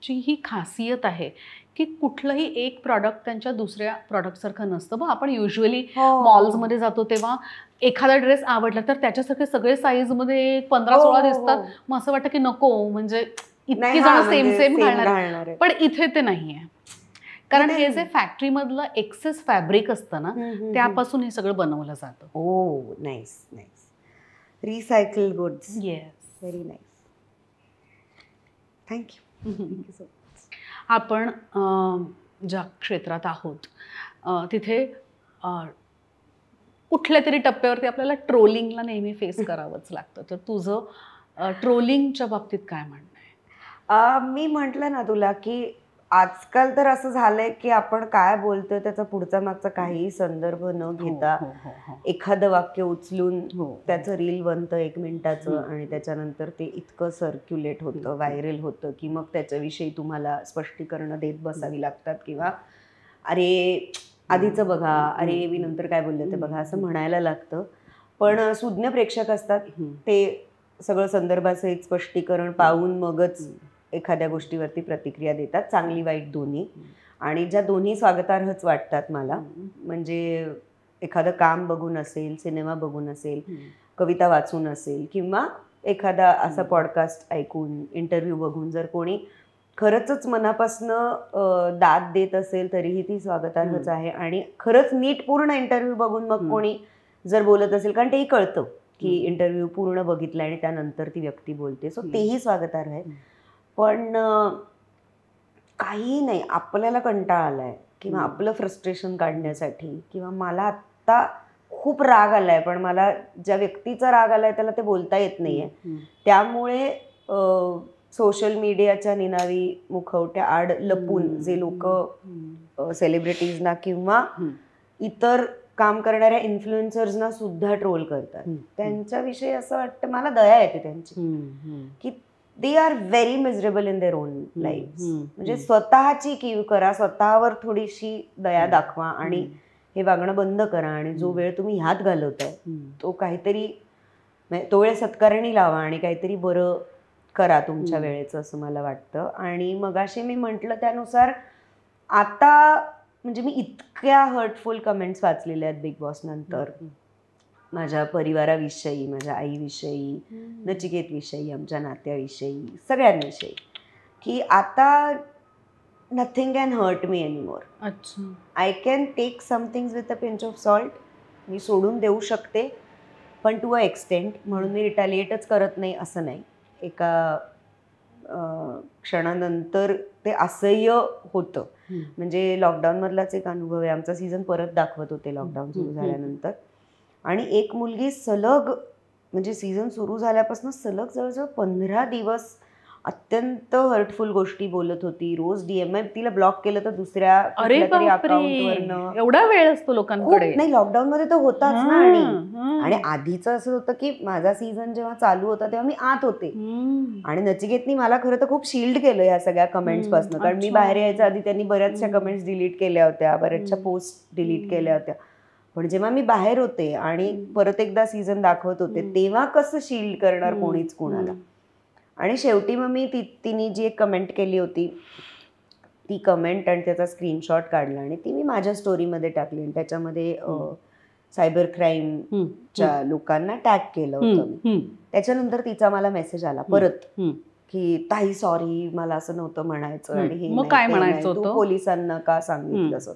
ची ही खासियत आहे की कुठलंही एक प्रॉडक्ट त्यांच्या दुसऱ्या प्रॉडक्ट सारखं नसतं. बघ, आपण युजली मॉल्समध्ये जातो तेव्हा एखादा ड्रेस आवडला तर त्याच्यासारखे सगळे साईज मध्ये 15-16 दिसतात. मग असं वाटतं की नको, म्हणजे इतकी जण सेम सेम घालणार. पण इथे ते नाहीये, कारण हे जे फॅक्टरी मधलं एक्सेस फॅब्रिक असतं ना, त्यापासून हे सगळं बनवलं जातं. ओ nice nice. Recycle goods. Yes, very nice. Thank you. Thank you so much. आपण ज्या क्षेत्रात आहोत तिथे कुठल्या तरी टप्प्यावरती आपल्याला ट्रोलिंगला नेहमी फेस करावंच लागतं. तर तुझं ट्रोलिंगच्या बाबतीत काय म्हणणं आहे? मी म्हटलं ना तुला की आजकाल तर असं झालंय की आपण काय बोलतोय त्याचा पुढचा मागचा काही संदर्भ न घेता एखादं वाक्य उचलून त्याचं रील बनतं 1 मिनिटाचं आणि त्याच्यानंतर ते इतकं सर्क्युलेट होतं, व्हायरल होतं की मग त्याच्याविषयी तुम्हाला स्पष्टीकरणं देत बसावी लागतात. किंवा अरे आधीचं बघा, अरे मी नंतर काय बोलले ते बघा, असं म्हणायला लागतं. पण सुज्ञ प्रेक्षक असतात, ते सगळं संदर्भासहित स्पष्टीकरण पाहून मगच एखाद्या गोष्टीवरती प्रतिक्रिया देतात, चांगली वाईट दोन्ही. आणि ज्या दोन्ही स्वागतार्हच वाटतात मला, म्हणजे एखादं काम बघून असेल, सिनेमा बघून असेल, कविता वाचून असेल, किंवा एखादा असा पॉडकास्ट ऐकून, इंटरव्ह्यू बघून जर कोणी खरंच मनापासनं दाद देत असेल तरीही ती स्वागतार्हच आहे. आणि खरंच नीट पूर्ण इंटरव्ह्यू बघून मग कोणी जर बोलत असेल, कारण तेही कळतं की इंटरव्ह्यू पूर्ण बघितला आणि त्यानंतर ती व्यक्ती बोलते, सो तेही स्वागतार्ह आहे. पण काही नाही, आपल्याला कंटाळा आलाय किंवा आपलं फ्रस्ट्रेशन काढण्यासाठी, किंवा मला आत्ता खूप राग आलाय पण मला ज्या व्यक्तीचा राग आलाय त्याला ते बोलता येत नाहीये, त्यामुळे सोशल मीडियाच्या निनावी मुखवट्या आड लपून जे लोक सेलिब्रिटीजना किंवा इतर काम करणाऱ्या इन्फ्लुएन्सर्सना सुद्धा ट्रोल करतात, त्यांच्याविषयी असं वाटतं, मला दया येते त्यांची की they are very miserable in their own life. म्हणजे स्वतःची कीव करा, स्वतःवर थोडीशी दया दाखवा आणि हे वागणं बंद करा. आणि जो वेळ तुम्ही ह्यात घालवताय तो काहीतरी, तो वेळ सत्कारणी लावा आणि काहीतरी बरं करा तुमच्या वेळेचं, असं मला वाटतं. आणि मगाशी मी म्हटलं त्यानुसार आता म्हणजे मी इतक्या हर्टफुल कमेंट्स वाचलेल्या आहेत बिग बॉस नंतर, माझ्या परिवाराविषयी, माझ्या आईविषयी, नचिकेतविषयी, आमच्या नात्याविषयी, सगळ्यांविषयी, की आता nothing can hurt me anymore. अच्छा. I can take somethings with a pinch of salt. मी सोडून देऊ शकते, पण टू अ एक्सटेंट. म्हणून मी रिटॅलिएटच करत नाही असं नाही. एका क्षणानंतर ते असह्य होतं. म्हणजे लॉकडाऊनमधलाच एक अनुभव आहे. आमचा सीझन परत दाखवत होते लॉकडाऊन सुरू झाल्यानंतर, आणि एक मुलगी सलग म्हणजे सीझन सुरू झाल्यापासून सलग जवळजवळ 15 दिवस अत्यंत हर्टफुल गोष्टी बोलत होती. रोज DM. तिला ब्लॉक केलं तर दुसऱ्या कुठल्या तरी अकाउंटवरनं. एवढा वेळ असतो लोकांकडे. नाही, लॉकडाऊन मध्ये तर होताच ना. आणि आधीचं असं होतं की माझा सीझन जेव्हा चालू होता तेव्हा मी आत होते, आणि नचिकेतनी मला खरं तर खूप शिल्ड केलं या सगळ्या कमेंट्स पासून. कारण मी बाहेर यायच्या आधी त्यांनी बऱ्याचशा कमेंट्स डिलीट केल्या होत्या, बऱ्याचशा पोस्ट डिलीट केल्या होत्या. पण जेव्हा मी बाहेर होते आणि परत एकदा सीझन दाखवत होते तेव्हा कसं शिल्ड करणार कोणीच कोणाला. आणि शेवटी मग मी तिने जी एक कमेंट केली होती ती कमेंट आणि त्याचा स्क्रीनशॉट काढला आणि ती मी माझ्या स्टोरीमध्ये टाकली. आणि त्याच्यामध्ये सायबर क्राईमच्या लोकांना टॅग केलं होतं. त्याच्यानंतर तिचा मला मेसेज आला परत की ताई सॉरी, मला असं नव्हतं म्हणायचं, आणि हे तू पोलिसांना का सांगितलंस.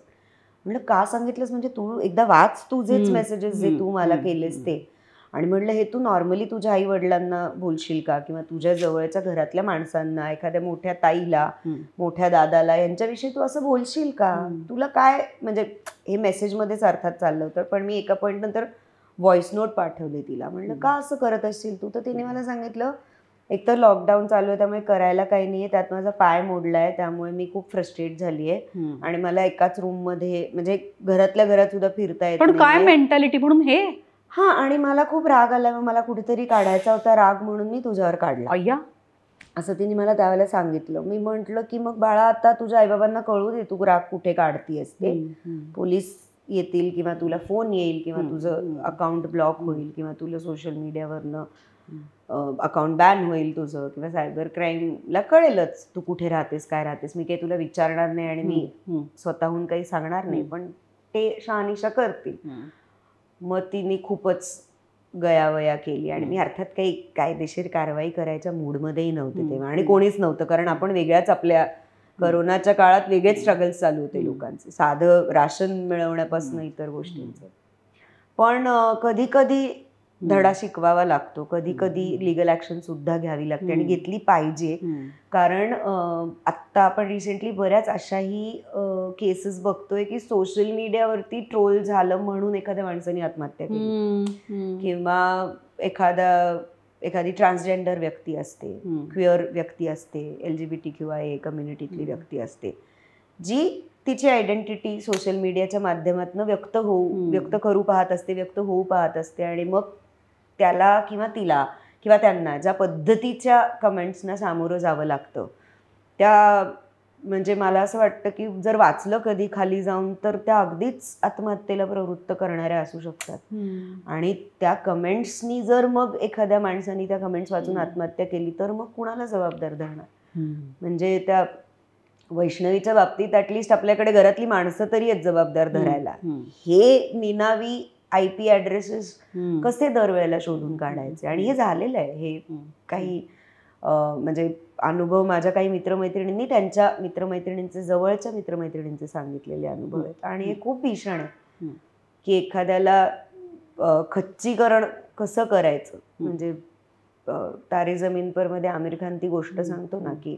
म्हणलं का सांगितलंस म्हणजे तू एकदा वाच तुझेच मेसेजेस जे तू मला केलेस ते. आणि म्हणलं हे तू नॉर्मली तुझ्या आई वडिलांना बोलशील का, किंवा तुझ्या जवळच्या घरातल्या माणसांना, एखाद्या मोठ्या ताईला, मोठ्या दादाला, यांच्याविषयी तू असं बोलशील का. तुला काय म्हणजे हे मेसेजमध्येच अर्थात चाललं होतं. पण मी एका पॉईंट नंतर व्हॉइस नोट पाठवली तिला. म्हणलं का असं करत असशील तू. तर तिने मला सांगितलं एकतर लॉकडाऊन चालू आहे त्यामुळे करायला काही नाहीये, त्यात माझा पाय मोडलाय, त्यामुळे मी खूप फ्रस्ट्रेट झालीये, आणि मला एकाच रूम मध्ये म्हणजे घरातल्या घरात सुद्धा फिरता येत नाही. काय मेंटॅलिटी म्हणून हे. हा, आणि मला खूप राग आला, मग मला कुठेतरी काढायचा होता राग, म्हणून मी तुझ्यावर काढला असं तिने मला त्यावेळेला सांगितलं. मी म्हंटल की मग बाळा आता तुझ्या आईबाबांना कळू दे तू राग कुठे काढतीयस ते. पोलीस येतील किंवा तुला फोन येईल किंवा तुझं अकाउंट ब्लॉक होईल किंवा तुला सोशल मीडियावरनं अकाउंट बॅन होईल तुझं, किंवा सायबर क्राईमला कळेलच तू कुठे राहतेस काय राहतेस. मी काही तुला विचारणार नाही आणि मी स्वतःहून काही सांगणार नाही, पण ते शहानिशा करतील. मग तिने खूपच गयावया केली, आणि मी अर्थात काही कायदेशीर कारवाई करायच्या मूडमध्येही नव्हते तेव्हा, आणि कोणीच नव्हतं. कारण आपण वेगळ्याच आपल्या करोनाच्या काळात वेगळेच स्ट्रगल्स चालू होते लोकांचे, साधं राशन मिळवण्यापासून इतर गोष्टींचं. पण कधी कधी धडा शिकवावा लागतो, कधी कधी लिगल ऍक्शन सुद्धा घ्यावी लागते, आणि घेतली पाहिजे. कारण आत्ता आपण रिसेंटली बऱ्याच अशाही केसेस बघतोय की सोशल मीडियावरती ट्रोल झालं म्हणून एखाद्या माणसाने आत्महत्या केली, किंवा एखादी ट्रान्सजेंडर व्यक्ती असते, क्विअर व्यक्ती असते, LGBTQIA कम्युनिटीतली व्यक्ती असते, जी तिची आयडेंटिटी सोशल मीडियाच्या माध्यमातून व्यक्त करू पाहत असते, व्यक्त होऊ पाहत असते, आणि मग त्याला किंवा तिला किंवा त्यांना ज्या पद्धतीच्या कमेंट्सना सामोरं जावं लागतं, त्या म्हणजे मला असं वाटतं की जर वाचलं कधी खाली जाऊन तर त्या अगदीच आत्महत्येला प्रवृत्त करणाऱ्या असू शकतात. आणि त्या कमेंट्सनी जर मग एखाद्या माणसाने त्या कमेंट्स वाचून आत्महत्या केली तर मग कुणाला जबाबदार धरणार. म्हणजे त्या वैष्णवीच्या बाबतीत ॲटलिस्ट आपल्याकडे घरातली माणसं तरी आहेत जबाबदार धरायला. हे निनावी IP ॲड्रेसेस कसे दरवेळेला शोधून काढायचे, आणि हे झालेलं आहे. हे काही म्हणजे अनुभव माझ्या काही मित्रमैत्रिणींनी त्यांच्या मित्रमैत्रिणींचे, जवळच्या मित्रमैत्रिणींचे सांगितलेले अनुभव आहेत, आणि हे खूप भीषण आहे की एखाद्याला खच्चीकरण कसं करायचं. म्हणजे तारे जमीन पर मध्ये आमिर खान ती गोष्ट सांगतो ना की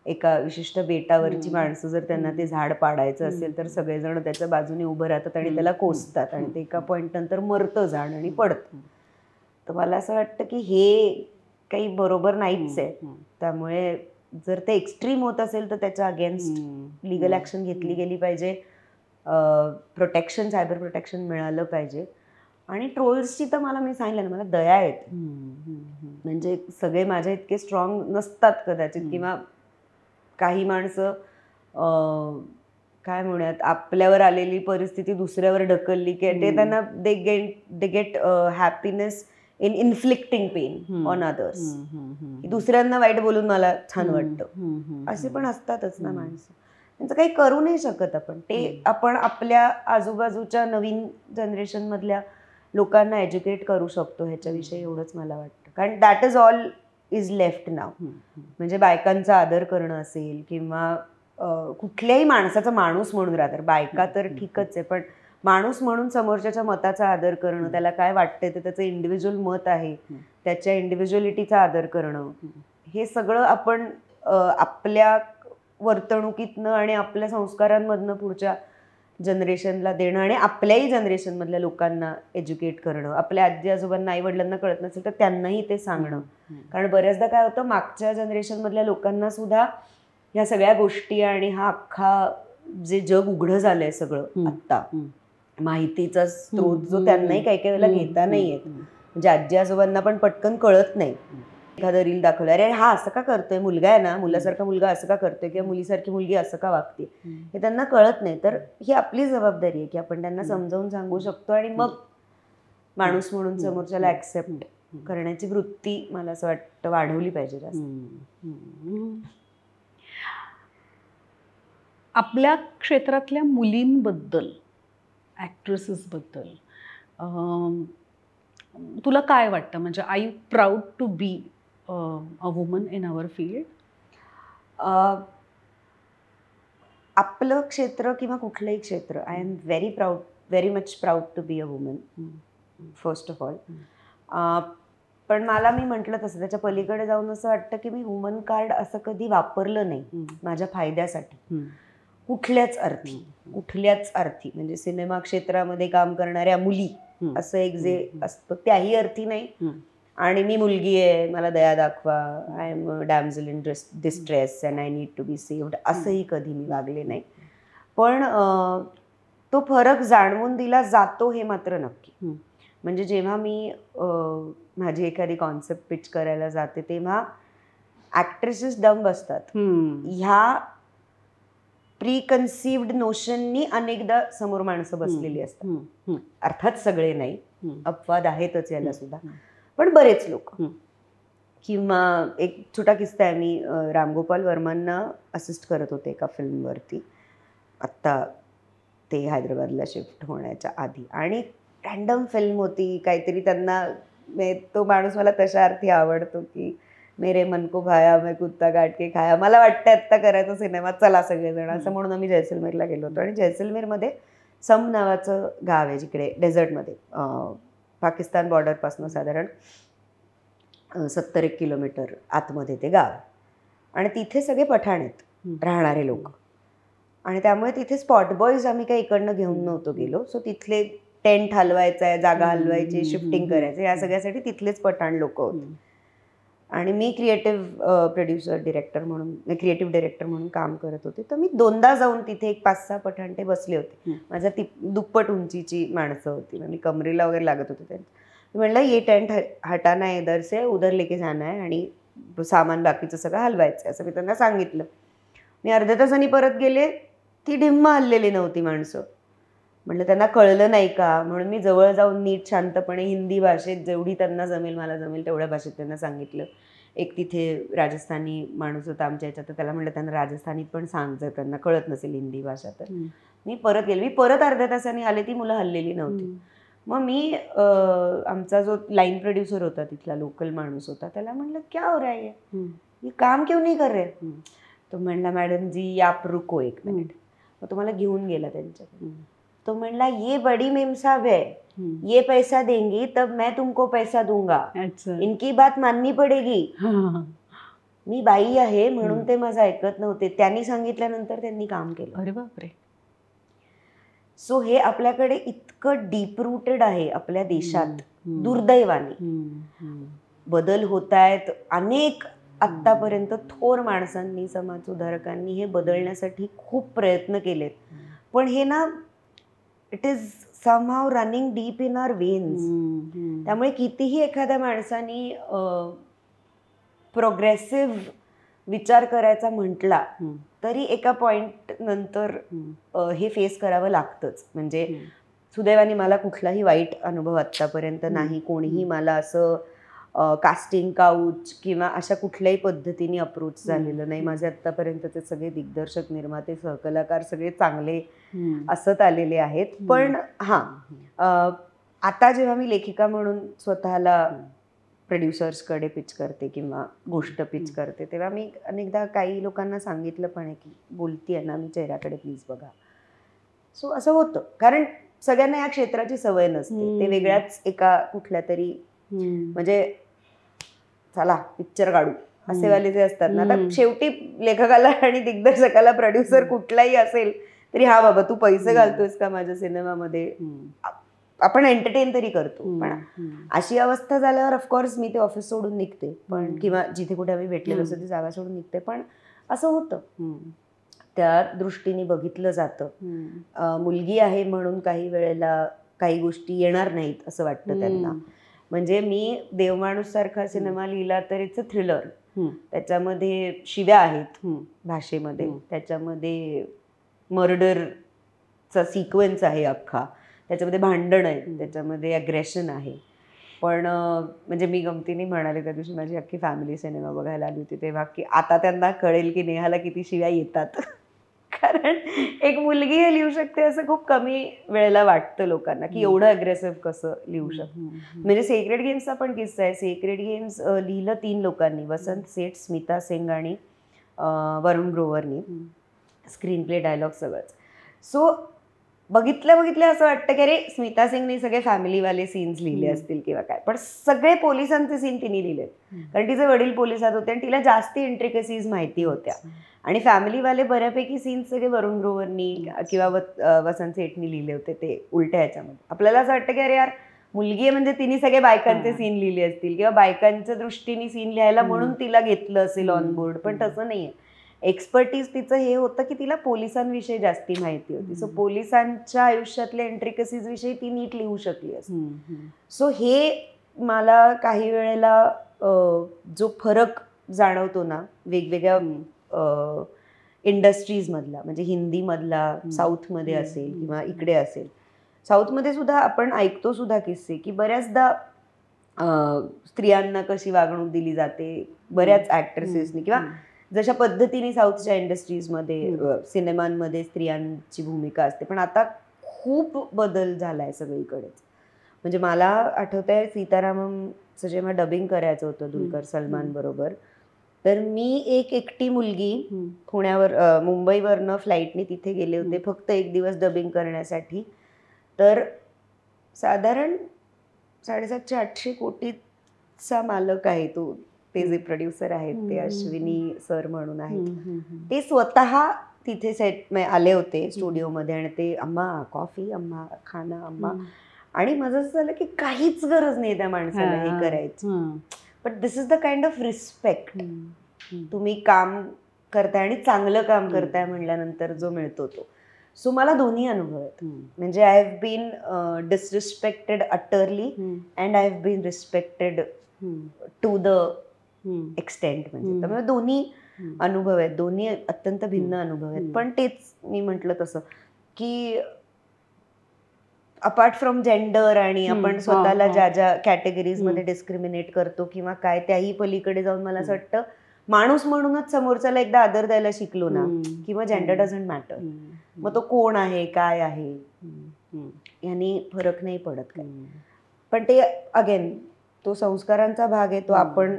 एका विशिष्ट बेटावरची माणसं जर त्यांना ते झाड पाडायचं असेल तर सगळेजण त्याच्या बाजूने उभं राहतात आणि त्याला कोसतात, आणि ते एका पॉईंट नंतर मरतं झाड आणि पडतं. तर मला असं वाटतं की हे काही बरोबर नाहीच आहे. त्यामुळे जर ते एक्स्ट्रीम होत असेल तर त्याच्या अगेन्स्ट लिगल ॲक्शन घेतली गेली पाहिजे, प्रोटेक्शन, सायबर प्रोटेक्शन मिळालं पाहिजे. आणि ट्रोल्सची तर मी सांगितलं ना, मला दया येते. म्हणजे सगळे माझ्या इतके स्ट्रॉंग नसतात कदाचित, किंवा काही माणसं काय म्हणूयात आपल्यावर आलेली परिस्थिती दुसऱ्यावर ढकलली की ते त्यांना they get happiness in inflicting pain on others. दुसऱ्यांना वाईट बोलून मला छान वाटतं, असे पण असतातच ना माणसं. त्यांचं काही करू नाही शकत आपण. ते आपण आपल्या आजूबाजूच्या नवीन जनरेशनमधल्या लोकांना एज्युकेट करू शकतो ह्याच्याविषयी, एवढंच मला वाटतं. कारण that is all is left now. म्हणजे बायकांचा आदर करणं असेल, किंवा कुठल्याही माणसाचा माणूस म्हणून राहतात, बायका तर ठीकच आहे, पण माणूस म्हणून समोरच्याच्या मताचा आदर करणं, त्याला काय वाटतंय ते त्याचं इंडिव्हिज्युअल मत आहे, त्याच्या इंडिव्हिज्युअलिटीचा आदर करणं, हे सगळं आपण आपल्या वर्तणुकीतनं आणि आपल्या संस्कारांमधनं पुढच्या जनरेशनला देणं आणि आपल्याही जनरेशनमधल्या लोकांना एज्युकेट करणं. आपल्या आजी आजोबांना आई वडिलांना कळत नसेल तर त्यांनाही ते सांगणं. कारण बऱ्याचदा काय होतं, मागच्या जनरेशनमधल्या लोकांना सुद्धा ह्या सगळ्या गोष्टी आणि हा अख्खा जे जग उघडं झालंय सगळं आत्ता, माहितीचा स्रोत जो त्यांनाही काही काही वेळेला घेता नाही येत. म्हणजे आजी आजोबांना पण पटकन कळत नाही. एखादं रील दाखवलं, अरे हा असं का करतोय, मुलगा आहे ना, मुलासारखा मुलगा असं का करतोय, किंवा मुलीसारखी मुलगी असं का वागते, हे त्यांना कळत नाही. तर ही आपली जबाबदारी आहे की आपण त्यांना समजावून सांगू शकतो आणि मग माणूस म्हणून समोरच्याला ऍक्सेप्ट करण्याची वृत्ती मला असं वाटतं वाढवली पाहिजे जास्त. आपल्या क्षेत्रातल्या मुलींबद्दल, ॲक्ट्रेसेसबद्दल तुला काय वाटतं? म्हणजे I you proud to be a woman in our field? आपलं क्षेत्र किंवा कुठलंही क्षेत्र, I am very much proud to be a woman, first of all. पण मला, मी म्हटलं तसं, त्याच्या पलीकडे जाऊन असं वाटतं की मी वुमन कार्ड असं कधी वापरलं नाही माझ्या फायद्यासाठी, कुठल्याच अर्थी. म्हणजे सिनेमा क्षेत्रामध्ये काम करणाऱ्या मुली असं एक जे असतं त्याही अर्थी नाही, आणि मी मुलगी आहे, मला दया दाखवा, I am a damsel in distress and I need to be saved, असंही कधी मी वागले नाही. पण तो फरक जाणवून दिला जातो हे मात्र नक्की. म्हणजे जेव्हा मी माझी एखादी कॉन्सेप्ट पिच करायला जाते तेव्हा ॲक्ट्रेसेस दम बसतात. ह्या प्रीकन्सिव्ड नोशननी अनेकदा समोर माणसं बसलेली असतात. अर्थात सगळे नाही, अपवाद आहेतच याला सुद्धा, पण बरेच लोक. किंवा एक छोटा किस्सा आहे, मी रामगोपाल वर्मांना असिस्ट करत होते एका फिल्मवरती आत्ता ते हैदराबादला शिफ्ट होण्याच्या आधी, आणि रँडम फिल्म होती काहीतरी. त्यांना तो माणूस मला तशा अर्थी आवडतो की मेरे मन को भाया, मैं कुत्ता काट के खाया, मला वाटतं आत्ता करायचा सिनेमा, चला सगळेजण, असं म्हणून आम्ही जैसलमेरला गेलो होतो. आणि जैसलमेरमध्ये सम नावाचं गाव आहे, जिकडे डेझर्टमध्ये, पाकिस्तान बॉर्डरपासून साधारण 70-1 किलोमीटर आतमध्ये ते गाव. आणि तिथे सगळे पठाण आहेत राहणारे लोक, आणि त्यामुळे तिथे स्पॉट बॉयज आम्ही काही इकडनं घेऊन नव्हतो गेलो. सो तिथले टेंट हलवायचा आहे, जागा हलवायची, शिफ्टिंग करायचं, या सगळ्यासाठी तिथलेच पठाण लोक होते. आणि मी क्रिएटिव्ह डिरेक्टर म्हणून काम करत होते. तर मी दोनदा जाऊन तिथे एक 5-6 पठाणते बसले होते. माझ्या दुप्पट उंचीची माणसं होती, मी कमरेला वगैरे लागत होते त्यांच्या. म्हणलं ये टेंट हटाना है इधर से, उधर लेके जाना है, आणि सामान बाकीचं सगळं हलवायचं आहे, असं मी त्यांना सांगितलं. मी अर्ध्या तासांनी परत गेले, ती ढिम्मा हललेली नव्हती माणसं. म्हटलं त्यांना कळलं नाही का, म्हणून मी जवळ जाऊन नीट शांतपणे हिंदी भाषेत जेवढी त्यांना जमेल, मला जमेल तेवढ्या भाषेत त्यांना सांगितलं. एक तिथे राजस्थानी माणूस होता आमच्या ह्याच्यात, तर त्याला म्हटलं त्यांना राजस्थानीत पण सांग जर त्यांना कळत नसेल हिंदी भाषा तर. मी परत गेले, मी परत अर्ध्या तासांनी आले, ती मुलं हललेली नव्हती. मग मी आमचा जो लाईन प्रोड्युसर होता तिथला, लोकल माणूस होता, त्याला म्हणलं क्या हो रहा है, ये काम क्यों नहीं कर रहे? तो म्हणला मॅडम जी आप रुको 1 मिनिट. मग तुम्हाला घेऊन गेला त्यांच्याकडे. तो म्हणला ये बड़ी मेम साहब है, ये पैसा देंगी तब मैं तुमको पैसा दूंगा, इनकी बात माननी पडेगी. मी बाई आहे म्हणून ते माझं ऐकत नव्हते, त्यांनी सांगितल्यानंतर त्यांनी काम केलं. अरे बापरे. सो हे आपल्याकडे इतकं डीप रूटेड आहे आपल्या देशात, दुर्दैवाने. बदल होत आहेत, अनेक आत्तापर्यंत थोर माणसांनी, समाजसुधारकांनी हे बदलण्यासाठी खूप प्रयत्न केलेत, पण हे ना, it is somehow running deep in our veins. त्यामुळे कितीही एखाद्या माणसाने प्रोग्रेसिव्ह विचार करायचा म्हटला तरी एका पॉइंट नंतर हे फेस करावं लागतंच. म्हणजे सुदैवाने मला कुठलाही वाईट अनुभव आत्तापर्यंत नाही, कोणीही मला असं कास्टिंग काउच किंवा अशा कुठल्याही पद्धतीने अप्रोच झालेलं नाही. माझे आत्तापर्यंतचे सगळे दिग्दर्शक, निर्माते, सहकलाकार सगळे चांगले असत आलेले आहेत. पण हां, आता जेव्हा मी लेखिका म्हणून स्वतःला प्रोड्युसर्सकडे पिच करते किंवा गोष्ट पिच करते, तेव्हा मी अनेकदा काही लोकांना सांगितलं पण आहे की बोलतीये ना मी, चेहऱ्याकडे प्लीज बघा. सो असं होतं, कारण सगळ्यांना या क्षेत्राची सवय नसते. ते वेगळ्याच एका कुठल्या तरी म्हणजे चला पिक्चर काढू असेवाले जे असतात ना, आता शेवटी लेखकाला आणि दिग्दर्शकाला प्रोड्युसर कुठलाही असेल तरी हा बाबा तू पैसे घालतोयस का माझ्या सिनेमामध्ये, आपण एंटरटेन तरी करतो. पण अशी अवस्था झाल्यावर ऑफकोर्स मी ते ऑफिस सोडून निघते, पण किंवा जिथे कुठे आम्ही भेटलेलो असतो ती जागा सोडून निघते. पण असं होतं, त्या दृष्टीने बघितलं जातं. मुलगी आहे म्हणून काही वेळेला काही गोष्टी येणार नाहीत असं वाटतं त्यांना. म्हणजे मी देवमाणूस सारखा सिनेमा लिहिला तर इट्स अ थ्रिलर. त्याच्यामध्ये शिव्या आहेत भाषेमध्ये, त्याच्यामध्ये मर्डरचा सिक्वेन्स आहे अख्खा, त्याच्यामध्ये भांडण आहे, त्याच्यामध्ये अग्रेशन आहे. पण म्हणजे मी गमतीने म्हणाले त्या दिवशी माझी अख्खी फॅमिली सिनेमा बघायला आली होती तेव्हा, की आता त्यांना कळेल की नेहाला किती शिव्या येतात. कारण एक मुलगी हे लिहू शकते असं खूप कमी वेळेला वाटतं लोकांना, की एवढं अग्रेसिव्ह कसं लिहू शकतं. म्हणजे सेक्रेड गेम्सचा पण किस्सा आहे. सेक्रेड गेम्स लिहिलं 3 लोकांनी, वसंत सेठ, स्मिता सिंग आणि वरुण ग्रोवरनी. स्क्रीन प्ले, डायलॉग सगळंच. सो बघितल्या असं वाटतं की अरे स्मिता सिंगने सगळे फॅमिलीवाले सीन्स लिहिले असतील किंवा काय, पण सगळे पोलिसांचे सीन तिने लिहिलेत, कारण तिचे वडील पोलिसात होते आणि तिला जास्ती इंट्रिकसीज माहिती होत्या. आणि फॅमिलीवाले बऱ्यापैकी सीन्स सगळे वरुण ग्रोवरनी किंवा वसंत सेठनी लिहिले होते, ते उलट्या ह्याच्यामध्ये. आपल्याला असं वाटतं की अरे यार मुलगी आहे म्हणजे तिने सगळे बायकांचे सीन लिहिले असतील किंवा बायकांच्या दृष्टीने सीन लिहायला म्हणून तिला घेतलं असेल ऑन बोर्ड, पण तसं नाहीये. एक्सपर्टीज तिचं हे होतं की तिला पोलिसांविषयी जास्ती माहिती होती. सो पोलिसांच्या आयुष्यातल्या इंट्रिकसीज विषयी ती नीट लिहू शकली असते. सो हे मला काही वेळेला जो फरक जाणवतो ना वेगवेगळ्या इंडस्ट्रीजमधला, म्हणजे हिंदीमधला साऊथमध्ये असेल किंवा इकडे असेल, साऊथमध्ये सुद्धा आपण ऐकतो सुद्धा किस्से की बऱ्याचदा स्त्रियांना कशी वागणूक दिली जाते बऱ्याच ऍक्ट्रेसेसनी, किंवा जशा पद्धतीने साऊथच्या इंडस्ट्रीजमध्ये सिनेमांमध्ये स्त्रियांची भूमिका असते. पण आता खूप बदल झालाय सगळीकडेच. म्हणजे मला आठवतंय सीताराममचं जेव्हा डबिंग करायचं होतं दुलकर सलमान बरोबर, तर मी एक एकटी मुलगी मुंबईवरनं फ्लाईटने तिथे गेले होते फक्त 1 दिवस डबिंग करण्यासाठी. तर साधारण 750-800 कोटीचा मालक आहे तो. ते जे प्रोड्युसर आहेत ते अश्विनी सर म्हणून आहेत, ते स्वतः तिथे सेट आले होते स्टुडिओमध्ये आणि ते अम्मा कॉफी, अम्मा खाना, अम्मा. आणि माझं असं झालं की काहीच गरज नाही त्या माणसाला हे करायची. But this is the kind of respect. तुम्ही काम करताय आणि चांगलं काम करताय म्हणल्यानंतर जो मिळतो तो. सो मला दोन्ही अनुभव आहेत. म्हणजे I have been disrespected utterly and I have been respected to the extent. म्हणजे त्यामुळे दोन्ही अनुभव आहेत, दोन्ही अत्यंत भिन्न अनुभव आहेत. पण तेच मी म्हटलं तसं की अपार्ट फ्रॉम जेंडर आणि आपण स्वतःला ज्या कॅटेगरीज मध्ये डिस्क्रिमिनेट करतो किंवा काय, त्याही पलीकडे जाऊन मला असं वाटतं माणूस म्हणूनच समोरच्याला एकदा आदर द्यायला शिकलो ना, किंवा जेंडर डझंट मॅटर, मग तो कोण आहे काय आहे यांनी फरक नाही पडत. पण ते अगेन तो संस्कारांचा भाग आहे, तो आपण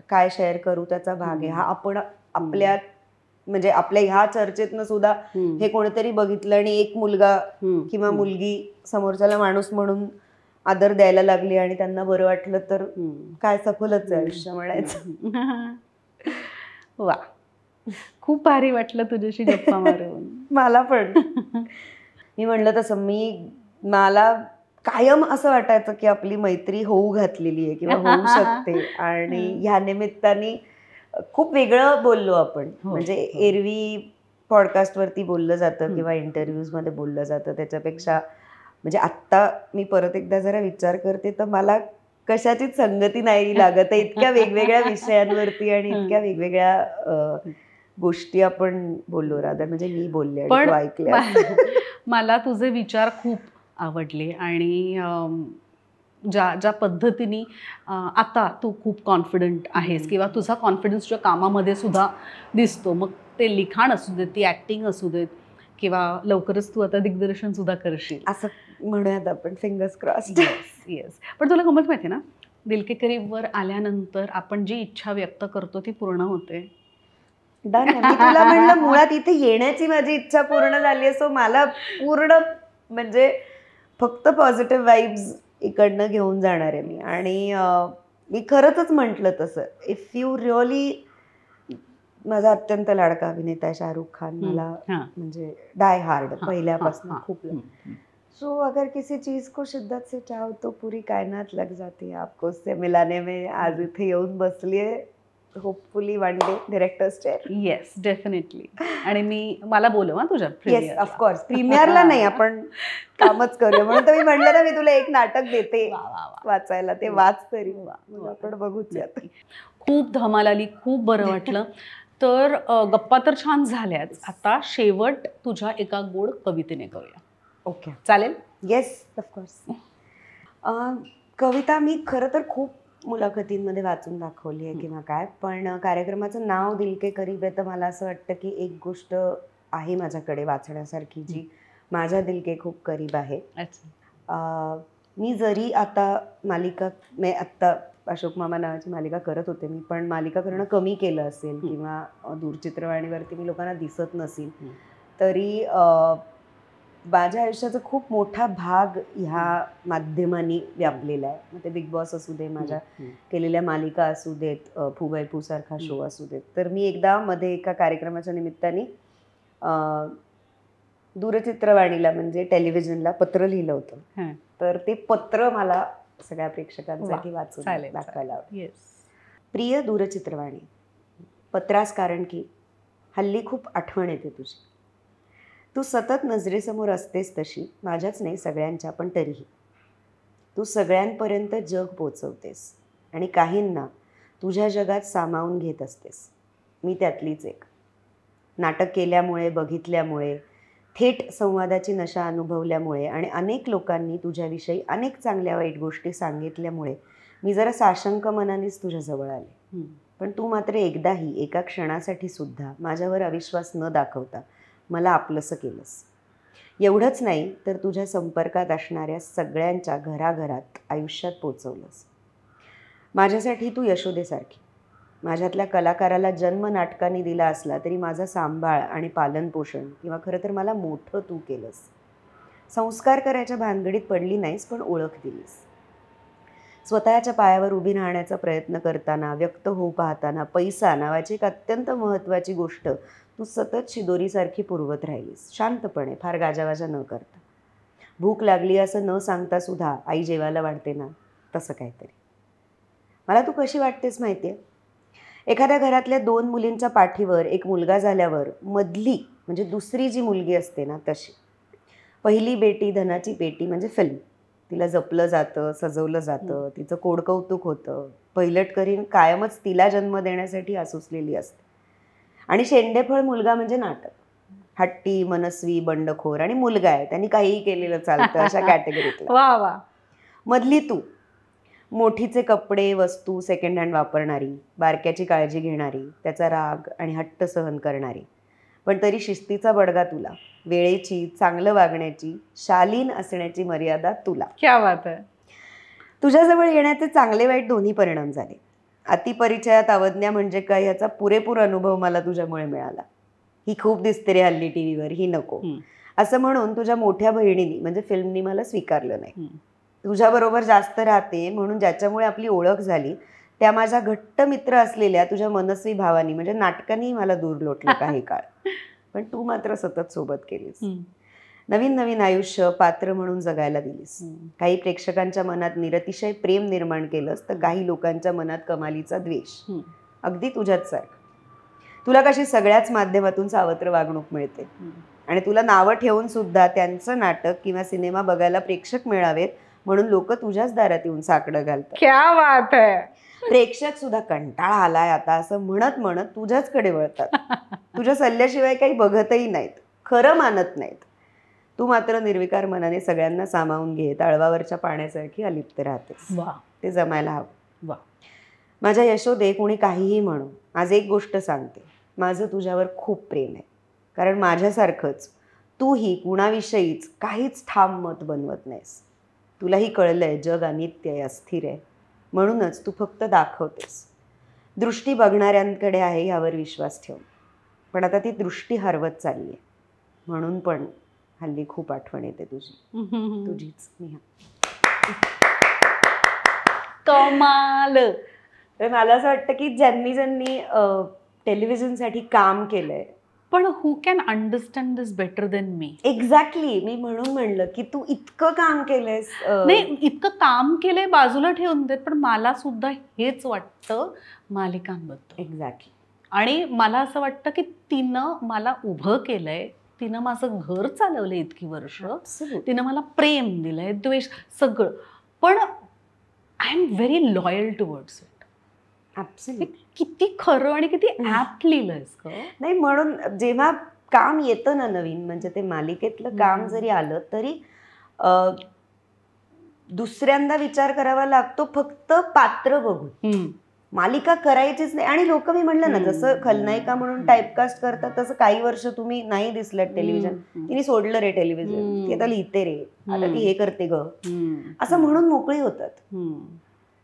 काय शेअर करू त्याचा भाग आहे. हा आपण आपल्या म्हणजे आपल्या ह्या चर्चेतनं सुद्धा हे कोणीतरी बघितलं आणि एक मुलगा किंवा मुलगी समोरच्याला माणूस म्हणून आदर द्यायला लागली आणि त्यांना बरं वाटलं तर काय सफलच आहे आयुष्य म्हणायचं. वा, खूप भारी वाटलं तुझ्याशी गप्पा मारून. मला पण. मी म्हणलं तसं मला कायम असं वाटायचं की आपली मैत्री होऊ घातलेली आहे किंवा होऊ शकते. आणि ह्या निमित्ताने खूप वेगळं बोललो आपण. म्हणजे एरवी पॉडकास्टवरती बोललं जातं किंवा इंटरव्ह्यूजमध्ये बोललं जातं त्याच्यापेक्षा, म्हणजे आत्ता मी परत एकदा जरा विचार करते तर मला कशाचीच संगती नाही लागत आहे. इतक्या वेगवेगळ्या विषयांवरती आणि इतक्या वेगवेगळ्या गोष्टी आपण बोललो. राधा म्हणजे मी बोलले आणि तू ऐकले. मला तुझे विचार खूप आवडले आणि ज्या पद्धतीने आता तू खूप कॉन्फिडंट आहेस किंवा तुझा कॉन्फिडन्स तुझ्या कामामध्ये सुद्धा दिसतो, मग ते लिखाण असू देत, ती ॲक्टिंग असू देत किंवा लवकरच तू आता दिग्दर्शन सुद्धा करशील असं म्हणूयात आपण, फिंगर्स क्रॉस्ड. येस. पण तुला गंमत माहिती ना, दिल के करीबवर आल्यानंतर आपण जी इच्छा व्यक्त करतो ती पूर्ण होते. डन. मी तुला म्हणलं मुळात इथे येण्याची माझी इच्छा पूर्ण झाली आहे. सो मला पूर्ण म्हणजे फक्त पॉझिटिव्ह वाईब्स इकडनं घेऊन जाणार आहे मी. आणि मी खरंच म्हटलं तसं, इफ यू रिअली, माझा अत्यंत लाडका अभिनेता आहे शाहरुख खान, मला म्हणजे डाय हार्ड पहिल्यापासून खूप. सो अगर किसी चीज को शिद्दत से चाहो तो पूरी कायनात लग जाती है आपको उससे मिलाने में. आज इथे येऊन बसलीये, hopefully one day directors chair. Yes, definitely. आणि मला बोलव हा तुझ्या. Yes, of course. प्रीमियरला नाही, आपण कामच करूया. म्हणून तर मी म्हणलं ना, मी तुला एक नाटक देते वाचायला, ते वाच तरी, आपण बघूच. खूप धमाल आली, खूप बरं वाटलं. तर गप्पा तर छान झाल्याच. आता शेवट तुझ्या एका गोड कवितेने करूया. ओके, चालेल? Yes, of course. कविता मी खरं तर खूप मुलाखतींमध्ये वाचून दाखवली आहे किंवा काय, पण कार्यक्रमाचं नाव दिल के करीब आहे, तर मला असं वाटतं की एक गोष्ट आहे माझ्याकडे वाचण्यासारखी जी माझ्या दिल के खूप करीब आहे. मी जरी आता मालिका, आत्ता अशोक मामा नावाची मालिका करत होते मी, पण मालिका करणं कमी केलं असेल किंवा दूरचित्रवाणीवरती मी लोकांना दिसत नसेल, तरी माझ्या आयुष्याचा खूप मोठा भाग ह्या माध्यमांनी व्यापलेला आहे. मग ते बिग बॉस असू दे, माझ्या केलेल्या मालिका असू देत, फुबाई सारखा शो असू देत. तर मी एकदा मध्ये एका कार्यक्रमाच्या निमित्ताने दूरचित्रवाणीला म्हणजे टेलिव्हिजनला पत्र लिहिलं होतं. तर ते पत्र मला सगळ्या प्रेक्षकांसाठी वाचून दाखवायला आवडेल. प्रिय दूरचित्रवाणी, पत्रास कारण की हल्ली खूप आठवण येते तुझी. तू सतत नजरेसमोर असतेस तशी, माझ्याच नाही सगळ्यांच्या, पण तरीही तू सगळ्यांपर्यंत जग पोचवतेस आणि काहींना तुझ्या जगात सामावून घेत असतेस. मी त्यातलीच एक. नाटक केल्यामुळे, बघितल्यामुळे, थेट संवादाची नशा अनुभवल्यामुळे आणि अनेक लोकांनी तुझ्याविषयी अनेक चांगल्या वाईट गोष्टी सांगितल्यामुळे मी जरा साशंक मनानेच तुझ्याजवळ आले. पण तू मात्र एकदाही, एका क्षणासाठी सुद्धा माझ्यावर अविश्वास न दाखवता मला आपलंसं केलंस. एवढंच नाही तर तुझ्या संपर्कात असणाऱ्या सगळ्यांच्या घराघरात आयुष्यात पोचवलंस. माझ्यासाठी तू यशोदेसारखी. माझ्यातल्या कलाकाराला जन्म नाटकाने दिला असला तरी माझा सांभाळ आणि पालनपोषण किंवा खरं तर मला मोठं तू केलंस. संस्कार करायच्या भानगडीत पडली नाहीस, पण ओळख दिलीस. स्वतःच्या पायावर उभी राहण्याचा प्रयत्न करताना, व्यक्त होऊ पाहताना पैसा नावाची एक अत्यंत महत्त्वाची गोष्ट तू सतत शिदोरीसारखी पुरवत राहिलीस, शांतपणे, फार गाजावाजा न करता. भूक लागली असं न सांगता सुद्धा आई जेवायला वाढते ना, तसं काहीतरी. मला तू कशी वाटतेस माहिती आहे? एखाद्या घरातल्या 2 मुलींच्या पाठीवर एक मुलगा झाल्यावर मधली म्हणजे दुसरी जी मुलगी असते ना, तशी. पहिली बेटी धनाची पेटी म्हणजे फिल्म. तिला जपलं जातं, सजवलं जातं, तिचं कोडकौतुक होतं. पैलटकरीण कायमच तिला जन्म देण्यासाठी आसुसलेली असते. आणि शेंडेफळ मुलगा म्हणजे नाटक. हट्टी, मनस्वी, बंडखोर आणि मुलगा आहे, त्यांनी काहीही केलेलं चालतं, अशा कॅटेगरीतला. वा वा. मधली तू, मोठीचे कपडे, वस्तू सेकंड हँड वापरणारी, बारक्याची काळजी घेणारी, त्याचा राग आणि हट्ट सहन करणारी, पण तरी शिस्तीचा बडगा तुला. वेळेची, चांगलं वागण्याची, शालीन असण्याची मर्यादा तुला. क्या बात आहे. तुझ्याजवळ येण्याचे चांगले वाईट दोन्ही परिणाम झाले. अतिपरिचयात अवज्ञा म्हणजे काय याचा पुरेपूर अनुभव मला तुझ्यामुळे मिळाला. ही खूप दिसते रे हल्ली टीव्हीवर, ही नको, असं म्हणून तुझ्या मोठ्या बहिणीनी म्हणजे फिल्मनी मला स्वीकारलं नाही. तुझ्याबरोबर जास्त राहते म्हणून ज्याच्यामुळे आपली ओळख झाली, त्या माझ्या घट्ट मित्र असलेल्या तुझ्या मनस्वी भावानी म्हणजे नाटकांनी मला दूर लोटलं काही काळ. पण तू मात्र सतत सोबत केलीस. नवीन नवीन आयुष्य पात्र म्हणून जगायला दिलीस. काही प्रेक्षकांच्या मनात निरतिशय प्रेम निर्माण केलंस, तर काही लोकांच्या मनात कमालीचा द्वेष. अगदी तुझ्याच सारखं. तुला कशी सगळ्याच माध्यमातून सावत्र वागणूक मिळते आणि तुला नावं ठेवून सुद्धा त्यांचं नाटक किंवा सिनेमा बघायला प्रेक्षक मिळावेत म्हणून लोक तुझ्याच दारात येऊन साकडं घालतात. क्या बात आहे. प्रेक्षक सुद्धा कंटाळा आलाय आता असं म्हणत म्हणत तुझ्याचकडे वळतात. तुझ्या सल्ल्याशिवाय काही बघतही नाहीत, खरं मानत नाहीत. तू मात्र निर्विकार मनाने सगळ्यांना सामावून घे, तळवावरच्या पाण्यासारखी अलिप्त राहतेस. ते जमायला हवं. माझ्या यशोदे, कोणी काहीही म्हणू, आज एक गोष्ट सांगते, माझं तुझ्यावर खूप प्रेम आहे. कारण माझ्यासारखंच तूही कुणाविषयीच काहीच ठाम मत बनवत नाहीस. तुलाही कळलंय जग अनित्य आहे, अस्थिर आहे. म्हणूनच तू फक्त दाखवतेस. दृष्टी बघणाऱ्यांकडे आहे यावर विश्वास ठेव. पण आता ती दृष्टी हरवत चालली आहे. म्हणून पण हल्ली खूप आठवण येते तुझी. तुझीच नेहा. कमाल. मला असं वाटतं की ज्यांनी टेलिव्हिजनसाठी काम केलंय, पण who can understand this better than me. Exactly. मी म्हणून म्हणलं की तू इतकं काम केलंयस. नाही, इतकं काम केलंय बाजूला ठेवून देत, पण मला सुद्धा हेच वाटतं मालिकांबद्दल. एक्झॅक्टली. आणि मला असं वाटतं की तिनं मला उभं केलंय, तिनं माझं घर चालवलंय इतकी वर्ष, तिनं मला प्रेम दिलंय, द्वेष, सगळं. पण I am very loyal towards it. किती खरं आणि किती ऍप्ट लिहिलंयस ग. नाही, म्हणून जेव्हा काम येतं ना नवीन, म्हणजे ते मालिकेतलं काम जरी आलं तरी दुसऱ्यांदा विचार करावा लागतो फक्त पात्र बघून. मालिका करायचीच नाही. आणि लोक, मी म्हणलं ना, जसं खलनायिका म्हणून टाईपकास्ट करतात तसं काही वर्ष तुम्ही नाही दिसलं टेलिव्हिजन, तिने सोडलं रे टेलिव्हिजन, ती आता लिहिते रे, आता ती हे करते ग, असं म्हणून मोकळी होतात.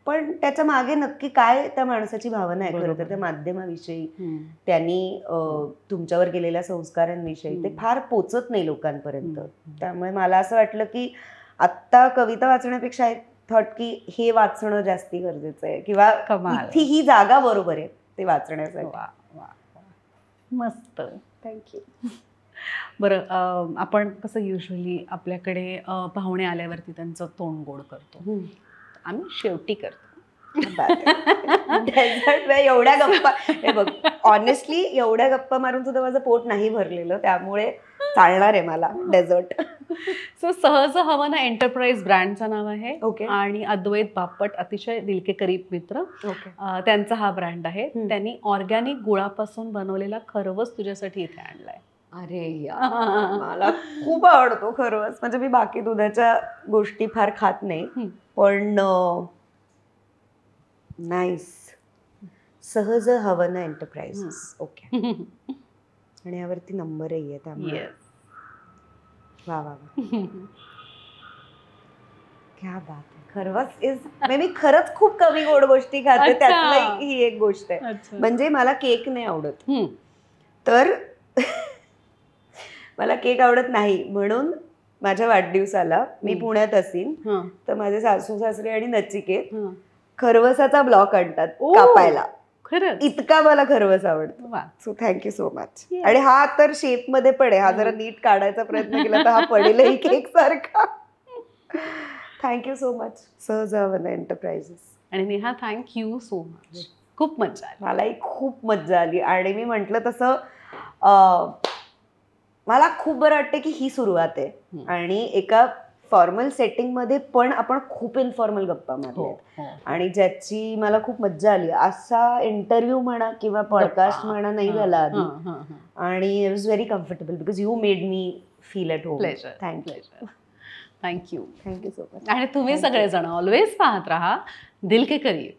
पण त्याच्या मागे नक्की काय त्या माणसाची भावना आहे खरं तर त्या माध्यमाविषयी, त्यांनी तुमच्यावर केलेल्या संस्कारांविषयी, ते फार पोचत नाही लोकांपर्यंत. त्यामुळे मला असं वाटलं की आत्ता कविता वाचण्यापेक्षा आय थॉट की हे वाचणं जास्ती गरजेचं आहे, किंवा इथे ही जागा बरोबर आहे ते वाचण्यासाठी. मस्त, थँक्यू. बरं, आपण कसं युजली आपल्याकडे पाहुणे आल्यावरती त्यांचं तोंड गोड करतो, आम्ही शेवटी करतो. एवढ्या गप्पा, हे बघ, ऑनेस्टली एवढ्या गप्पा मारून सुद्धा माझं पोट नाही भरलेलं, त्यामुळे चालणार आहे मला डेझर्ट. सो सहज हवं ना एंटरप्राइज ब्रँडचं नाव आहे. आणि अद्वैत बापट, अतिशय दिलके करीब मित्र, त्यांचा हा ब्रँड आहे. त्यांनी ऑर्गॅनिक गुळापासून बनवलेला खरवस तुझ्यासाठी इथे आणलाय. अरे मला खूप आवडतो खरवस. म्हणजे मी बाकी दुधाच्या गोष्टी फार खात नाही, पण नाईस. सहज हवं ना एंटरप्राइजेस. ओके. आणि यावरती नंबरही आहे, त्यामुळे वा वा वा, क्या बात आहे. खरवस इज, मी खरंच खूप कमी गोड गोष्टी खाते, त्यातली ही एक गोष्ट आहे. म्हणजे मला केक नाही आवडत, तर मला केक आवडत नाही, म्हणून माझ्या वाढदिवसाला मी पुण्यात असीन तर माझे सासू सासरे आणि नचिकेत खरवसाचा ब्लॉक आणतात कापायला. इतका मला खरवस आवडतो. So thank you so much. आणि हा तर शेप मध्ये पण आहे, हा जरा नीट काढायचा प्रयत्न केला तर हा पडेलही केक सारखा. थँक्यू सो मच सहज हवं एंटरप्राइजेस. आणि नेहा, थँक्यू सो मच. खूप मजा आली. मलाही खूप मजा आली. आणि मी म्हटलं तसं मला खूप बरं वाटतं की ही सुरुवात आहे, आणि एका फॉर्मल सेटिंग मध्ये पण आपण खूप इन्फॉर्मल गप्पा मारल्या, आणि ज्याची मला खूप मज्जा आली. असा इंटरव्ह्यू म्हणा किंवा पॉडकास्ट म्हणा नाही झाला आधी, आणि it was very comfortable because you made me feel at home. Thank you. Thank you so much. आणि तुम्ही सगळेजण ऑलवेज पाहत राहा दिल के करीब.